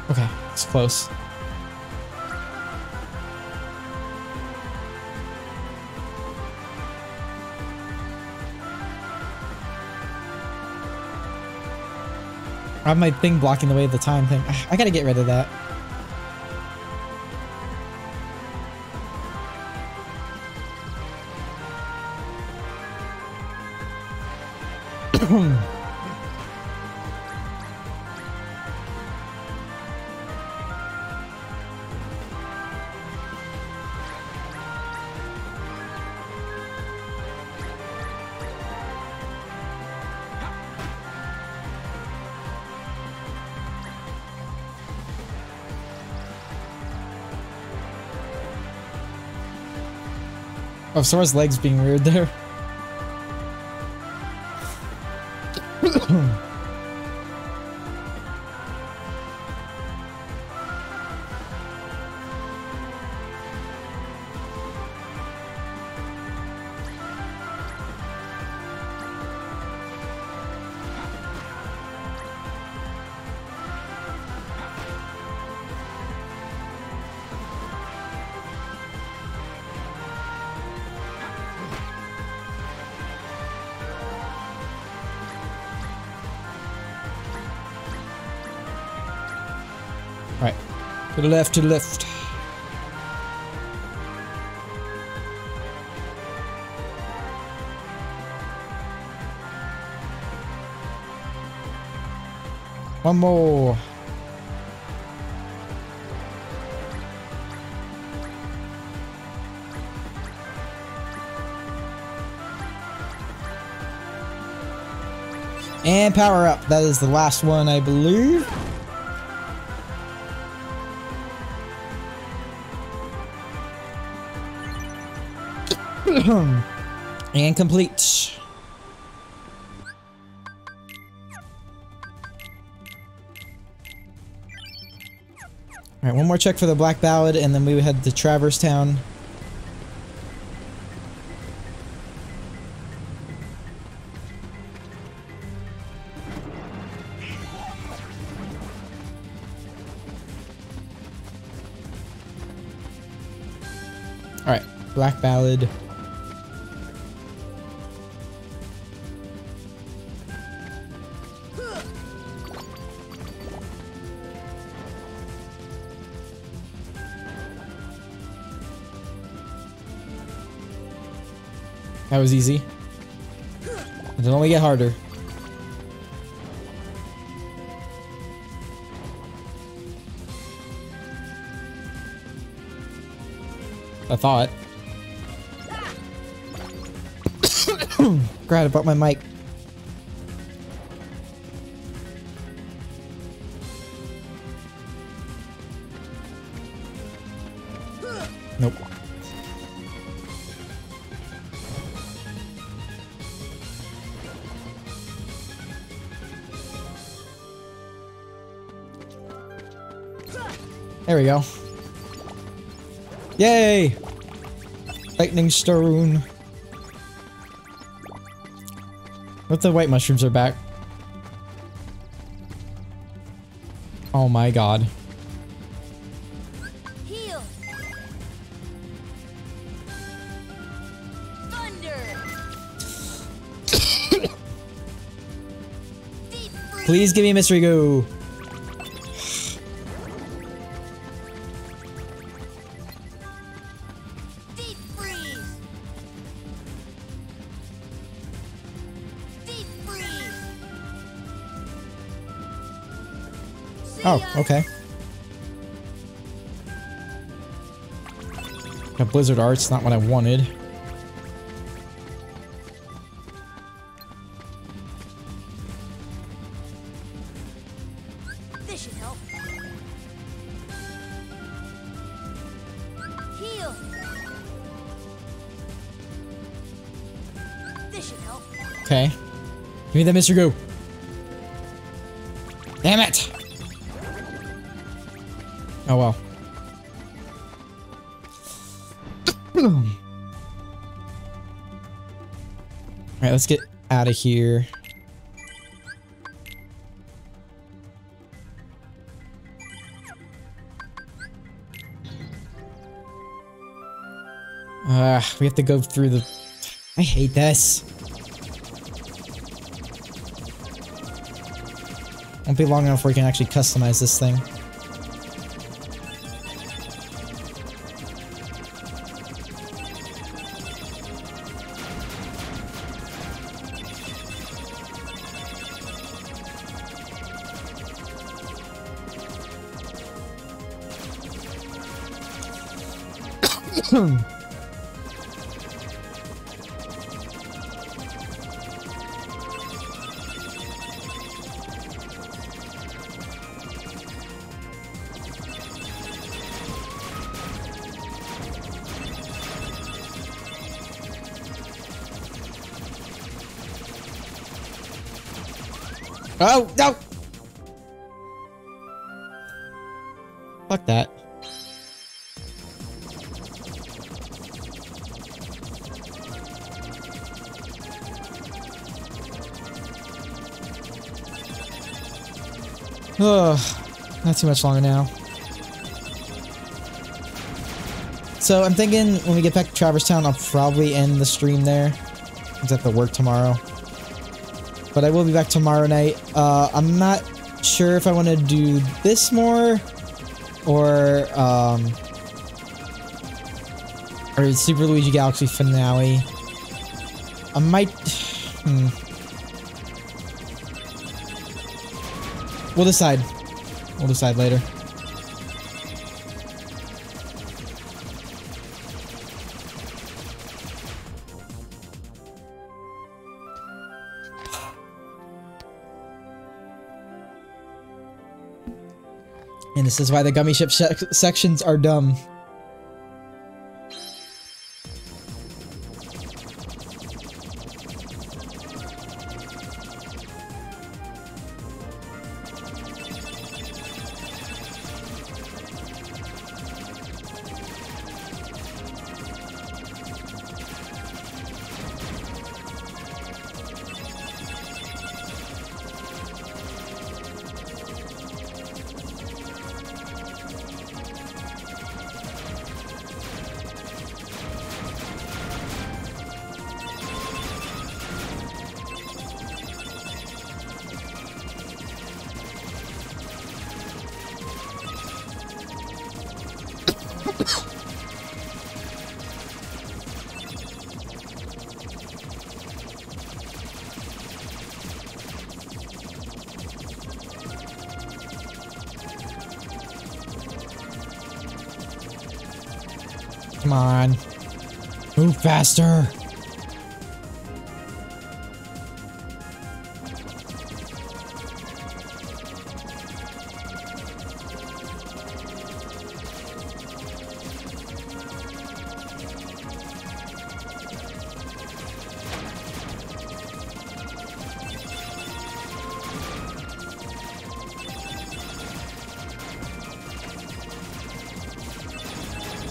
Okay, it's close. I have my thing blocking the way of the time thing. I gotta get rid of that. Oh, Sora's legs being weird there. Right. To the left, to the left. One more. And power up. That is the last one, I believe. And complete. Alright, one more check for the Black Ballad, and then we would head to Traverse Town. Alright, Black Ballad. That was easy. It'll only get harder. I thought. Glad I brought my mic. Nope. There we go. Yay! Lightning stone. What, the white mushrooms are back? Oh my god. Heal. Thunder. Please give me a mystery go. Oh, okay. The Blizzard Art's not what I wanted. This should help. Heal. This should help. Okay. Give me the Mr. Goo. Damn it! Oh well. Alright, let's get out of here. We have to go through the... I hate this. Won't be long enough where we can actually customize this thing. Oh, no! Fuck that. Oh, not too much longer now. So I'm thinking when we get back to Traverse Town, I'll probably end the stream there. I have to work tomorrow. But I will be back tomorrow night. I'm not sure if I want to do this more or Super Luigi Galaxy finale. I might. We'll decide. We'll decide later. And this is why the gummy ship sections are dumb. Come on. Move faster.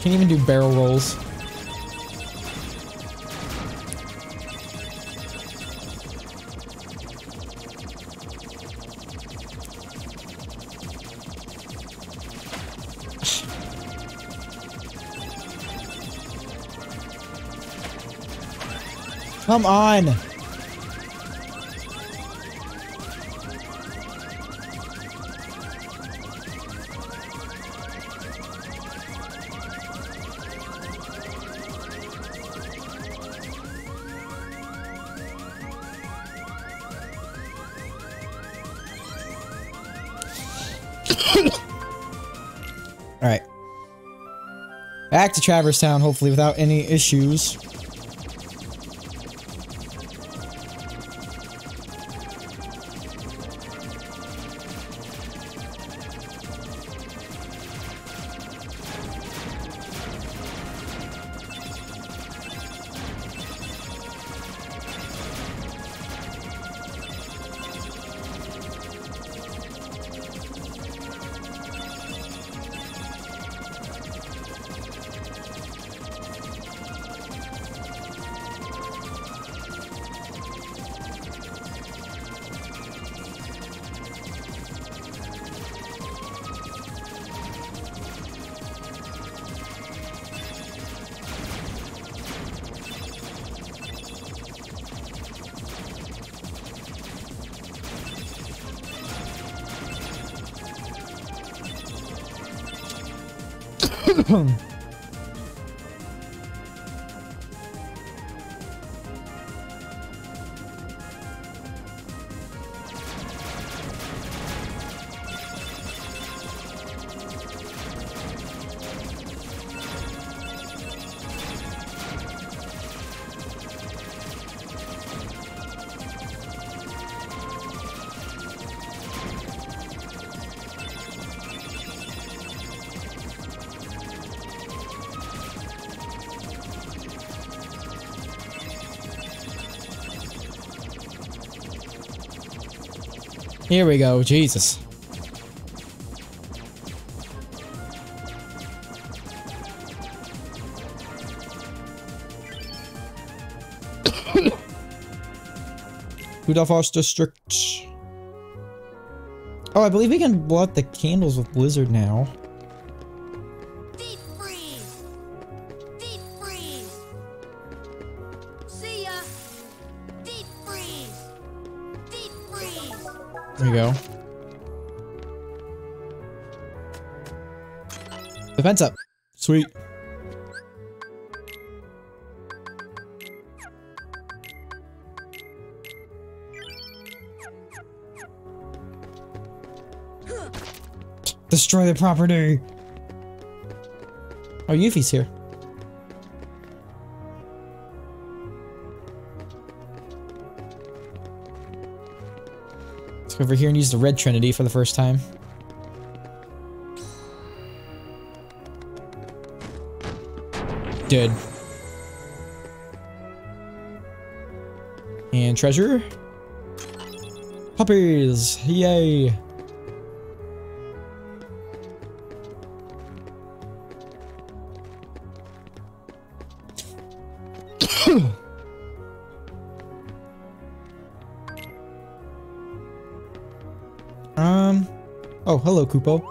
Can't even do barrel rolls. Come on. Alright. Back to Traverse Town, hopefully without any issues. Here we go, Jesus. Budapest District. Oh, I believe we can blow out the candles with Blizzard now. Deep freeze. Deep freeze. See ya. Deep freeze. Deep freeze. There we go. Defense up. Sweet. Destroy the property. Oh, Yuffie's here. Let's go over here and use the Red Trinity for the first time. Dead. And treasure. Puppies! Yay! Oh, hello, Kupo.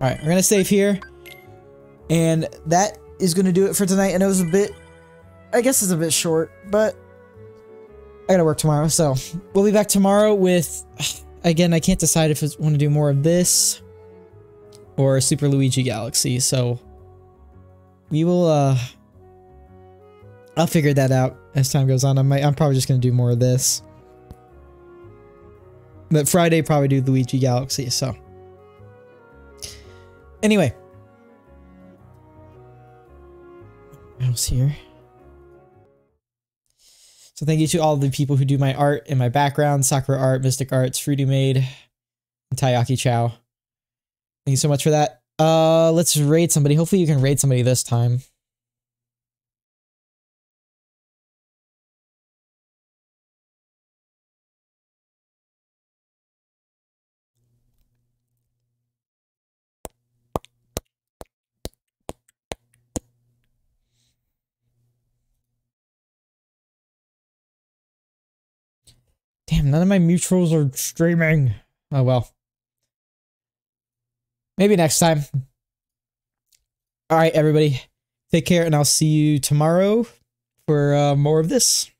Alright, we're gonna save here. And that is gonna do it for tonight. And it was a bit, I guess it's a bit short, but I gotta work tomorrow, so we'll be back tomorrow with, again, I can't decide if I want to do more of this or Super Luigi Galaxy, so we will, I'll figure that out as time goes on. I'm probably just gonna do more of this. But Friday, probably do Luigi Galaxy, so Anyway. Mouse here. So thank you to all the people who do my art and my background, Sakura Art, Mystic Arts, Fruity Maid, and Taiyaki Chow. Thank you so much for that. Let's raid somebody. Hopefully you can raid somebody this time. Damn, none of my mutuals are streaming. Oh well. Maybe next time. Alright, everybody. Take care, and I'll see you tomorrow for more of this.